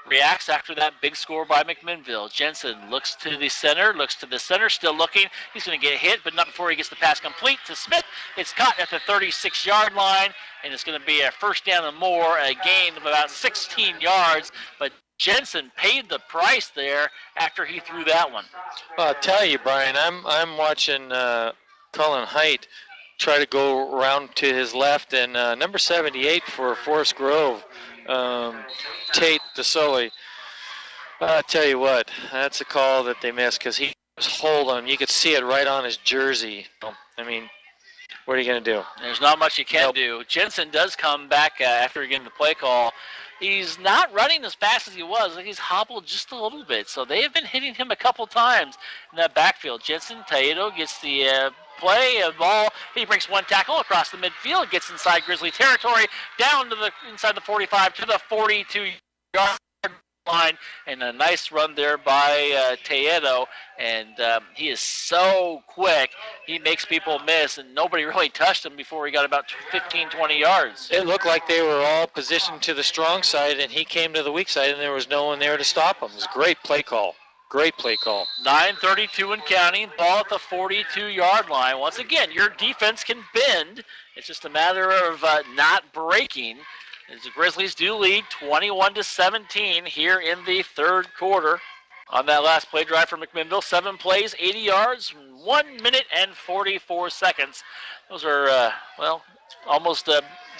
reacts after that big score by McMinnville. Jensen looks to the center, still looking. He's going to get hit, but not before he gets the pass complete to Smith. It's caught at the 36-yard line, and it's going to be a first down and more, a gain of about 16 yards. But Jensen paid the price there after he threw that one. Well, I'll tell you, Brian, I'm watching Cullen Height try to go around to his left, and number 78 for Forest Grove, Tate DeSoli. I'll tell you what, that's a call that they missed because he was holding him. You could see it right on his jersey. I mean, what are you going to do? There's not much you can do. Jensen does come back after getting the play call. He's not running as fast as he was. He's hobbled just a little bit. So they have been hitting him a couple times in that backfield. Jensen Taedo gets the play a ball. He breaks one tackle across the midfield, gets inside Grizzly territory, down to the inside the 45 to the 42-yard line, and a nice run there by Taedo. And he is so quick, he makes people miss, and nobody really touched him before he got about 15, 20 yards. It looked like they were all positioned to the strong side, and he came to the weak side, and there was no one there to stop him. It was a great play call. Great play call. 9:32 and counting. Ball at the 42-yard line. Once again, your defense can bend. It's just a matter of not breaking. As the Grizzlies do lead 21-17 here in the third quarter. On that last play drive for McMinnville, 7 plays, 80 yards, 1 minute and 44 seconds. Those are, almost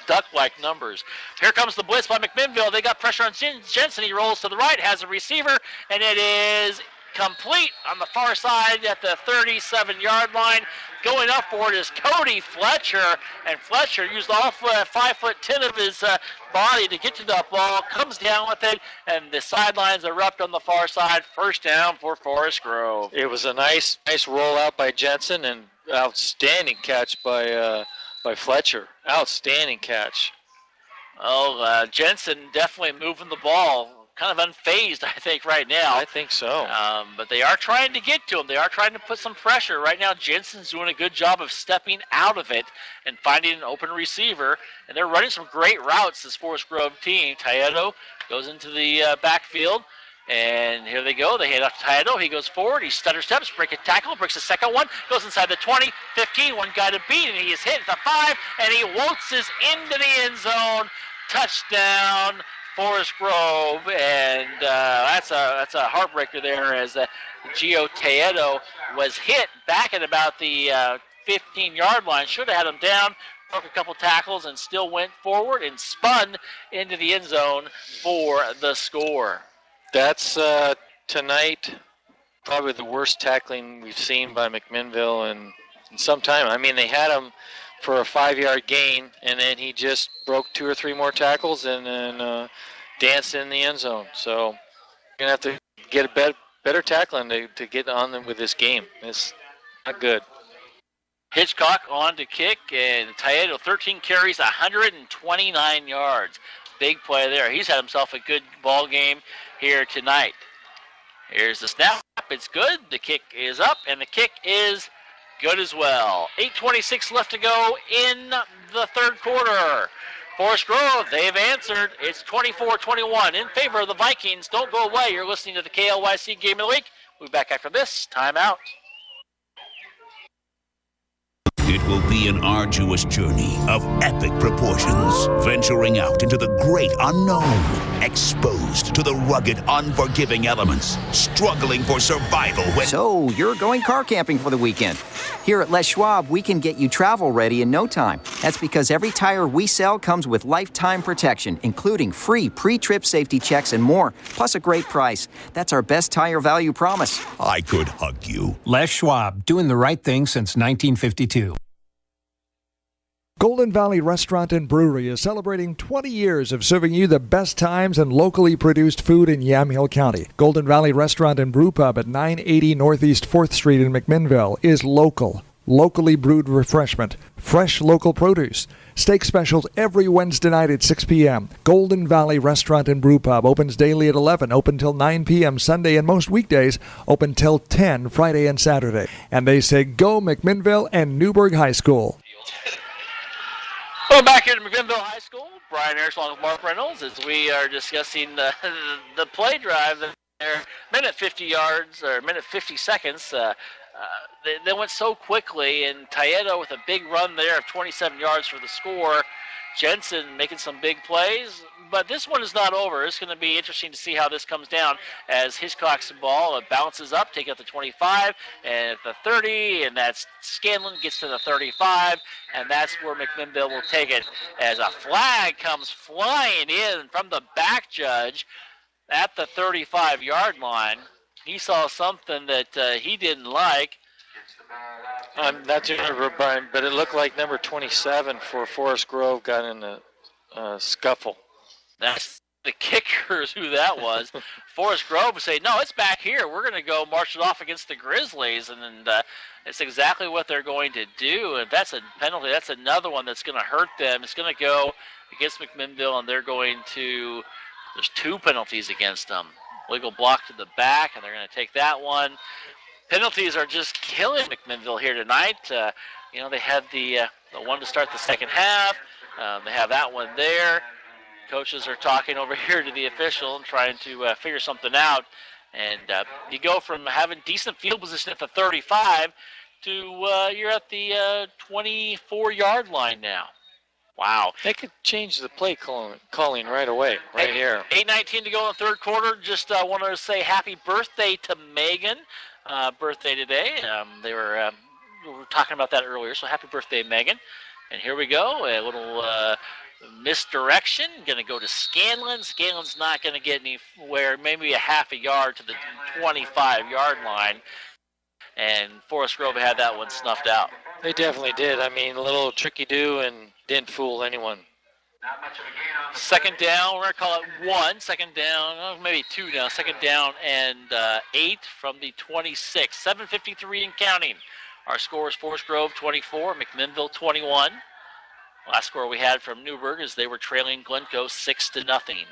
duck-like numbers. Here comes the blitz by McMinnville. They got pressure on Jensen. He rolls to the right, has a receiver, and it is complete on the far side at the 37-yard line. Going up for it is Cody Fletcher, and Fletcher used all 5'10" of his body to get to that ball, comes down with it, and the sidelines erupt on the far side. First down for Forest Grove. It was a nice rollout by Jensen, and outstanding catch by Fletcher. Outstanding catch. Oh, Jensen definitely moving the ball. Kind of unfazed, I think, right now. I think so. But they are trying to get to him. They are trying to put some pressure. Right now, Jensen's doing a good job of stepping out of it and finding an open receiver. And they're running some great routes, this Forest Grove team. Taedo goes into the backfield. And here they go. They hand off to Taedo. He goes forward. He stutter steps, breaks a tackle, breaks a second one, goes inside the 20, 15, one guy to beat, and he is hit at the 5, and he waltzes into the end zone. Touchdown, Forest Grove, and that's a heartbreaker there as Gio Taedo was hit back at about the 15-yard line. Should have had him down, broke a couple tackles, and still went forward and spun into the end zone for the score. That's tonight probably the worst tackling we've seen by McMinnville in some time. I mean, they had him for a 5-yard gain, and then he just broke 2 or 3 more tackles and then danced in the end zone. So you're going to have to get a better tackling to get on them with this game. It's not good. Hitchcock on to kick, and Taedo 13 carries, 129 yards. Big play there. He's had himself a good ball game here tonight. Here's the snap. It's good. The kick is up, and the kick is good as well. 8:26 left to go in the third quarter. Forest Grove, they've answered. It's 24-21 in favor of the Vikings. Don't go away. You're listening to the KLYC Game of the Week. We'll be back after this timeout. It will be an arduous journey of epic proportions, venturing out into the great unknown, exposed to the rugged, unforgiving elements, struggling for survival when... So, you're going car camping for the weekend. Here at Les Schwab, we can get you travel ready in no time. That's because every tire we sell comes with lifetime protection, including free pre-trip safety checks and more, plus a great price. That's our best tire value promise. I could hug you. Les Schwab, doing the right thing since 1952. Golden Valley Restaurant and Brewery is celebrating 20 years of serving you the best times and locally produced food in Yamhill County. Golden Valley Restaurant and Brew Pub at 980 Northeast 4th Street in McMinnville is local, locally brewed refreshment, fresh local produce. Steak specials every Wednesday night at 6 p.m. Golden Valley Restaurant and Brew Pub opens daily at 11, open till 9 p.m. Sunday, and most weekdays open till 10 Friday and Saturday. And they say go McMinnville and Newburgh High School. Well, back here at McMinnville High School, Brian Ayers along with Mark Reynolds as we are discussing the play drive there. Minute 50 yards, or minute 50 seconds. They went so quickly, and Taedo with a big run there of 27 yards for the score. Jensen making some big plays, but this one is not over. It's going to be interesting to see how this comes down as Hitchcock's ball bounces up, take out the 25, and at the 30, and that's Scanlon gets to the 35, and that's where McMinnville will take it as a flag comes flying in from the back judge at the 35-yard line. He saw something that he didn't like. I'm not too sure, Brian, but it looked like number 27 for Forest Grove got in a scuffle. That's the kickers who that was. Forest Grove would say, no, it's back here. We're going to go march it off against the Grizzlies, and it's exactly what they're going to do. And that's a penalty. That's another one that's going to hurt them. It's going to go against McMinnville, and they're going to – there's 2 penalties against them. Legal block to the back, and they're going to take that one. Penalties are just killing McMinnville here tonight. They had the one to start the second half. They have that one there. Coaches are talking over here to the official and trying to figure something out. And you go from having decent field position at the 35 to you're at the 24-yard line now. Wow. They could change the play calling right away, right here. 8:19 to go in the third quarter. Just want to say happy birthday to Megan. Birthday today. We were talking about that earlier, so happy birthday, Megan. And here we go. A little misdirection. Going to go to Scanlon. Scanlon's not going to get anywhere, maybe a half a yard to the 25-yard line. And Forest Grove had that one snuffed out. They definitely did. I mean, a little tricky-do and didn't fool anyone. Second down, we're going to call it 1. Second down, maybe 2 now. Second down and 8 from the 26. 7:53 and counting. Our score is Forest Grove 24, McMinnville 21. Last score we had from Newburgh is they were trailing Glencoe 6-0.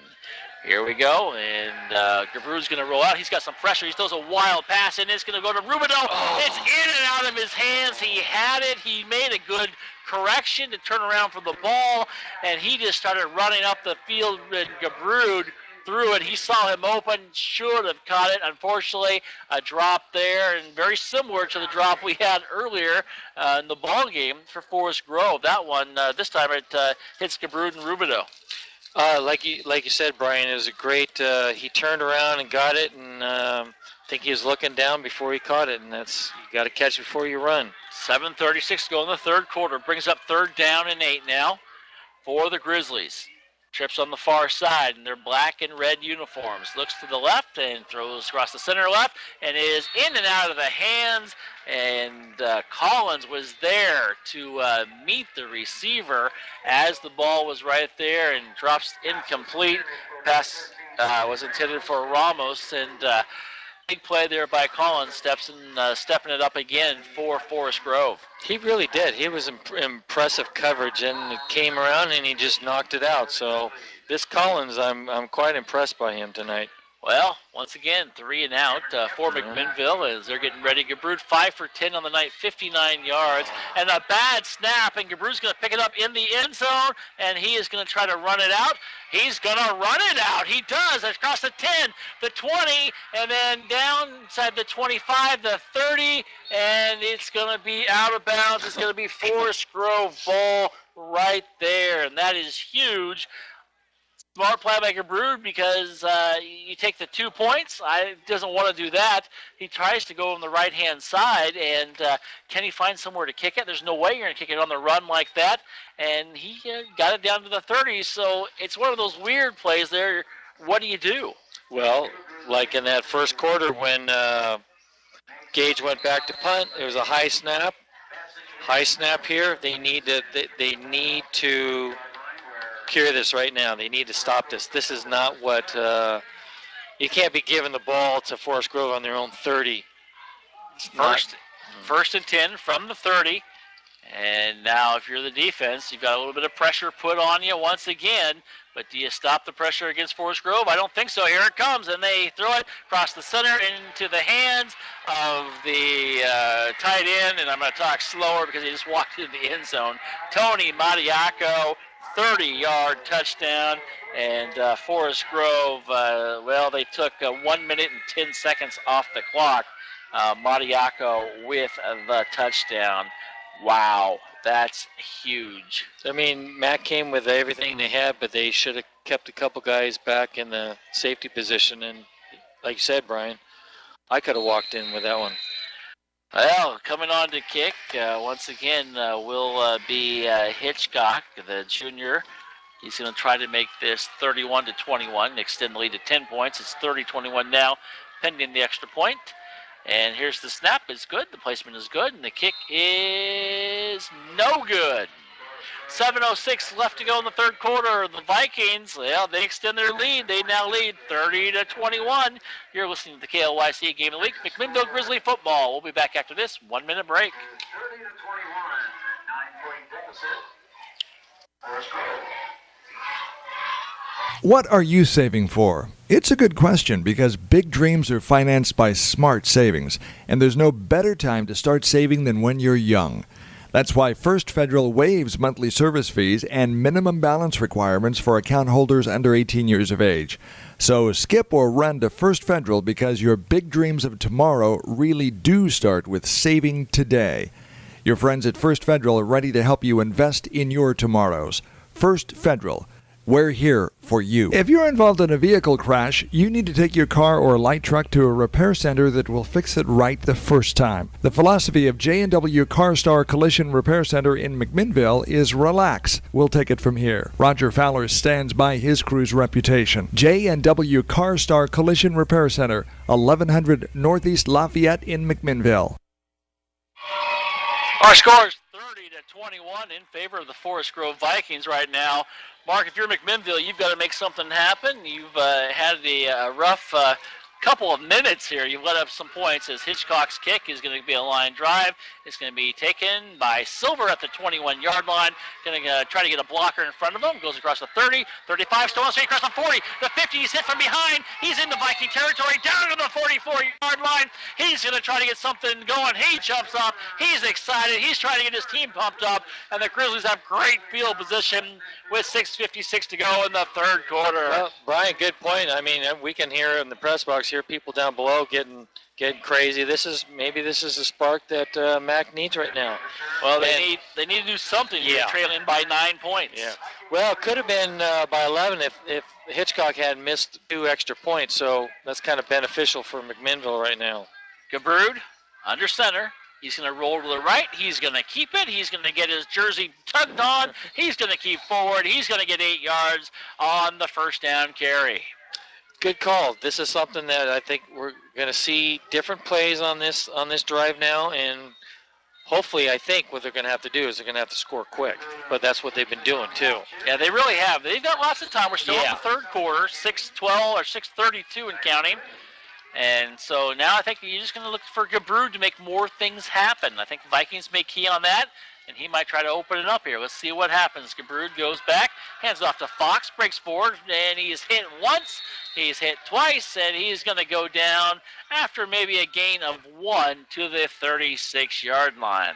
Here we go, and Gabrew's going to roll out. He's got some pressure. He throws a wild pass, and it's going to go to Rubidoux. Oh. It's in and out of his hands. He had it. He made a good correction to turn around for the ball, and he just started running up the field, and Gabrew threw it. He saw him open, should have caught it. Unfortunately, a drop there, and very similar to the drop we had earlier in the ball game for Forest Grove. That one, this time it hits Gabrew and Rubidoux. Like you said, Brian, it was a great. He turned around and got it, and I think he was looking down before he caught it, and you got to catch before you run. 7:36 to go in the third quarter. Brings up third down and 8 now for the Grizzlies. Trips on the far side in their black and red uniforms. Looks to the left and throws across the center left and is in and out of the hands. And Collins was there to meet the receiver as the ball was right there and drops incomplete. Pass was intended for Ramos, and big play there by Collins, stepping it up again for Forest Grove. He really did. He was impressive coverage, and it came around and he just knocked it out. So this Collins, I'm quite impressed by him tonight. Well, once again, 3 and out for McMinnville as they're getting ready. Gabrew's 5 for 10 on the night, 59 yards, and a bad snap, and Gabrew's going to pick it up in the end zone, and he is going to try to run it out. He's going to run it out. He does. Across the 10, the 20, and then down inside the 25, the 30, and it's going to be out of bounds. It's going to be Forest Grove ball right there, and that is huge. Smart play by Gabrewd because you take the 2 points. He doesn't want to do that. He tries to go on the right-hand side, and can he find somewhere to kick it? There's no way you're going to kick it on the run like that, and he got it down to the 30, so it's one of those weird plays there. What do you do? Well, like in that first quarter when Gage went back to punt, there was a high snap. High snap here. They need to cure this right now. They need to stop this. This is not what you can't be giving the ball to Forest Grove on their own 30. 1st and 10 from the 30. And now if you're the defense, you've got a little bit of pressure put on you once again. But do you stop the pressure against Forest Grove? I don't think so. Here it comes, and they throw it across the center into the hands of the tight end. And I'm going to talk slower because he just walked into the end zone. Tony Madiaco, 30-yard touchdown. And Forest Grove, they took 1 minute and 10 seconds off the clock. Madiaco with the touchdown. Wow, that's huge. I mean, Matt came with everything they had, but they should have kept a couple guys back in the safety position. And like you said, Brian, I could have walked in with that one. Well, coming on to kick, once again, will be Hitchcock, the junior. He's going to try to make this 31-21, extend the lead to 10 points. It's 30-21 now, pending the extra point. And here's the snap. It's good. The placement is good. And the kick is no good. 7:06 left to go in the third quarter. The Vikings, they extend their lead. They now lead 30-21. You're listening to the KLYC Game of the Week, McMinnville Grizzly football. We'll be back after this 1 minute break. 30-21, 9-point deficit. Forest Grove. What are you saving for? It's a good question because big dreams are financed by smart savings, and there's no better time to start saving than when you're young. That's why First Federal waives monthly service fees and minimum balance requirements for account holders under 18 years of age. So skip or run to First Federal because your big dreams of tomorrow really do start with saving today. Your friends at First Federal are ready to help you invest in your tomorrows. First Federal. We're here for you. If you're involved in a vehicle crash, you need to take your car or light truck to a repair center that will fix it right the first time. The philosophy of J&W CarStar Collision Repair Center in McMinnville is relax. We'll take it from here. Roger Fowler stands by his crew's reputation. J&W CarStar Collision Repair Center, 1100 Northeast Lafayette in McMinnville. Our score is 30-21 in favor of the Forest Grove Vikings right now. Mark, if you're McMinnville, you've got to make something happen. You've had a rough couple of minutes here. You've let up some points as Hitchcock's kick is going to be a line drive. It's going to be taken by Silver at the 21-yard line. Going to try to get a blocker in front of him. Goes across the 30, 35, stolen straight across the 40. The 50, he's hit from behind. He's in the Viking territory, down to the 44-yard line. He's going to try to get something going. He jumps up. He's excited. He's trying to get his team pumped up. And the Grizzlies have great field position with 6:56 to go in the third quarter. Well, Brian, good point. I mean, we can hear in the press box, hear people down below getting crazy. This is the spark that Mac needs right now. Well, they need to do something. Yeah. They're trailing by 9 points. Yeah. Well, it could have been by 11 if Hitchcock had missed 2 extra points. So that's kind of beneficial for McMinnville right now. Gabrud under center. He's going to roll to the right. He's going to keep it. He's going to get his jersey tugged on. He's going to keep forward. He's going to get 8 yards on the first down carry. Good call. This is something that I think we're going to see different plays on this drive now, and hopefully I think what they're going to have to do is they're going to have to score quick. But that's what they've been doing too. Yeah, they really have. They've got lots of time. We're still in the third quarter, 6:12 or 6:32 and counting. And so now I think you're just going to look for Gabrud to make more things happen. I think the Vikings may key on that, and he might try to open it up here. Let's see what happens. Gabrud goes back, hands off to Fox, breaks forward, and he's hit once, he's hit twice, and he's going to go down after maybe a gain of 1 to the 36-yard line.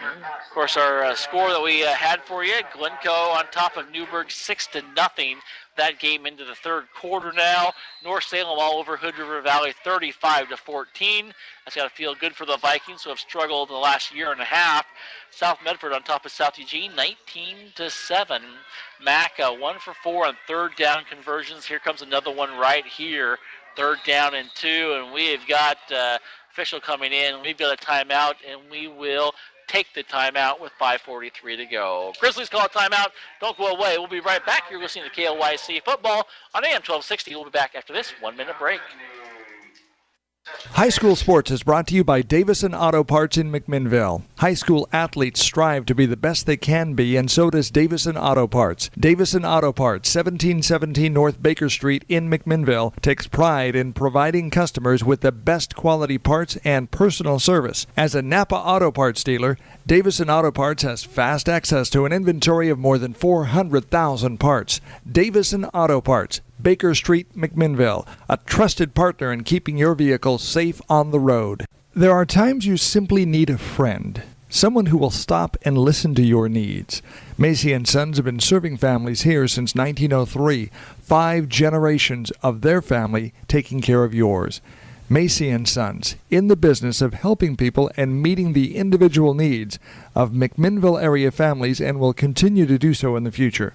Of course, our score that we had for you, Glencoe on top of Newburgh 6-0. That game into the third quarter now. North Salem all over Hood River Valley 35-14. That's got to feel good for the Vikings who have struggled in the last year and a half. South Medford on top of South Eugene 19-7. Mac 1 for 4 on third down conversions. Here comes another one right here. 3rd down and 2, and we have got official coming in. We've got a timeout, and we will take the timeout with 5:43 to go. Grizzlies call a timeout. Don't go away. We'll be right back. You're listening to KLYC football on AM 1260. We'll be back after this 1 minute break. High school sports is brought to you by Davison Auto Parts in McMinnville. High school athletes strive to be the best they can be, and so does Davison Auto Parts. Davison Auto Parts, 1717 North Baker Street in McMinnville, takes pride in providing customers with the best quality parts and personal service. As a Napa Auto Parts dealer, Davison Auto Parts has fast access to an inventory of more than 400,000 parts. Davison Auto Parts, Baker Street, McMinnville, a trusted partner in keeping your vehicle safe on the road. There are times you simply need a friend, someone who will stop and listen to your needs. Macy & Sons have been serving families here since 1903, 5 generations of their family taking care of yours. Macy & Sons, in the business of helping people and meeting the individual needs of McMinnville area families, and will continue to do so in the future.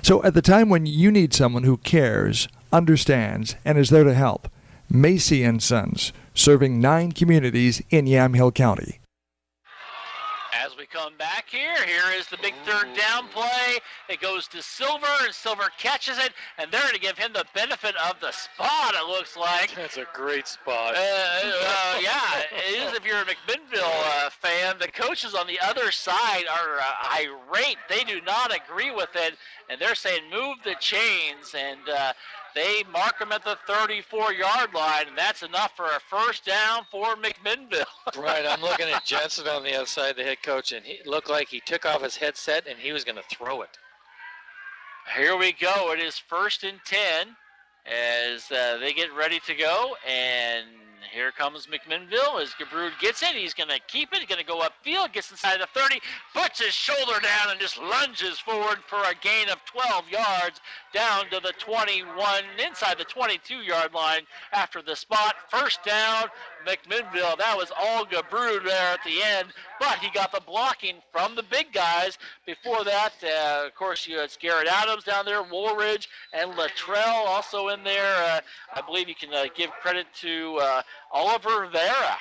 So at the time when you need someone who cares, understands, and is there to help, Macy & Sons, serving 9 communities in Yamhill County. As we come back here is the big third down play. It goes to Silver, and Silver catches it, and they're going to give him the benefit of the spot, it looks like. That's a great spot. Yeah, it is if you're a McMinnville fan. The coaches on the other side are irate. They do not agree with it, and they're saying move the chains, and they mark them at the 34-yard line, and that's enough for a first down for McMinnville. Right, I'm looking at Jensen on the other side, the head coach, and he looked like he took off his headset and he was going to throw it. Here we go. It is 1st and 10 as they get ready to go, and here comes McMinnville as Gabrud gets it. He's going to keep it. He's going to go upfield, gets inside the 30, puts his shoulder down, and just lunges forward for a gain of 12 yards down to the 21, inside the 22-yard line after the spot. First down, McMinnville. That was all Gabrud there at the end, but he got the blocking from the big guys. Before that, of course, you had Garrett Adams down there, Woolridge, and Luttrell also in there. I believe you can give credit to Oliver Vera.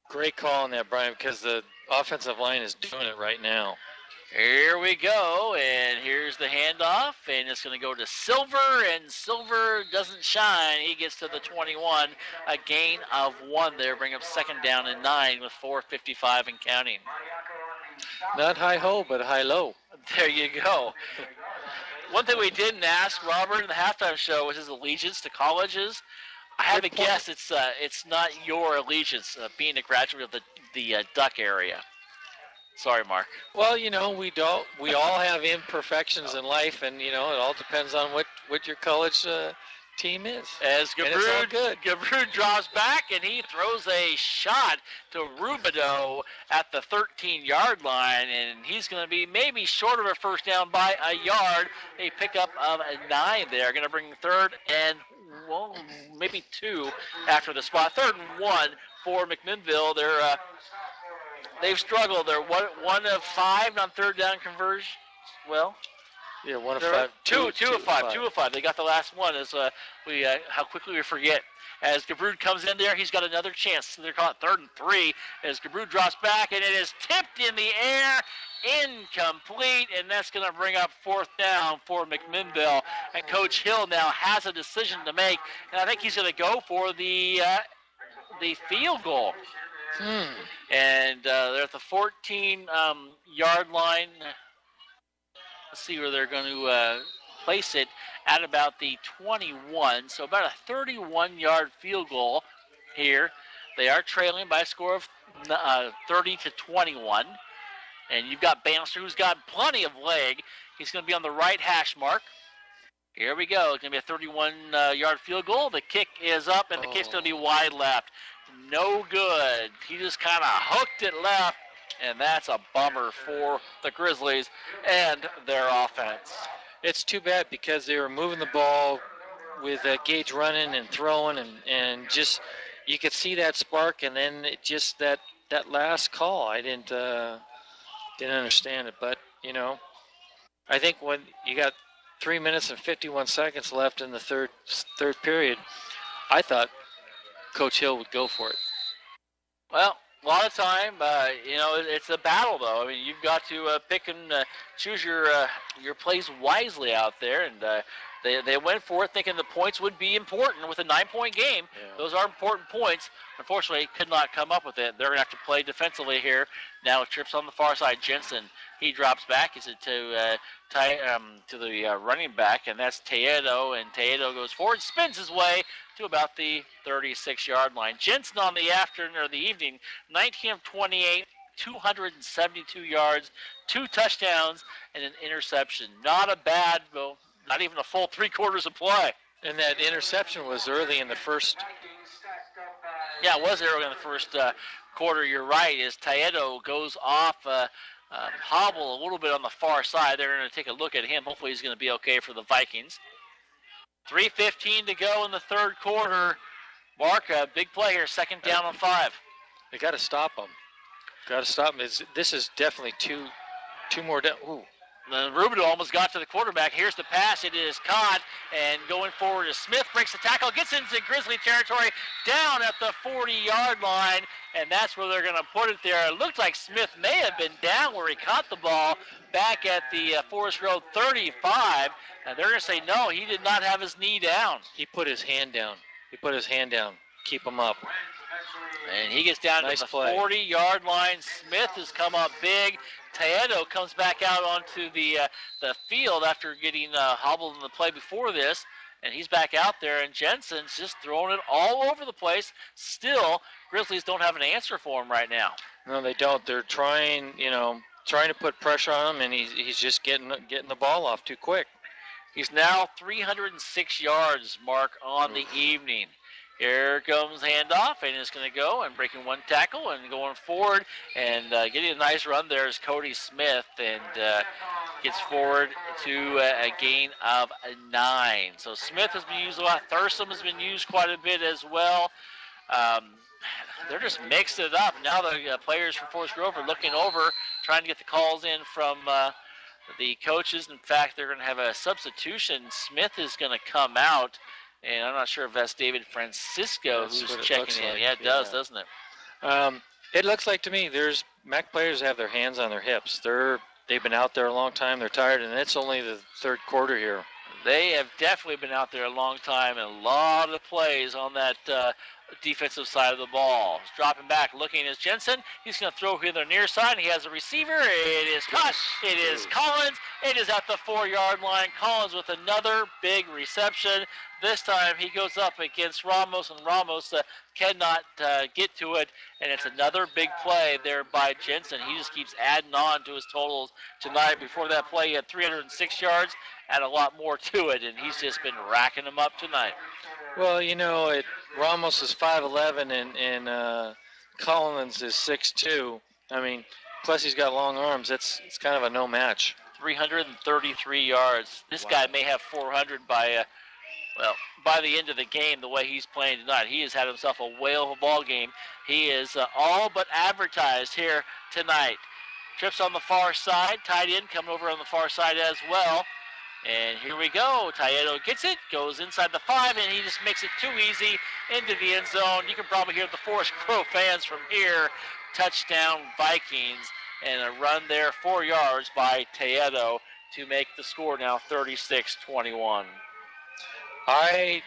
Great call on that, Brian, because the offensive line is doing it right now. Here we go, and here's the handoff, and it's going to go to Silver, and Silver doesn't shine. He gets to the 21, a gain of 1 there, bring up 2nd down and 9 with 4:55 and counting. Not high-ho, but high-low. There you go. One thing we didn't ask Robert in the halftime show was his allegiance to colleges. I have a guess it's not your allegiance, being a graduate of the Duck area. Sorry, Mark. Well, you know, we all have imperfections in life, and you know, it all depends on what your college team is. As Gabrud drops back, and he throws a shot to Rubidoux at the 13-yard line, and he's going to be maybe short of a first down by a yard. A pickup of a 9 there. Going to bring 3rd and, well, maybe 2 after the spot. 3rd and 1 for McMinnville. They've struggled. They're 1 of 5 on 3rd down conversion. Well, yeah, 1 of 5. 2 of 5. 2 of 5. They got the last one. As how quickly we forget. As Gabrud comes in there, he's got another chance. So they're calling 3rd and 3 as Gabrud drops back, and it is tipped in the air, incomplete, and that's going to bring up 4th down for McMinnville. And Coach Hill now has a decision to make, and I think he's going to go for the field goal. And they're at the 14-yard line. Let's see where they're going to place it, at about the 21. So about a 31-yard field goal here. They are trailing by a score of 30-21. And you've got Bannister, who's got plenty of leg. He's going to be on the right hash mark. Here we go. It's going to be a 31-yard field goal. The kick is up, and the kick's going to be wide left. No good. He just kind of hooked it left, and that's a bummer for the Grizzlies and their offense. It's too bad because they were moving the ball with Gage running and throwing, and just you could see that spark, and then it just that last call, I didn't understand it. But, you know, I think when you got 3 minutes and 51 seconds left in the third period, I thought Coach Hill would go for it. Well, A lot of time, it's a battle though. I mean, you've got to pick and choose your plays wisely out there, and they went for it thinking the points would be important with a 9-point game. Yeah. Those are important points. Unfortunately, could not come up with it. They're going to have to play defensively here. Now trips on the far side. Jensen, he drops back. Is it to the running back, and that's Teedo, and Teedo goes forward, spins his way to about the 36-yard line. Jensen on the afternoon or the evening, 19 of 28, 272 yards, 2 touchdowns, and an interception. Not a bad, well, not even a full 3 quarters of play. And that interception was early in the first. Yeah, it was early in the first quarter. You're right. As Teedo goes off, hobble a little bit on the far side. They're going to take a look at him. Hopefully he's going to be okay for the Vikings. 3:15 to go in the third quarter. Mark, a big play here, second down on 5. They got to stop him. Got to stop him. This is definitely two more down. Ooh. Rubidoux almost got to the quarterback. Here's the pass. It is caught, and going forward is Smith, breaks the tackle, gets into Grizzly territory, down at the 40-yard line, and that's where they're going to put it there. It looked like Smith may have been down where he caught the ball back at the Forest Road 35, and they're going to say, no, he did not have his knee down. He put his hand down. Keep him up. And he gets down Nice to the play. 40-yard line. Smith has come up big. Teedo comes back out onto the field after getting hobbled in the play before this, and he's back out there, and Jensen's just throwing it all over the place. Still, Grizzlies don't have an answer for him right now. No, they don't. They're trying to put pressure on him, and he's just getting the ball off too quick. He's now 306 yards, Mark, on the evening. Here comes handoff, and it's going to go and breaking one tackle and going forward and getting a nice run there is Cody Smith, and gets forward to a gain of 9. So Smith has been used a lot. Thurston has been used quite a bit as well. They're just mixing it up. Now the players from Forest Grove are looking over, trying to get the calls in from the coaches. In fact, they're going to have a substitution. Smith is going to come out. And I'm not sure if that's David Francisco who's checking in. Like. Yeah, it does, doesn't it? It looks like to me MAC players have their hands on their hips. They've been out there a long time. They're tired, and it's only the third quarter here. They have definitely been out there a long time, and a lot of plays on that defensive side of the ball. He's dropping back, looking at Jensen. He's going to throw here the near side. He has a receiver. It is caught. It is Collins. It is at the 4-yard line. Collins with another big reception. This time he goes up against Ramos, and Ramos cannot get to it, and it's another big play there by Jensen. He just keeps adding on to his totals tonight. Before that play, he had 306 yards, add a lot more to it, and he's just been racking them up tonight. Well, Ramos is 5'11", and Collins is 6'2". I mean, plus he's got long arms. It's kind of a no match. 333 yards. This guy may have 400 by the end of the game, the way he's playing tonight. He has had himself a whale of a ball game. He is all but advertised here tonight. Trips on the far side, tight end coming over on the far side as well. And here we go. Teedo gets it, goes inside the 5, and he just makes it too easy into the end zone. You can probably hear the Forest Grove fans from here. Touchdown Vikings, and a run there 4 yards by Teedo to make the score now 36-21. I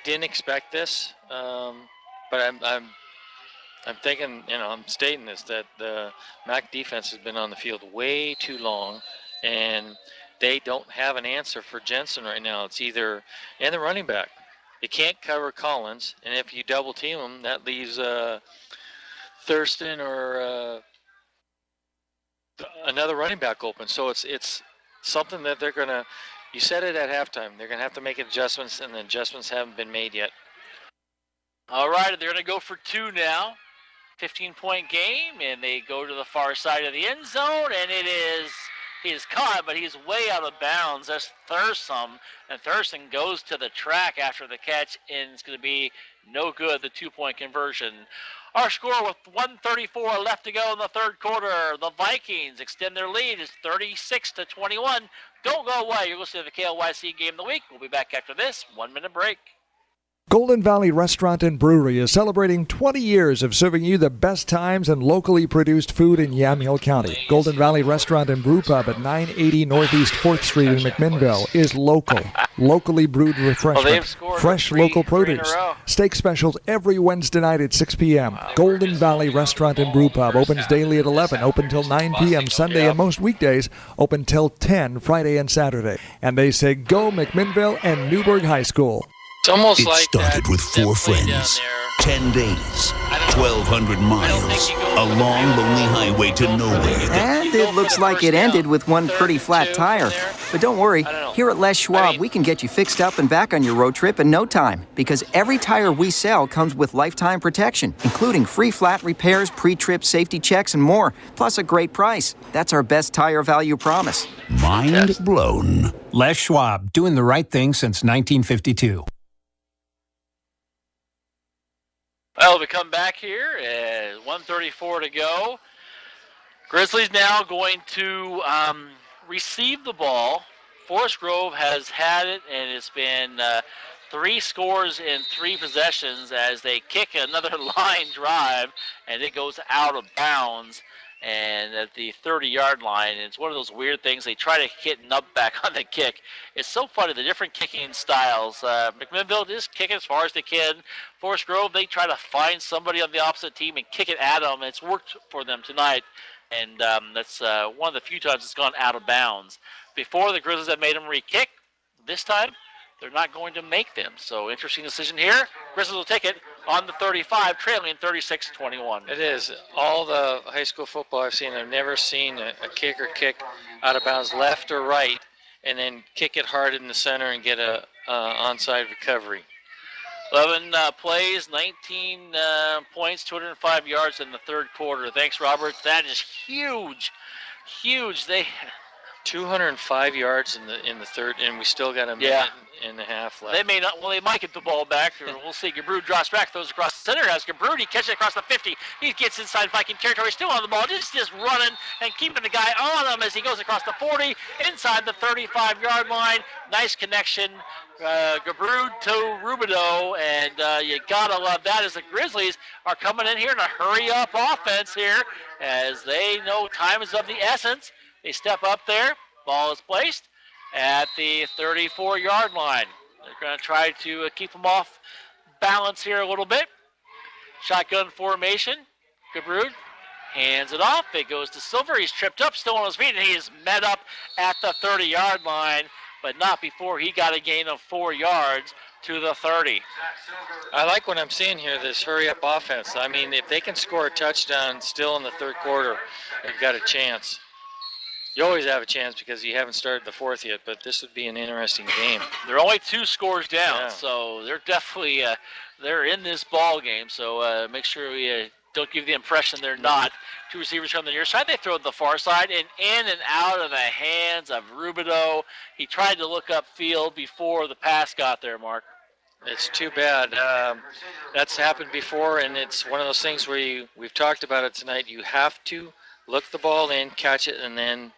didn't expect this, but I'm thinking, I'm stating this, that the MAC defense has been on the field way too long, and they don't have an answer for Jensen right now. It's either, and the running back. They can't cover Collins, and if you double team him, that leaves Thurston or another running back open. So it's something that they're going to, you said it at halftime, they're going to have to make adjustments, and the adjustments haven't been made yet. All right, they're going to go for 2 now. 15-point game, and they go to the far side of the end zone, and he is caught, but he's way out of bounds. That's Thurston, and Thurston goes to the track after the catch, and it's going to be no good, the 2-point conversion. Our score with 1:34 left to go in the third quarter. The Vikings extend their lead. It's 36-21. Don't go away. You're listening to the KLYC Game of the Week. We'll be back after this 1-minute break. Golden Valley Restaurant and Brewery is celebrating 20 years of serving you the best times and locally produced food in Yamhill County. Golden Valley Restaurant and Brew Pub at 980 Northeast 4th Street in McMinnville is local. Locally brewed refreshment, fresh local produce, steak specials every Wednesday night at 6 p.m. Golden Valley Restaurant and Brew Pub opens daily at 11, open till 9 p.m. Sunday, and most weekdays open till 10 Friday and Saturday. And they say go McMinnville and Newburgh High School. It's almost It like started that, with 4 that play friends, down 10 days, 1,200 miles, a long, lonely highway to nowhere. And it looks like it ended with one pretty flat tire. But don't worry, here at Les Schwab, we can get you fixed up and back on your road trip in no time. Because every tire we sell comes with lifetime protection, including free flat repairs, pre-trip safety checks, and more. Plus a great price. That's our best tire value promise. Mind blown. Les Schwab, doing the right thing since 1952. Well, we come back here at 1:34 to go. Grizzlies now going to receive the ball. Forest Grove has had it, and it's been 3 scores in 3 possessions as they kick another line drive, and it goes out of bounds and at the 30-yard line. And it's one of those weird things. They try to hit nut back on the kick. It's so funny, the different kicking styles. McMinnville just kick it as far as they can. Forest Grove, they try to find somebody on the opposite team and kick it at them. It's worked for them tonight, and that's one of the few times it's gone out of bounds. Before, the Grizzlies have made them re-kick. This time, they're not going to make them. So interesting decision here. Grizzlies will take it on the 35, trailing 36-21. It is. All the high school football I've seen, I've never seen a kicker kick out of bounds left or right and then kick it hard in the center and get a onside recovery. 11 plays, 19 points, 205 yards in the third quarter. Thanks, Robert. That is huge, huge. They 205 yards in the third, and we still got a minute and a half left. They may not. Well, they might get the ball back. We'll see. Gabrud drops back, throws across the center. Has Gabrud. He catches it across the 50. He gets inside Viking territory, still on the ball, just running and keeping the guy on him as he goes across the 40, inside the 35-yard line. Nice connection, Gabrud to Rubidoux, and you gotta love that as the Grizzlies are coming in here in a hurry-up offense here, as they know time is of the essence. They step up there. Ball is placed at the 34-yard line. They're going to try to keep them off balance here a little bit. Shotgun formation. Gabrud hands it off. It goes to Silver. He's tripped up, still on his feet, and he is met up at the 30-yard line, but not before he got a gain of 4 yards to the 30. I like what I'm seeing here, this hurry-up offense. I mean, if they can score a touchdown still in the third quarter, they've got a chance. You always have a chance because you haven't started the fourth yet, but this would be an interesting game. They're only 2 scores down, so they're definitely they're in this ball game. So make sure we don't give the impression they're not. 2 receivers from the near side. They throw to the far side and in and out of the hands of Rubidoux. He tried to look upfield before the pass got there, Mark. It's too bad. That's happened before, and it's one of those things where we've talked about it tonight. You have to look the ball in, catch it, and then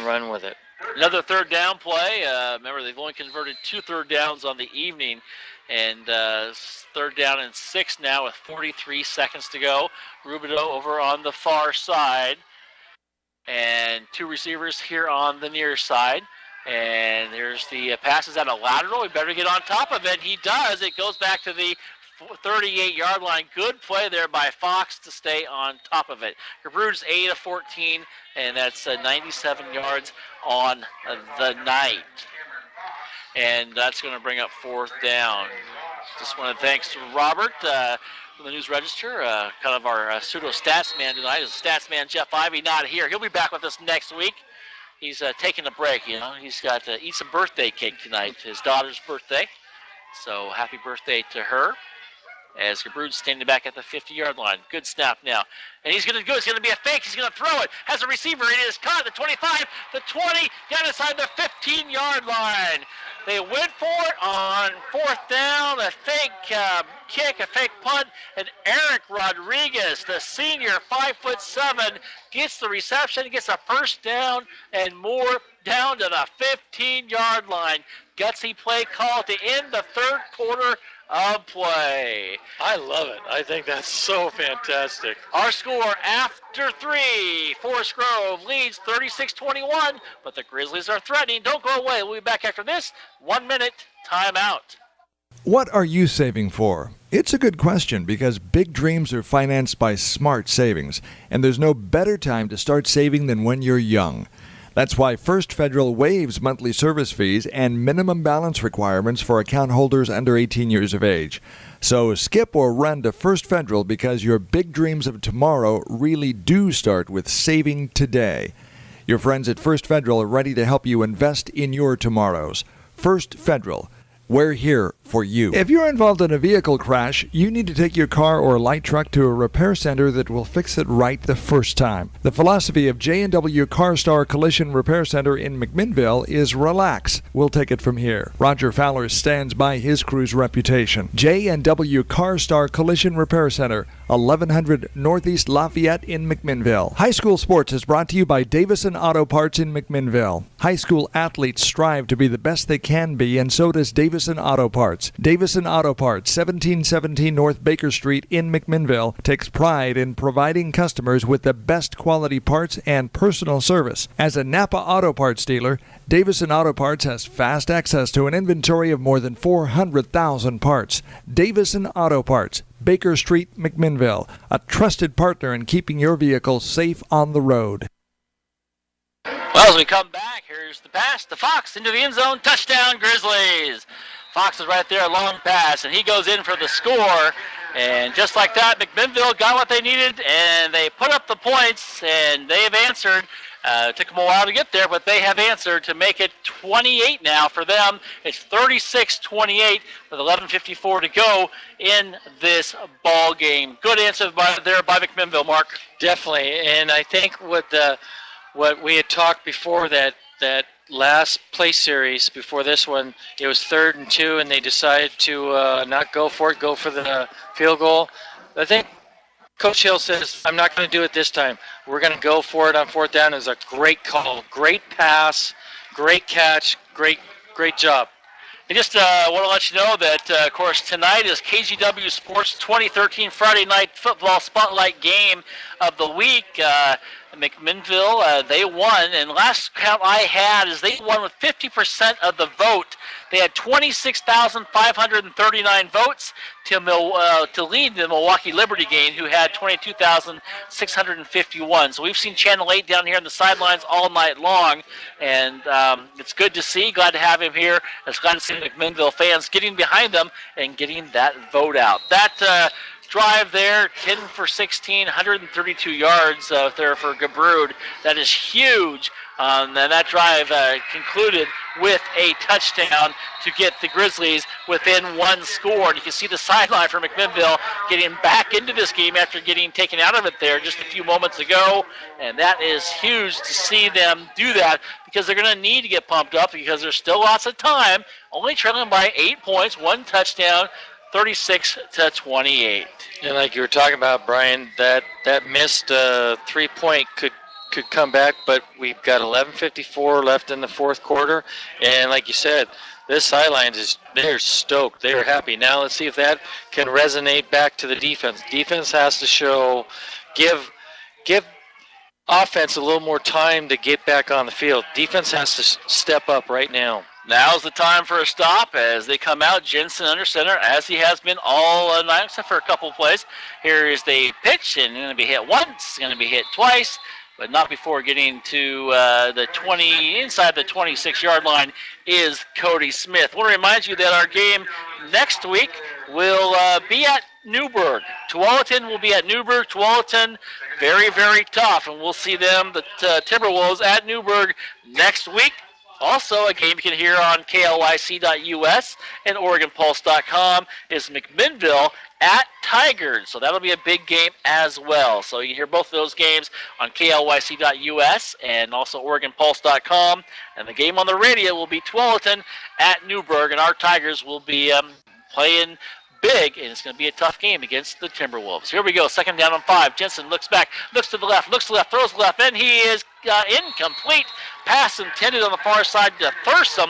run with it. Another third down play. Remember, they've only converted 2 third downs on the evening, and third down and 6 now with 43 seconds to go. Rubidoux over on the far side, and 2 receivers here on the near side. And there's the passes out of lateral. He better get on top of it. He does. It goes back to the 38-yard line. Good play there by Fox to stay on top of it. Gabrud's 8 of 14, and that's 97 yards on the night. And that's going to bring up 4th down. Just want to thanks to Robert from the News Register, kind of our pseudo stats man tonight. Is stats man Jeff Ivey not here. He'll be back with us next week. He's taking a break, you know. He's got to eat some birthday cake tonight, his daughter's birthday. So happy birthday to her. As Gabrud's standing back at the 50-yard line. Good snap now. And he's going to go. It's going to be a fake. He's going to throw it. Has a receiver. It is caught. The 25, the 20, down inside the 15-yard line. They went for it on 4th down. A fake kick, a fake punt. And Eric Rodriguez, the senior, 5'7", gets the reception, gets a first down and more down to the 15-yard line. Gutsy play call to end the third quarter of play. I love it. I think that's so fantastic. Our score after 3, Forest Grove leads 36-21, but the Grizzlies are threatening. Don't go away. We'll be back after this 1-minute timeout. What are you saving for? It's a good question because big dreams are financed by smart savings, and there's no better time to start saving than when you're young. That's why First Federal waives monthly service fees and minimum balance requirements for account holders under 18 years of age. So skip or run to First Federal because your big dreams of tomorrow really do start with saving today. Your friends at First Federal are ready to help you invest in your tomorrows. First Federal. We're here for you. If you're involved in a vehicle crash, you need to take your car or light truck to a repair center that will fix it right the first time. The philosophy of J&W CarStar Collision Repair Center in McMinnville is relax. We'll take it from here. Roger Fowler stands by his crew's reputation. J&W CarStar Collision Repair Center, 1100 Northeast Lafayette in McMinnville. High school sports is brought to you by Davison Auto Parts in McMinnville. High school athletes strive to be the best they can be, and so does Davison Auto Parts. Davison Auto Parts, 1717 North Baker Street in McMinnville, takes pride in providing customers with the best quality parts and personal service. As a Napa Auto Parts dealer, Davison Auto Parts has fast access to an inventory of more than 400,000 parts. Davison Auto Parts, Baker Street, McMinnville, a trusted partner in keeping your vehicle safe on the road. Well, as we come back, here's the pass to Fox into the end zone. Touchdown, Grizzlies. Fox is right there, a long pass, and he goes in for the score. And just like that, McMinnville got what they needed, and they put up the points, and they've answered. It took them a while to get there, but they have answered to make it 28 now for them. It's 36-28 with 11:54 to go in this ball game. Good answer there by McMinnville, Mark. Definitely, and I think what we had talked before that last play series before this one, it was 3rd and 2, and they decided to not go for it, go for the field goal. I think Coach Hill says, I'm not going to do it this time. We're going to go for it on 4th down. It was a great call, great pass, great catch, great job. I just want to let you know that, of course, tonight is KGW Sports 2013 Friday Night Football Spotlight Game of the Week. McMinnville, they won, and last count I had is they won with 50% of the vote. They had 26,539 votes to lead the Milwaukee Liberty game, who had 22,651. So we've seen Channel 8 down here on the sidelines all night long, and it's good to see. Glad to have him here. It's glad to see McMinnville fans getting behind them and getting that vote out. That drive there, 10 for 16, 132 yards there for Gabrud. That is huge. And that drive concluded with a touchdown to get the Grizzlies within one score. And you can see the sideline for McMinnville getting back into this game after getting taken out of it there just a few moments ago. And that is huge to see them do that, because they're going to need to get pumped up because there's still lots of time. Only trailing by 8 points, one touchdown, 36-28. And like you were talking about, Brian, that missed 3-point could come back, but we've got 11:54 left in the 4th quarter, and like you said, this sideline they're stoked, they're happy. Now let's see if that can resonate back to the defense. Defense has to give offense a little more time to get back on the field. Defense has to step up right now. Now's the time for a stop as they come out. Jensen under center, as he has been all night, except for a couple of plays. Here is the pitch, and going to be hit once, going to be hit twice, but not before getting to the 20, inside the 26-yard line is Cody Smith. I want to remind you that our game next week will be at Newburgh. Tualatin will be at Newburgh. Tualatin, very, very tough, and we'll see them, the Timberwolves, at Newburgh next week. Also, a game you can hear on KLYC.us and OregonPulse.com is McMinnville at Tigers. So that'll be a big game as well. So you can hear both of those games on KLYC.us and also OregonPulse.com. And the game on the radio will be Tualatin at Newburgh, and our Tigers will be playing big, and it's going to be a tough game against the Timberwolves. Here we go, 2nd down and 5. Jensen looks back, looks to the left, throws left, and he is incomplete. Pass intended on the far side to Thurston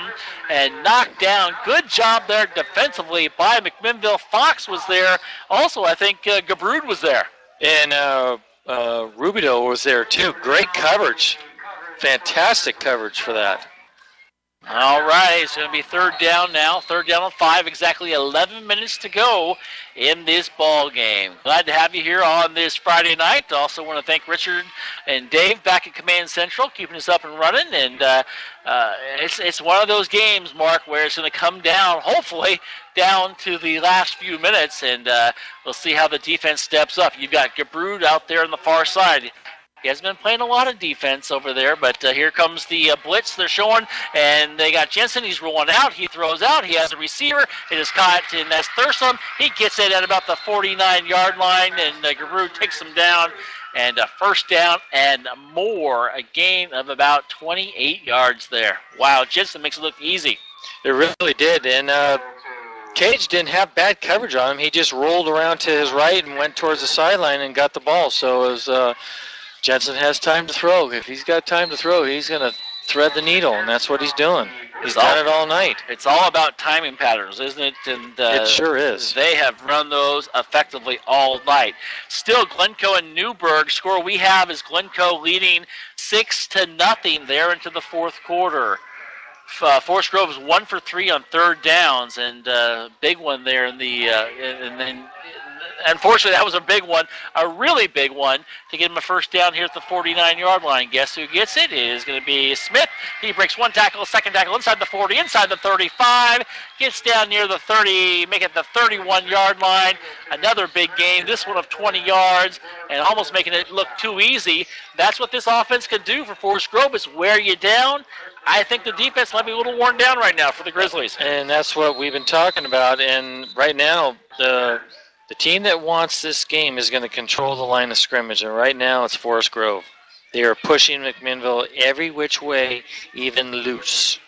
and knocked down. Good job there defensively by McMinnville. Fox was there. Also, I think Gabrud was there. And Rubido was there too. Great coverage. Fantastic coverage for that. All right, it's going to be 3rd down now. 3rd down and 5, exactly 11 minutes to go in this ball game. Glad to have you here on this Friday night. Also want to thank Richard and Dave back at Command Central, keeping us up and running. And it's one of those games, Mark, where it's going to come down, hopefully, down to the last few minutes, and we'll see how the defense steps up. You've got Gabrud out there on the far side. He hasn't been playing a lot of defense over there, but here comes the blitz they're showing, and they got Jensen. He's rolling out. He throws out. He has a receiver. It is caught, and that's Thurston. He gets it at about the 49-yard line, and Gabrud takes him down, and a 1st down and more, a gain of about 28 yards there. Wow, Jensen makes it look easy. It really did, and Cage didn't have bad coverage on him. He just rolled around to his right and went towards the sideline and got the ball, so it was Jensen has time to throw. If he's got time to throw, he's going to thread the needle, and that's what he's doing. He's done it all night. It's all about timing patterns, isn't it? And it sure is. They have run those effectively all night. Still, Glencoe and Newburgh score we have is Glencoe leading 6-0 there into the 4th quarter. Forest Grove is 1 for 3 on 3rd downs, and big one there in the and then. Unfortunately, that was a big one, a really big one, to get him a 1st down here at the 49-yard line. Guess who gets it? It is going to be Smith. He breaks 1 tackle, 2nd tackle inside the 40, inside the 35, gets down near the 30, make it the 31-yard line. Another big gain, this one of 20 yards, and almost making it look too easy. That's what this offense can do for Forest Grove, is wear you down. I think the defense might be a little worn down right now for the Grizzlies. And that's what we've been talking about, and right now, the team that wants this game is going to control the line of scrimmage, and right now it's Forest Grove. They are pushing McMinnville every which way, even loose.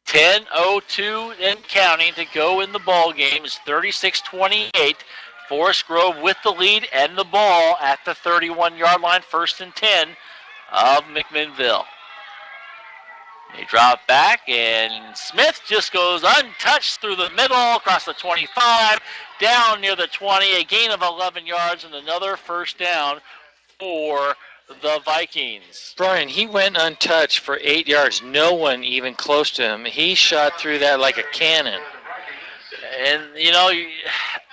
10:02 and counting to go in the ball game. It's 36-28. Forest Grove with the lead and the ball at the 31-yard line, 1st and 10 of McMinnville. They drop back, and Smith just goes untouched through the middle, across the 25, down near the 20, a gain of 11 yards, and another 1st down for the Vikings. Brian, he went untouched for 8 yards. No one even close to him. He shot through that like a cannon. And,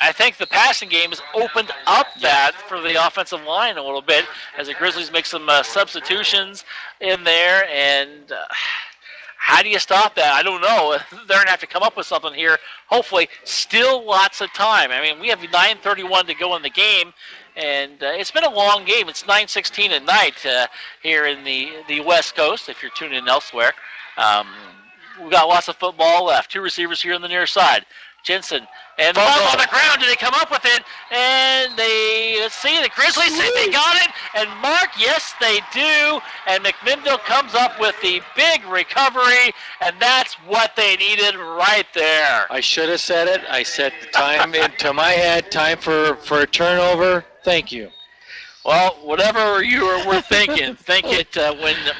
I think the passing game has opened up that for the offensive line a little bit as the Grizzlies make some substitutions in there, and how do you stop that? I don't know. They're going to have to come up with something here. Hopefully, still lots of time. I mean, we have 9:31 to go in the game, and it's been a long game. It's 9:16 at night here in the West Coast, if you're tuning in elsewhere. We've got lots of football left. 2 receivers here on the near side. Jensen, and the ball on the ground. Do they come up with it? And let's see, the Grizzlies say they got it. And Mark, yes, they do. And McMinnville comes up with the big recovery, and that's what they needed right there. I should have said it. I said the time into my head, time for a turnover. Thank you. Well, whatever you were thinking, think it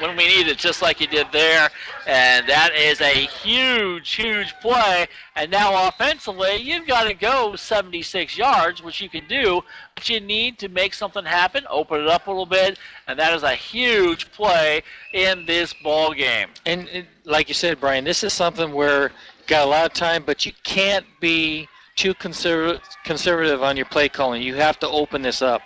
when we need it, just like you did there. And that is a huge, huge play. And now offensively, you've got to go 76 yards, which you can do. But you need to make something happen, open it up a little bit. And that is a huge play in this ball game. And like you said, Brian, this is something where you got a lot of time, but you can't be too conservative on your play calling. You have to open this up.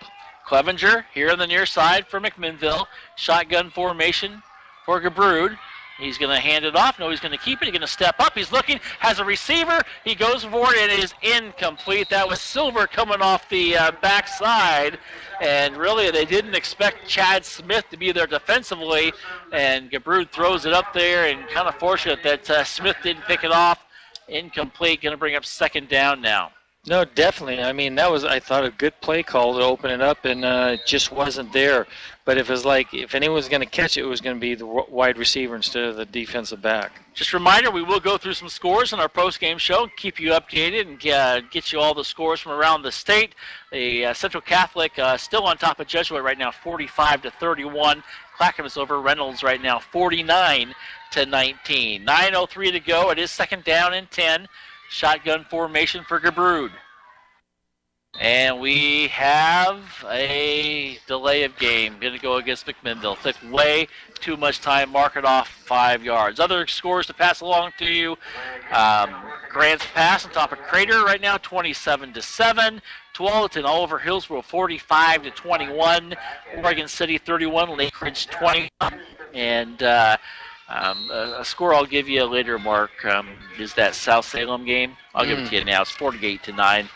Clevenger here on the near side for McMinnville. Shotgun formation for Gabrud. He's going to hand it off. No, he's going to keep it. He's going to step up. He's looking, has a receiver. He goes for it. It is incomplete. That was Silver coming off the backside. And really, they didn't expect Chad Smith to be there defensively. And Gabrud throws it up there, and kind of fortunate that Smith didn't pick it off. Incomplete. Going to bring up 2nd down now. No, definitely. I mean, that was, I thought, a good play call to open it up, and it just wasn't there. But if anyone was going to catch it, it was going to be the wide receiver instead of the defensive back. Just a reminder, we will go through some scores in our post-game show, keep you updated, and get you all the scores from around the state. The Central Catholic still on top of Jesuit right now, 45-31. Clackamas is over Reynolds right now, 49-19. 9:03 to go. It is second down and 10. Shotgun formation for Gebrood. And we have a delay of game. Going to go against McMinnville. Took way too much time. Mark it off 5 yards. Other scores to pass along to you. Grant's pass on top of Crater right now, 27-7. Tualatin all over Hillsborough, 45-21. Oregon City 31, Lake Ridge 20. And a score I'll give you later, Mark, is that South Salem game. I'll give it to you now. It's 48-9.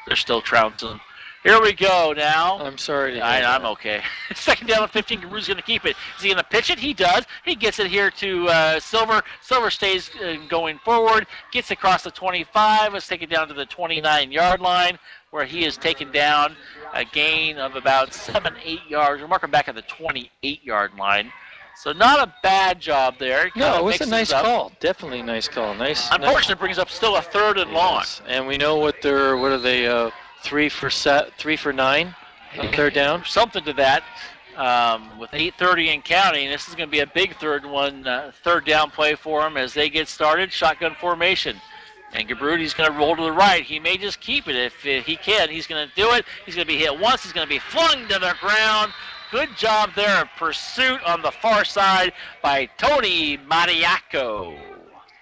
They're still trouncing. Here we go now. I'm sorry. I'm okay. Second down and 15. Gebrood's going to keep it. Is he going to pitch it? He does. He gets it here to Silver. Silver stays going forward. Gets across the 25. Let's take it down to the 29-yard line where he is taken down. A gain of about 7-8 yards. We're marking back at the 28-yard line. So not a bad job there. No, it was a nice call. Definitely a nice call. Nice. Unfortunately, it brings up still a third and long. And we know what are they? 3 for 9 on third down. Something to that. With 8:30 and counting, this is going to be a big third down play for them as they get started. Shotgun formation. And Gebrood, he's going to roll to the right. He may just keep it if he can. He's going to do it. He's going to be hit once. He's going to be flung to the ground. Good job there of pursuit on the far side by Tony Mariaco.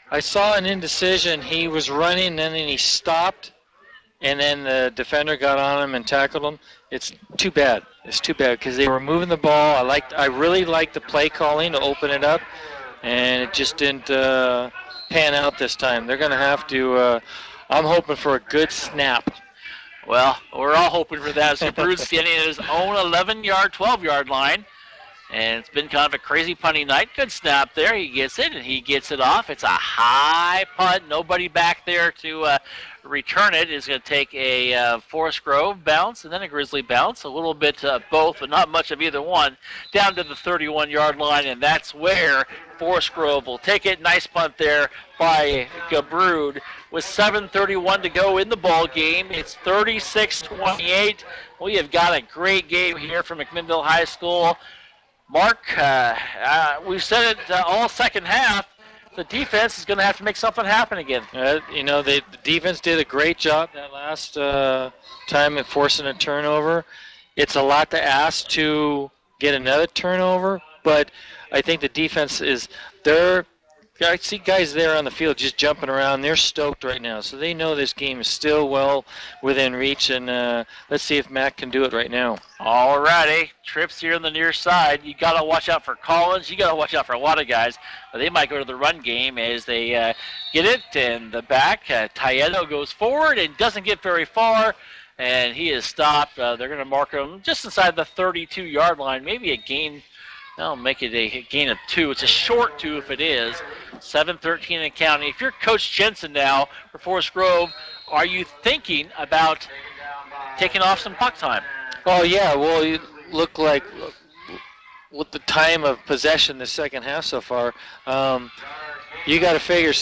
I saw an indecision. He was running, and then he stopped, and then the defender got on him and tackled him. It's too bad. It's too bad because they were moving the ball. I really liked the play calling to open it up, and it just didn't pan out this time. They're going to have to. I'm hoping for a good snap. Well, we're all hoping for that. So Gebrood's standing at his own 11-yard, 12-yard line. And it's been kind of a crazy punting night. Good snap there. He gets it, and he gets it off. It's a high punt. Nobody back there to return it. It's going to take a Forest Grove bounce and then a Grizzly bounce. A little bit of both, but not much of either one. Down to the 31-yard line, and that's where Forest Grove will take it. Nice punt there by Gebrood. With 7:31 to go in the ball game, it's 36-28. We have got a great game here from McMinnville High School. Mark, we've said it all second half. The defense is going to have to make something happen again. The defense did a great job that last time in forcing a turnover. It's a lot to ask to get another turnover, but I think the defense I see guys there on the field just jumping around. They're stoked right now, so they know this game is still well within reach, and let's see if Matt can do it right now. All righty. Trips here on the near side. You got to watch out for Collins. You got to watch out for a lot of guys. They might go to the run game as they get it, and the back, Taedo goes forward and doesn't get very far, and he is stopped. They're going to mark him just inside the 32-yard line, maybe a gain. I'll make it a gain of 2. It's a short 2 if it is. 7:13 and counting. If you're Coach Jensen now for Forest Grove, are you thinking about taking off some puck time? Oh, yeah. Well, you look like with the time of possession the second half so far, you got to figure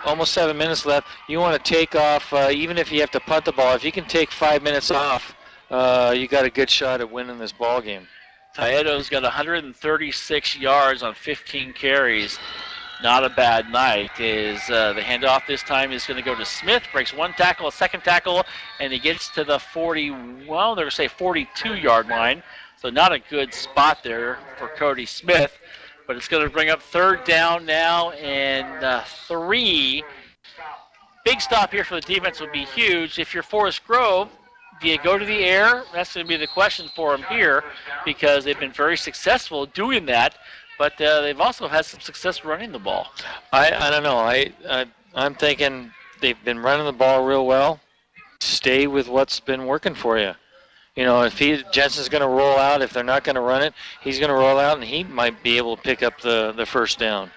almost 7 minutes left. You want to take off, even if you have to punt the ball. If you can take 5 minutes off, you got a good shot at winning this ball game. Taedo's got 136 yards on 15 carries. Not a bad night. The handoff this time is going to go to Smith. Breaks one tackle, a second tackle, and he gets to the 42-yard line. So not a good spot there for Cody Smith. But it's going to bring up third down now and 3. Big stop here for the defense would be huge. If you're Forest Grove, do you go to the air? That's going to be the question for them here because they've been very successful doing that, but they've also had some success running the ball. I don't know. I'm thinking they've been running the ball real well. Stay with what's been working for you. If Jensen's going to roll out, if they're not going to run it, he's going to roll out, and he might be able to pick up the first down.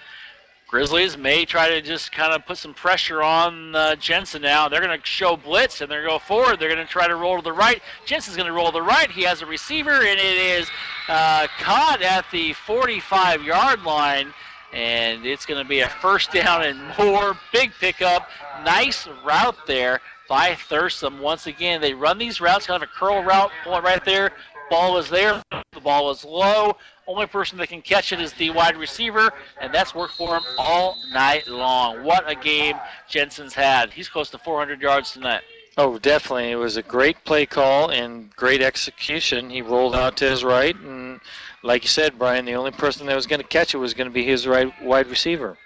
Grizzlies may try to just kind of put some pressure on Jensen now. They're going to show blitz, and they're going to go forward. They're going to try to roll to the right. Jensen's going to roll to the right. He has a receiver, and it is caught at the 45-yard line, and it's going to be a first down and more. Big pickup. Nice route there by Thurston. Once again, they run these routes, kind of a curl route point right there. Ball was there. The ball was low. Only person that can catch it is the wide receiver, and that's worked for him all night long. What a game Jensen's had. He's close to 400 yards tonight. Oh, definitely. It was a great play call and great execution. He rolled out to his right, and like you said, Brian, the only person that was going to catch it was going to be his right wide receiver.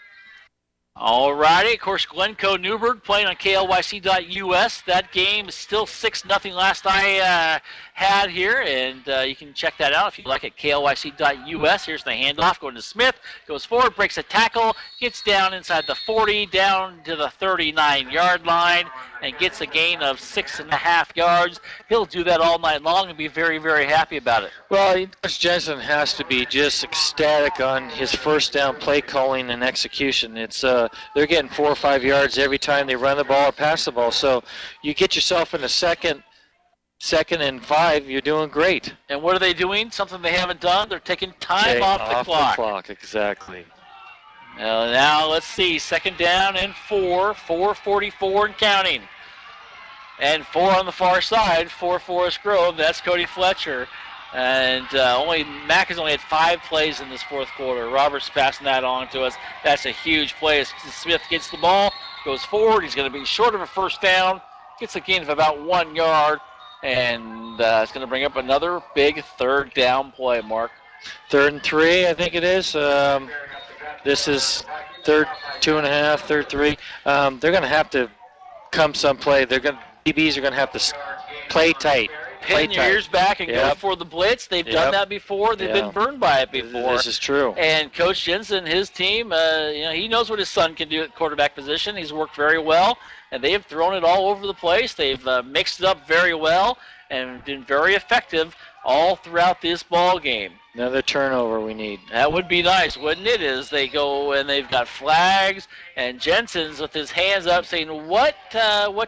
All righty. Of course, Glencoe Newburgh playing on KLYC.us. That game is still 6-0 last I had here, and you can check that out if you like at KLYC.us. Here's the handoff going to Smith. Goes forward, breaks a tackle, gets down inside the 40, down to the 39-yard line, and gets a gain of 6.5 yards. He'll do that all night long and be very, very happy about it. Well, Coach Jensen has to be just ecstatic on his first down play calling and execution. It's they're getting 4 or 5 yards every time they run the ball or pass the ball. So you get yourself in a second and 5, you're doing great. And what are they doing? Something they haven't done? They're taking time off the clock. Exactly. Now let's see. 2nd down and 4. 4:44 and counting. And 4 on the far side for Forest Grove. That's Cody Fletcher. And Mack has only had 5 plays in this fourth quarter. Roberts passing that on to us. That's a huge play. As Smith gets the ball, goes forward. He's going to be short of a first down. Gets a gain of about 1 yard. And it's going to bring up another big 3rd down play, Mark. 3rd and 3, I think it is. This is 3rd 2.5, 3rd 3. They're going to have to come some play. DBs are going to have to play tight. Pin your ears back and go for the blitz. They've done that before. They've been burned by it before. This is true. And Coach Jensen, his team, he knows what his son can do at quarterback position. He's worked very well, and they have thrown it all over the place. They've mixed it up very well and been very effective all throughout this ball game. Another turnover we need. That would be nice, wouldn't it? As they go and they've got flags, and Jensen's with his hands up saying, what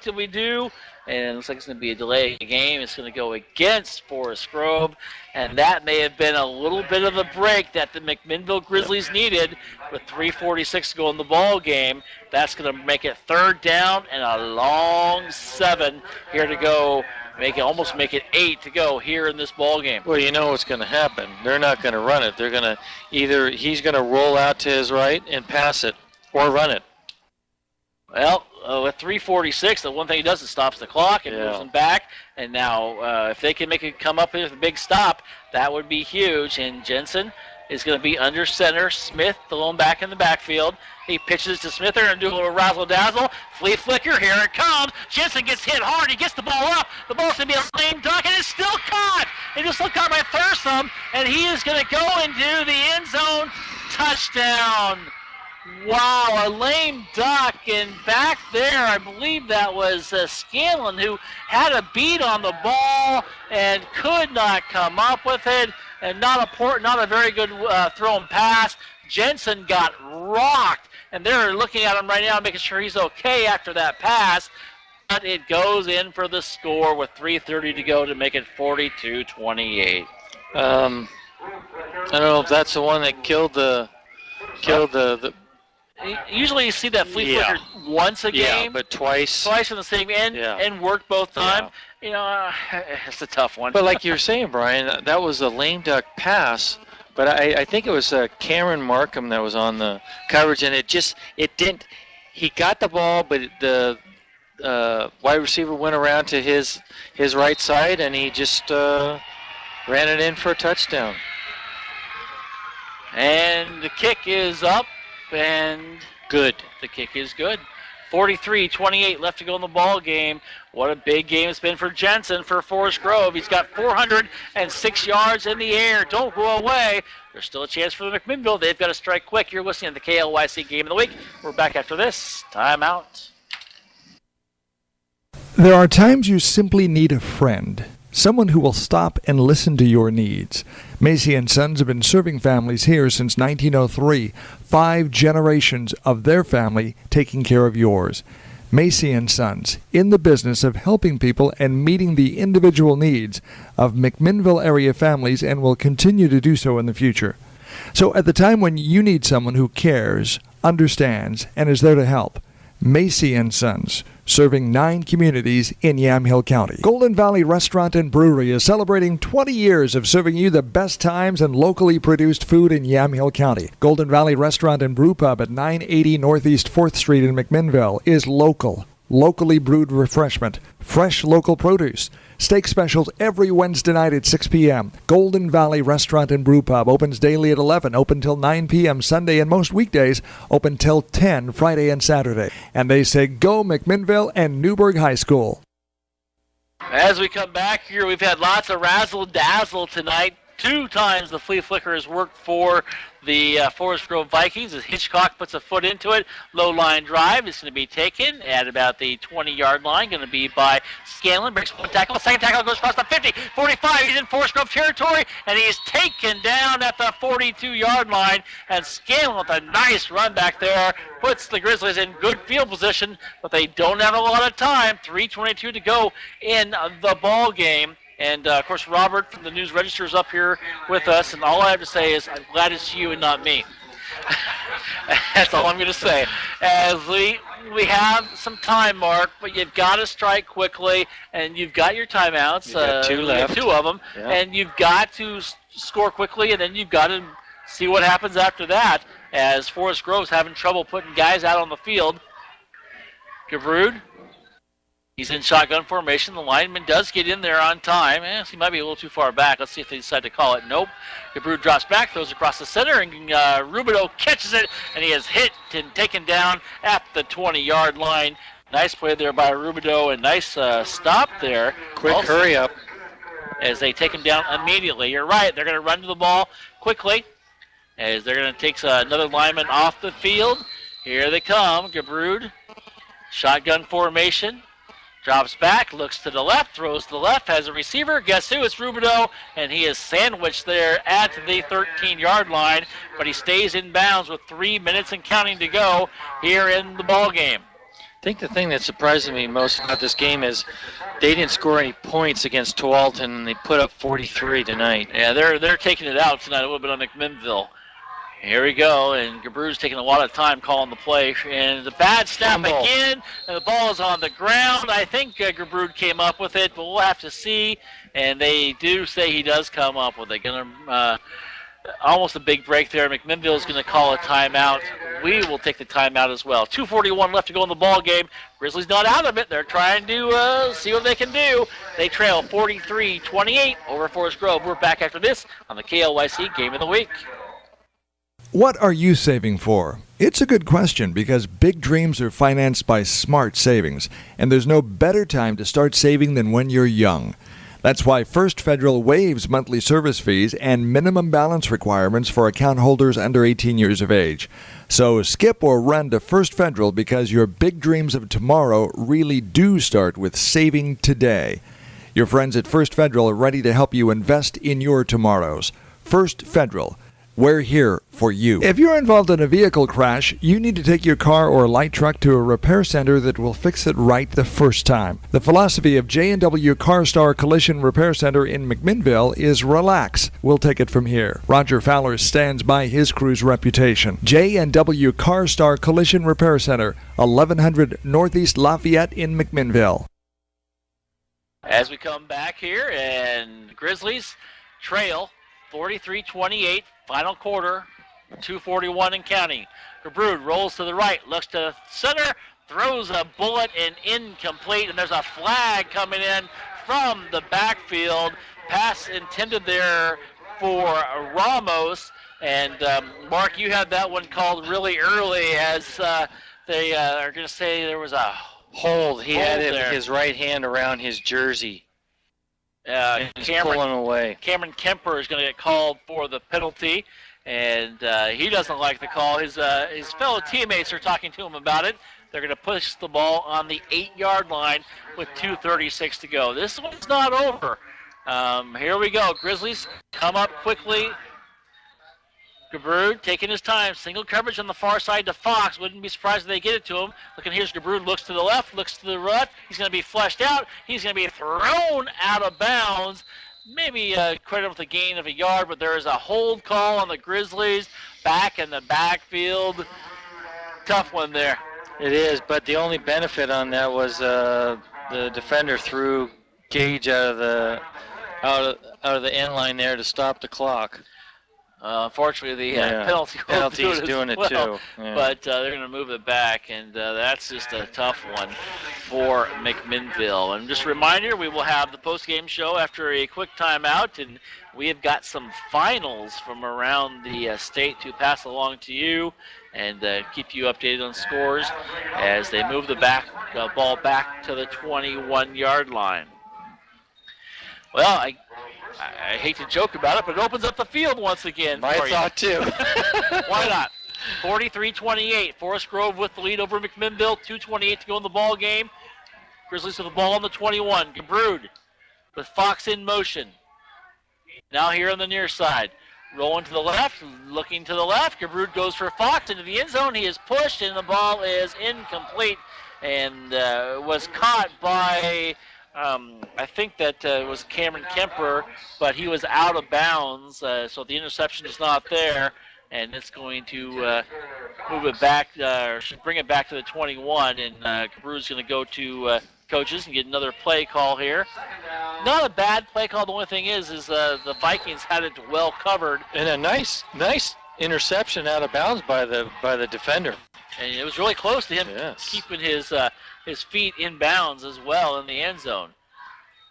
did we do? And it looks like it's going to be a delay game. It's going to go against Forest Grove, and that may have been a little bit of a break that the McMinnville Grizzlies needed with 3:46 to go in the ball game. That's going to make it 3rd down and a long 7 here to go. Almost make it 8 to go here in this ball game. Well, you know what's going to happen. They're not going to run it. They're going to he's going to roll out to his right and pass it or run it. Well, with 3:46, the one thing he does is stops the clock and moves them back. And now, if they can make it come up with a big stop, that would be huge. And Jensen is going to be under center. Smith, the lone back in the backfield. He pitches to Smith there and do a little razzle-dazzle. Flea flicker, here it comes. Jensen gets hit hard. He gets the ball up. The ball's going to be a lame duck, and it's still caught. It just looked caught by Thurston, and he is going to go and do the end zone touchdown. Wow, a lame duck, and back there, I believe that was Scanlon who had a beat on the ball and could not come up with it, and not a very good thrown pass. Jensen got rocked, and they're looking at him right now, making sure he's okay after that pass. But it goes in for the score with 3:30 to go to make it 42-28. I don't know if that's the one that killed the. Usually you see that flea flicker once a game. Yeah, but twice in the same end and worked both times. Yeah. It's a tough one. But like you were saying, Brian, that was a lame duck pass. But I think it was Cameron Markham that was on the coverage, and it didn't. He got the ball, but the wide receiver went around to his right side, and he just ran it in for a touchdown. And the kick is up, and good. The kick is good. 43-28 left to go in the ball game. What a big game it's been for Jensen for Forest Grove. He's got 406 yards in the air. Don't go away. There's still a chance for the McMinnville. They've got to strike quick. You're listening to the KLYC Game of the Week. We're back after this. Timeout. There are times you simply need a friend, someone who will stop and listen to your needs. Macy and Sons have been serving families here since 1903. 5 generations of their family taking care of yours. Macy and Sons, in the business of helping people and meeting the individual needs of McMinnville area families, and will continue to do so in the future. So at the time when you need someone who cares, understands, and is there to help, Macy and Sons, serving 9 communities in Yamhill County. Golden Valley Restaurant and Brewery is celebrating 20 years of serving you the best times and locally produced food in Yamhill County. Golden Valley Restaurant and Brew Pub at 980 Northeast 4th Street in McMinnville is local, locally brewed refreshment, fresh local produce. Steak specials every Wednesday night at 6 p.m. Golden Valley Restaurant and Brew Pub opens daily at 11, open till 9 p.m. Sunday, and most weekdays open till 10 Friday and Saturday. And they say go McMinnville and Newburgh High School. As we come back here, we've had lots of razzle-dazzle tonight. 2 times the Flea Flicker has worked for the Forest Grove Vikings as Hitchcock puts a foot into it. Low line drive is going to be taken at about the 20-yard line. Going to be by Scanlon. Breaks one tackle. Second tackle goes across the 50, 45. He's in Forest Grove territory, and he is taken down at the 42-yard line. And Scanlon with a nice run back there puts the Grizzlies in good field position, but they don't have a lot of time. 3:22 to go in the ball game. And, of course, Robert from the News Register is up here with us, and all I have to say is I'm glad it's you and not me. That's all I'm going to say. As we have some time, Mark, but you've got to strike quickly, and you've got your timeouts. You've got 2 left. 2 of them. Yeah. And you've got to score quickly, and then you've got to see what happens after that, as Forest Grove's having trouble putting guys out on the field. Gavrud. He's in shotgun formation. The lineman does get in there on time. He might be a little too far back. Let's see if they decide to call it. Nope. Gabrud drops back, throws across the center, and Rubidoux catches it, and he is hit and taken down at the 20-yard line. Nice play there by Rubidoux, and nice stop there. Quick hurry up. As they take him down immediately. You're right. They're going to run to the ball quickly as they're going to take another lineman off the field. Here they come. Gabrud, shotgun formation. Drops back, looks to the left, throws to the left, has a receiver. Guess who? It's Rubidoux, and he is sandwiched there at the 13-yard line, but he stays in bounds with 3 minutes and counting to go here in the ball game. I think the thing that surprises me most about this game is they didn't score any points against Tualatin, and they put up 43 tonight. Yeah, they're taking it out tonight a little bit on McMinnville. Here we go, and Gabrud's taking a lot of time calling the play. And the bad snap again, and the ball is on the ground. I think Gabrud came up with it, but we'll have to see. And they do say he does come up with it. Almost a big break there. McMinnville is going to call a timeout. We will take the timeout as well. 2:41 left to go in the ball game. Grizzlies not out of it. They're trying to see what they can do. They trail 43-28 over Forest Grove. We're back after this on the KLYC Game of the Week. What are you saving for? It's a good question because big dreams are financed by smart savings, and there's no better time to start saving than when you're young. That's why First Federal waives monthly service fees and minimum balance requirements for account holders under 18 years of age. So skip or run to First Federal because your big dreams of tomorrow really do start with saving today. Your friends at First Federal are ready to help you invest in your tomorrows. First Federal. We're here for you. If you're involved in a vehicle crash, you need to take your car or light truck to a repair center that will fix it right the first time. The philosophy of J&W CarStar Collision Repair Center in McMinnville is relax. We'll take it from here. Roger Fowler stands by his crew's reputation. J&W CarStar Collision Repair Center, 1100 Northeast Lafayette in McMinnville. As we come back here, and Grizzlies trail 43-28, final quarter, 2:41 and counting. Gabrud rolls to the right, looks to center, throws a bullet and incomplete, and there's a flag coming in from the backfield. Pass intended there for Ramos, and Mark, you had that one called really early as they are going to say there was a hold. He had his right hand around his jersey. Pulling away. Cameron Kemper is going to get called for the penalty, and he doesn't like the call. His fellow teammates are talking to him about it. They're going to push the ball on the 8-yard line with 2:36 to go. This one's not over. Here we go. Grizzlies come up quickly. Gabrud taking his time. Single coverage on the far side to Fox. Wouldn't be surprised if they get it to him. Looking here's Gabrud. Looks to the left. Looks to the right. He's going to be flushed out. He's going to be thrown out of bounds. Maybe credit with a gain of a yard, but there is a hold call on the Grizzlies. Back in the backfield. Tough one there. It is, but the only benefit on that was the defender threw Gage out of the end line there to stop the clock. Unfortunately, the penalty's doing it too. Yeah. But they're going to move it back, and that's just a tough one for McMinnville. And just a reminder, we will have the post-game show after a quick timeout, and we have got some finals from around the state to pass along to you and keep you updated on scores as they move the ball back to the 21-yard line. Well, I hate to joke about it, but it opens up the field once again. My thought too. Why not? 43-28. Forest Grove with the lead over McMinnville. 2:28 to go in the ball game. Grizzlies with the ball on the 21. Gabrud with Fox in motion. Now here on the near side. Rolling to the left, looking to the left. Gabrud goes for Fox into the end zone. He is pushed, and the ball is incomplete and was caught by... I think that was Cameron Kemper, but he was out of bounds, so the interception is not there, and it's going to move it back, or should bring it back to the 21, and Gabrud's going to go to coaches and get another play call here. Not a bad play call. The only thing is the Vikings had it well covered. And a nice interception out of bounds by the defender. And it was really close to him keeping his feet in bounds as well in the end zone.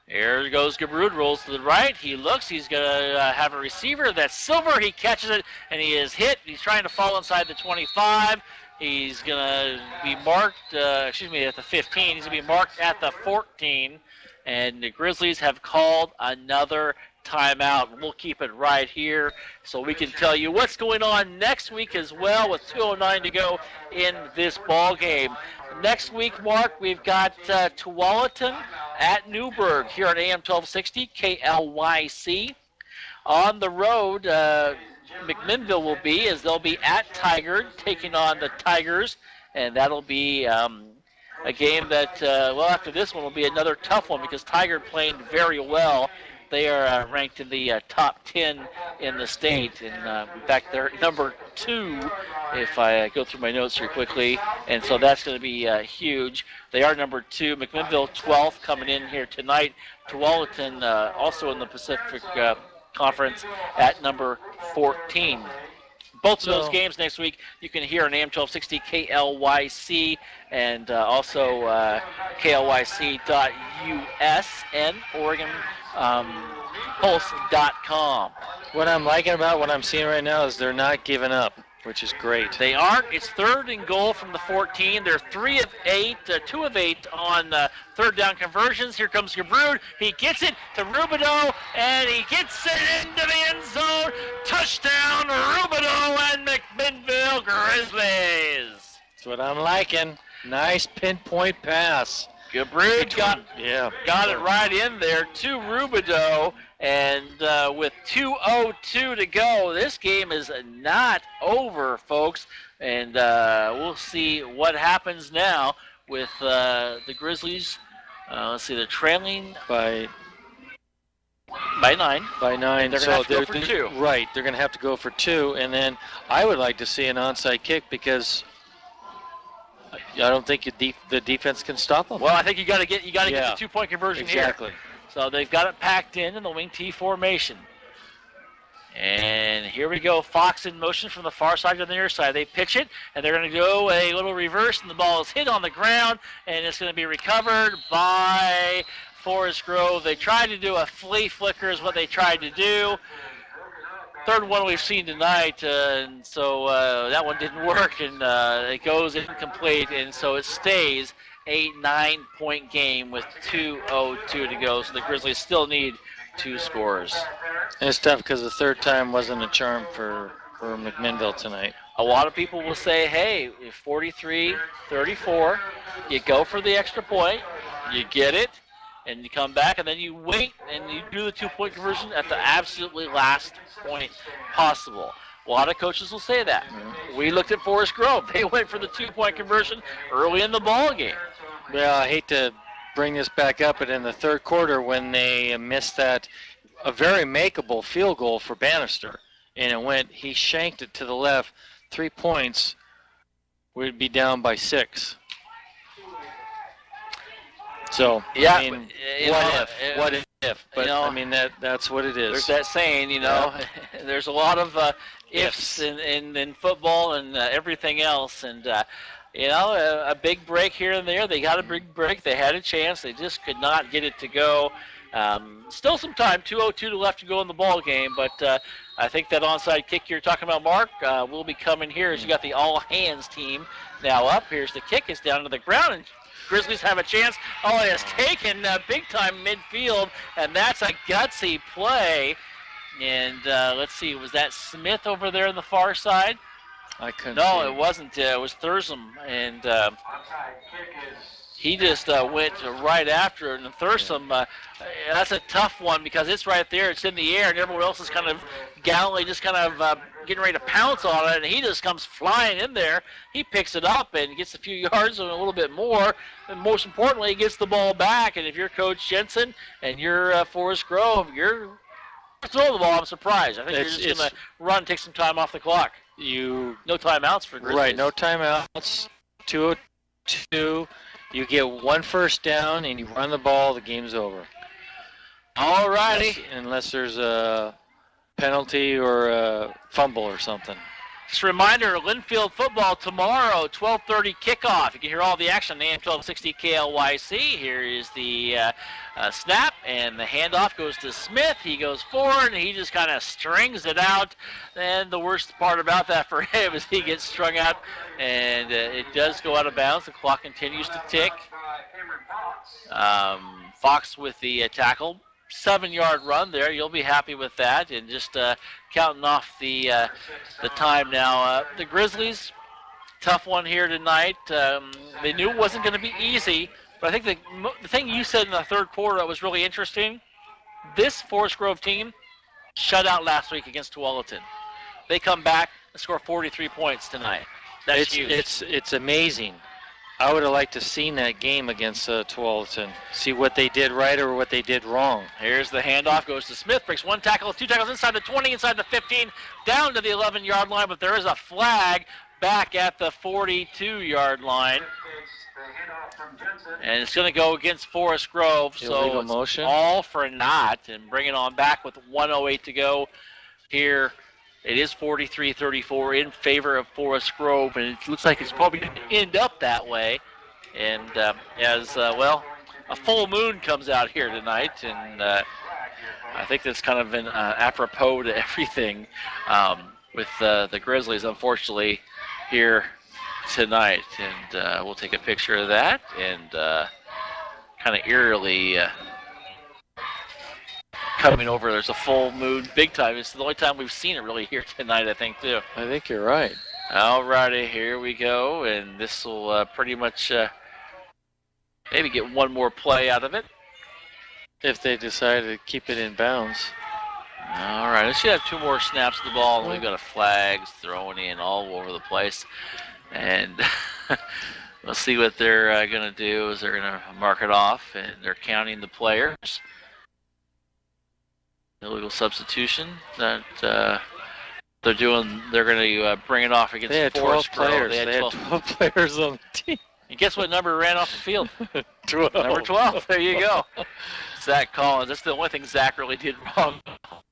Here goes Gabrud, rolls to the right. He looks. He's going to have a receiver. That's Silver. He catches it, and he is hit. He's trying to fall inside the 25. He's going to be marked, at the 15. He's going to be marked at the 14. And the Grizzlies have called another timeout. We'll keep it right here so we can tell you what's going on next week as well with 2:09 to go in this ball game. Next week, Mark, we've got Tualatin at Newburgh here on AM 1260 KLYC. On the road, McMinnville will be, as they'll be at Tigard taking on the Tigers, and that'll be a game that, after this one will be another tough one because Tigard playing very well. They are ranked in the top 10 in the state. And in fact, they're number 2 if I go through my notes here quickly. And so that's going to be huge. They are number 2. McMinnville 12th coming in here tonight. Tualatin also in the Pacific Conference at number 14. Both of those games next week you can hear on AM 1260 KLYC and also KLYC.us and OregonPulse.com. What I'm liking about what I'm seeing right now is they're not giving up, which is great. They aren't. It's 3rd and goal from the 14. They're 3 of 8, 2 of 8 on third down conversions. Here comes Gabrud. He gets it to Rubidoux, and he gets it into the end zone. Touchdown, Rubidoux and McMinnville Grizzlies. That's what I'm liking. Nice pinpoint pass. Gabrud got it right in there to Rubidoux, and with 2:02 to go, this game is not over, folks. And we'll see what happens now with the Grizzlies. Let's see, they're trailing by 9. By 9. They're going to have to go for 2. Right, they're going to have to go for 2, and then I would like to see an onside kick because I don't think the defense can stop them. Well, I think you got to get the 2-point conversion exactly. here. So they've got it packed in the wing T formation. And here we go. Fox in motion from the far side to the near side. They pitch it, and they're going to go a little reverse, and the ball is hit on the ground, and it's going to be recovered by Forest Grove. They tried to do a flea flicker is what they tried to do. Third one we've seen tonight, and so that one didn't work, and it goes incomplete, and so it stays a 9-point game with 2:02 to go. So the Grizzlies still need 2 scores. And it's tough because the third time wasn't a charm for McMinnville tonight. A lot of people will say, hey, 43-34, you go for the extra point, you get it, and you come back, and then you wait, and you do the 2-point conversion at the absolutely last point possible. A lot of coaches will say that. We looked at Forest Grove. They went for the 2-point conversion early in the ball game. Well, I hate to bring this back up, but in the third quarter when they missed a very makeable field goal for Bannister, and he shanked it to the left, 3 points, we'd be down by 6. So, yeah, I mean, what if? But, I mean, that's what it is. There's that saying, there's a lot of ifs in football and everything else. And, a big break here and there. They got a big break. They had a chance. They just could not get it to go. Still some time, 2:02 left to go in the ball game, but I think that onside kick you're talking about, Mark, will be coming here as you got the all-hands team now up. Here's the kick. It's down to the ground, and Grizzlies have a chance. Oh, it's taken big-time midfield, and that's a gutsy play. And let's see, was that Smith over there on the far side? I couldn't No, see. it wasn't. It was Thursam, and he just went right after it. And Thursam, that's a tough one because it's right there. It's in the air, and everyone else is kind of gallantly just kind of getting ready to pounce on it, and he just comes flying in there. He picks it up and gets a few yards and a little bit more. And most importantly, he gets the ball back. And if you're Coach Jensen and you're Forest Grove, you're throw the ball. I'm surprised. I think you're just going to run and take some time off the clock. No timeouts for Grizzlies. Right, no timeouts. 2:02. You get 1 first down and you run the ball, the game's over. All righty. Unless there's a penalty or a fumble or something. Just a reminder, Linfield football tomorrow, 12:30 kickoff. You can hear all the action on AM 1260 KLYC. Here is the snap, and the handoff goes to Smith. He goes forward, and he just kind of strings it out. And the worst part about that for him is he gets strung out, and it does go out of bounds. The clock continues to tick. Fox with the tackle. 7-yard run there. You'll be happy with that. And just counting off the time now. The Grizzlies, tough one here tonight. They knew it wasn't going to be easy, but I think the thing you said in the third quarter that was really interesting, this Forest Grove team shut out last week against Tualatin. They come back and score 43 points tonight. That's huge. It's amazing. I would have liked to seen that game against Tualatin. See what they did right or what they did wrong. Here's the handoff, goes to Smith, breaks 1 tackle, 2 tackles inside the 20, inside the 15, down to the 11-yard line, but there is a flag back at the 42-yard line. And it's going to go against Forest Grove, so it's motion. All for naught, and bring it on back with 1:08 to go here. It is 43-34 in favor of Forest Grove, and it looks like it's probably going to end up that way. And as a full moon comes out here tonight, and I think that's kind of an apropos to everything with the Grizzlies, unfortunately, here tonight. And we'll take a picture of that, and kind of eerily coming over. There's a full moon, big time. It's the only time we've seen it really here tonight, I think, too. I think you're right. All righty, here we go, and this will pretty much maybe get one more play out of it. If they decide to keep it in bounds. All right, let's have 2 more snaps of the ball, and we've got flags thrown in all over the place. And we'll see what they're going to do is they're going to mark it off, and they're counting the players. Illegal substitution that they're doing. They're going to bring it off against They had 12 Forest Grove. players. They had 12 players on the team. And guess what number ran off the field? 12. Number 12. There you go. Zach Collins. That's the only thing Zach really did wrong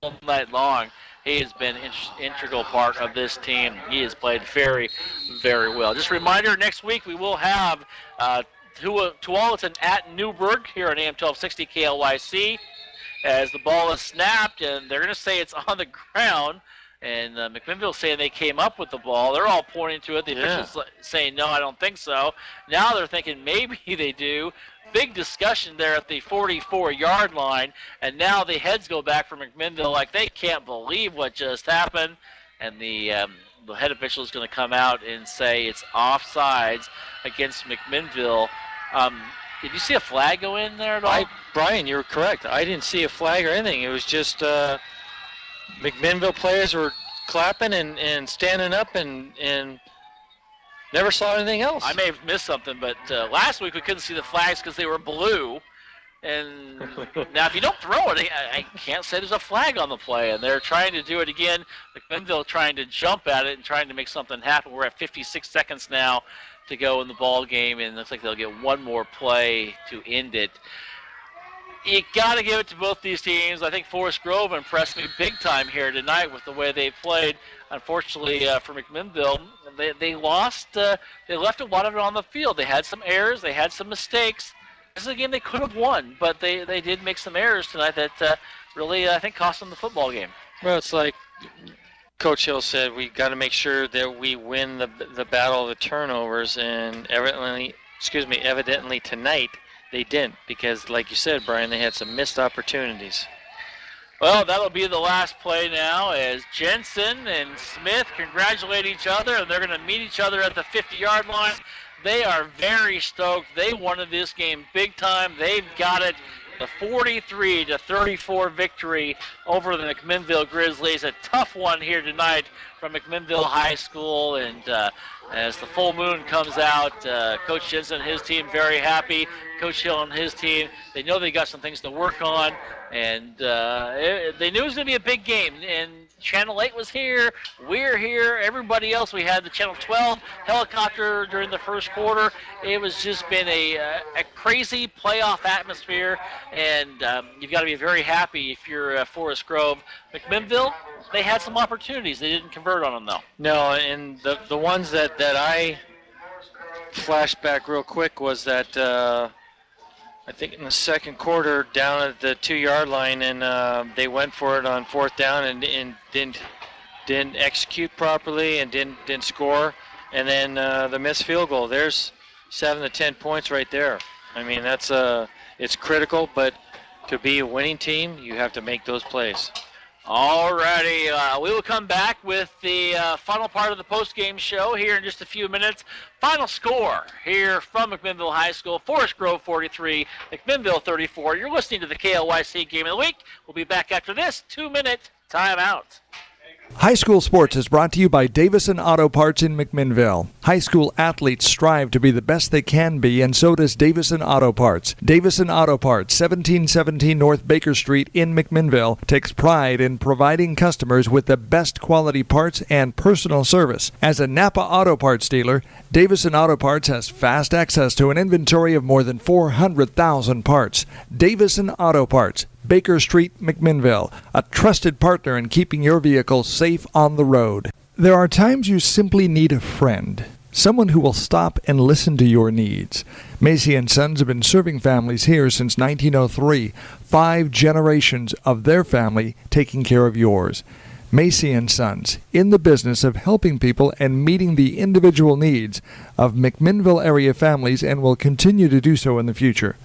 all night long. He has been an integral part of this team. He has played very, very well. Just a reminder, next week we will have Tualatin at Newburgh here on AM 1260 KLYC. As the ball is snapped, and they're going to say it's on the ground, and McMinnville saying they came up with the ball. They're all pointing to it. The officials saying, no, I don't think so. Now they're thinking maybe they do. Big discussion there at the 44-yard line, and now the heads go back for McMinnville like they can't believe what just happened, and the head official is going to come out and say it's offsides against McMinnville. Did you see a flag go in there at all? Brian, you're correct. I didn't see a flag or anything. It was just McMinnville players were clapping and standing up and never saw anything else. I may have missed something, but last week we couldn't see the flags because they were blue. And now if you don't throw it, I can't say there's a flag on the play. And they're trying to do it again. McMinnville trying to jump at it and trying to make something happen. We're at 56 seconds now to go in the ball game, and it looks like they'll get one more play to end it. You got to give it to both these teams. I think Forest Grove impressed me big time here tonight with the way they played. Unfortunately for McMinnville, they lost. They left a lot of it on the field. They had some errors. They had some mistakes. This is a game they could have won, but they did make some errors tonight that really, I think, cost them the football game. Well, it's like Coach Hill said, we got to make sure that we win the battle of the turnovers, and evidently tonight they didn't, because like you said, Brian, they had some missed opportunities. Well, that'll be the last play now as Jensen and Smith congratulate each other, and they're going to meet each other at the 50-yard line. They are very stoked. They wanted this game big time. They've got it. The 43-34 victory over the McMinnville Grizzlies. A tough one here tonight from McMinnville High School. And as the full moon comes out, Coach Jensen and his team very happy. Coach Hill and his team, they know they got some things to work on. And they knew it was going to be a big game. And Channel 8 was here. We're here. Everybody else. We had the Channel 12 helicopter during the first quarter. It was just been a crazy playoff atmosphere. And you've got to be very happy if you're Forest Grove. McMinnville, they had some opportunities. They didn't convert on them, though. No, and the ones that I flashed back real quick was that I think in the second quarter down at the 2-yard line, and they went for it on fourth down and didn't execute properly and didn't score. And then the missed field goal. There's 7 to 10 points right there. I mean, that's it's critical, but to be a winning team, you have to make those plays. All righty, we will come back with the final part of the post-game show here in just a few minutes. Final score here from McMinnville High School, Forest Grove 43, McMinnville 34. You're listening to the KLYC Game of the Week. We'll be back after this 2-minute timeout. High school sports is brought to you by Davison Auto Parts in McMinnville. High school athletes strive to be the best they can be, and so does Davison Auto Parts. Davison Auto Parts, 1717 North Baker Street in McMinnville, takes pride in providing customers with the best quality parts and personal service. As a Napa Auto Parts dealer, Davison Auto Parts has fast access to an inventory of more than 400,000 parts. Davison Auto Parts, Baker Street, McMinnville, a trusted partner in keeping your vehicle safe on the road. There are times you simply need a friend, someone who will stop and listen to your needs. Macy & Sons have been serving families here since 1903, 5 generations of their family taking care of yours. Macy & Sons, in the business of helping people and meeting the individual needs of McMinnville area families, and will continue to do so in the future.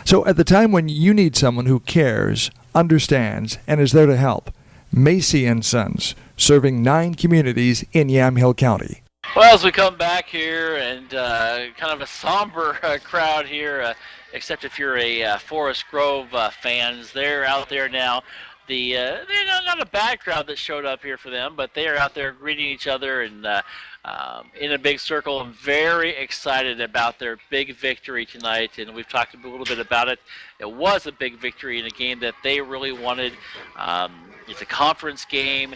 So at the time when you need someone who cares, understands, and is there to help, Macy & Sons, serving 9 communities in Yamhill County. Well, as we come back here, and kind of a somber crowd here, except if you're a Forest Grove fans, they're out there now. They're not a bad crowd that showed up here for them, but they are out there greeting each other and in a big circle, and very excited about their big victory tonight. And we've talked a little bit about it. It was a big victory in a game that they really wanted. It's a conference game.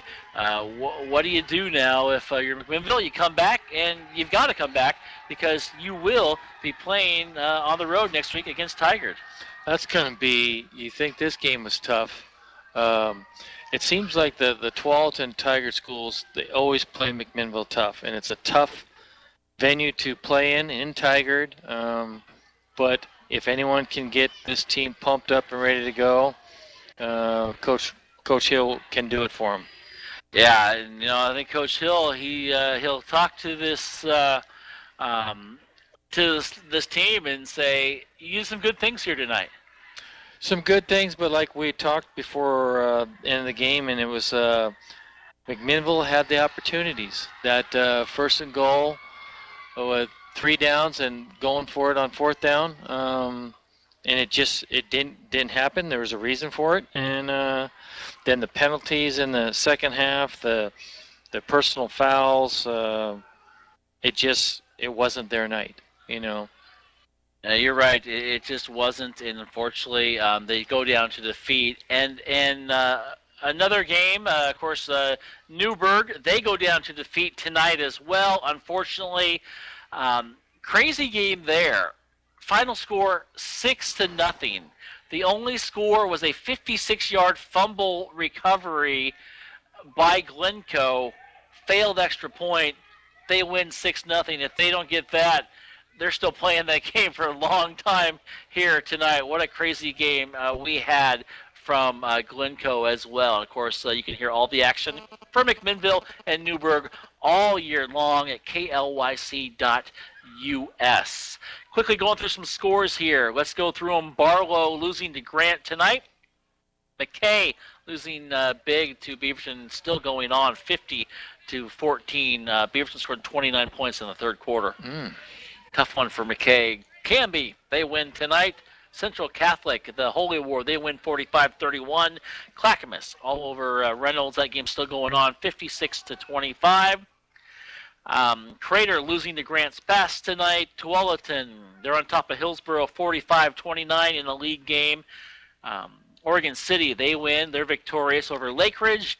What do you do now if you're McMinnville? You come back, and you've got to come back because you will be playing on the road next week against Tigard. That's going to be, you think this game was tough. It seems like the Tualatin Tigard schools, they always play McMinnville tough, and it's a tough venue to play in Tigard. But if anyone can get this team pumped up and ready to go, Coach Hill can do it for them. Yeah, and I think Coach Hill, he'll talk to this team and say, you did some good things here tonight. Some good things, but like we talked before in the game, and it was McMinnville had the opportunities. That first and goal with 3 downs and going for it on 4th down. And it didn't happen. There was a reason for it. And then the penalties in the second half, the personal fouls, it wasn't their night, You're right. It just wasn't, and unfortunately, they go down to defeat. And another game, of course, Newburgh, they go down to defeat tonight as well. Unfortunately, crazy game there. Final score 6-0. The only score was a 56-yard fumble recovery by Glencoe. Failed extra point. They win 6-0. If they don't get that, they're still playing that game for a long time here tonight. What a crazy game we had from Glencoe as well. Of course, you can hear all the action from McMinnville and Newburgh all year long at KLYC.us. Quickly going through some scores here. Let's go through them. Barlow losing to Grant tonight. McKay losing big to Beaverton, still going on 50-14. Beaverton scored 29 points in the third quarter. Tough one for McKay. Canby, they win tonight. Central Catholic, the Holy War, they win 45-31. Clackamas all over Reynolds. That game's still going on 56-25. Crater losing to Grants Pass tonight. Tualatin, they're on top of Hillsborough 45-29 in a league game. Oregon City, they win. They're victorious over Lake Ridge.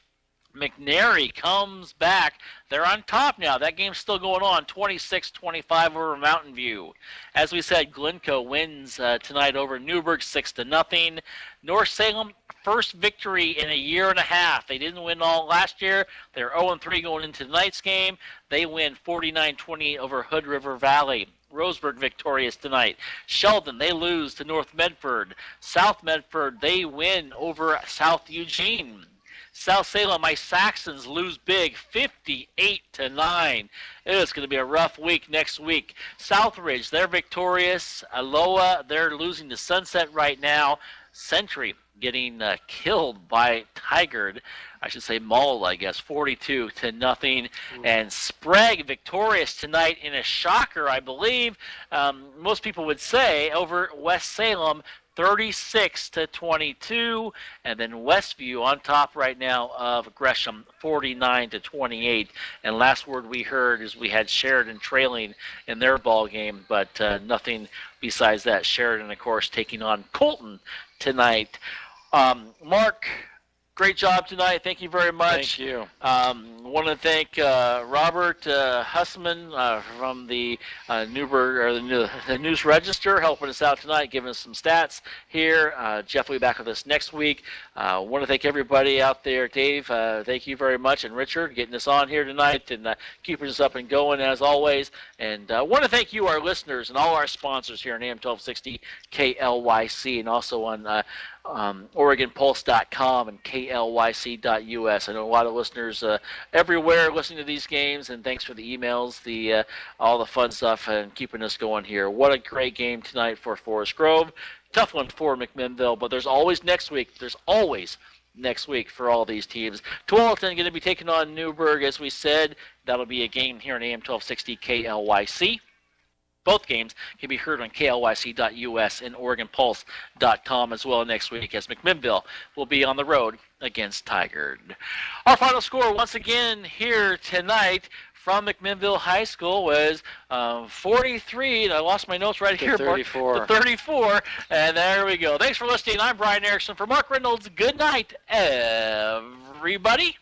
McNary comes back. They're on top now. That game's still going on, 26-25 over Mountain View. As we said, Glencoe wins tonight over Newburgh 6-0. North Salem, first victory in a year and a half. They didn't win all last year. They're 0-3 going into tonight's game. They win 49-28 over Hood River Valley. Roseburg victorious tonight. Sheldon, they lose to North Medford. South Medford, they win over South Eugene. South Salem, my Saxons lose big, 58-9. It's going to be a rough week next week. Southridge, they're victorious. Aloha, they're losing to Sunset right now. Century getting killed by Tigard. I should say mauled, I guess, 42-0. And Sprague victorious tonight in a shocker, I believe. Most people would say over West Salem, 36-22, and then Westview on top right now of Gresham, 49-28. And last word we heard is we had Sheridan trailing in their ball game, but nothing besides that. Sheridan, of course, taking on Colton tonight. Mark, great job tonight. Thank you very much. Thank you. Want to thank Robert Hussman from the Newburgh or the News Register helping us out tonight, giving us some stats here. Jeff will be back with us next week. Want to thank everybody out there. Dave, thank you very much, and Richard getting us on here tonight and keeping us up and going as always. And want to thank you, our listeners, and all our sponsors here on AM 1260 KLYC, and also on OregonPulse.com and KLYC.us. I know a lot of listeners everywhere listening to these games, and thanks for the emails, all the fun stuff, and keeping us going here. What a great game tonight for Forest Grove. Tough one for McMinnville, but there's always next week. There's always next week for all these teams. Tualatin going to be taking on Newburgh, as we said. That'll be a game here on AM 1260 KLYC. Both games can be heard on KLYC.us and OregonPulse.com as well next week, as McMinnville will be on the road against Tigard. Our final score once again here tonight from McMinnville High School was 43, and I lost my notes right here. 34. 34, and there we go. Thanks for listening. I'm Brian Erickson. For Mark Reynolds, good night, everybody.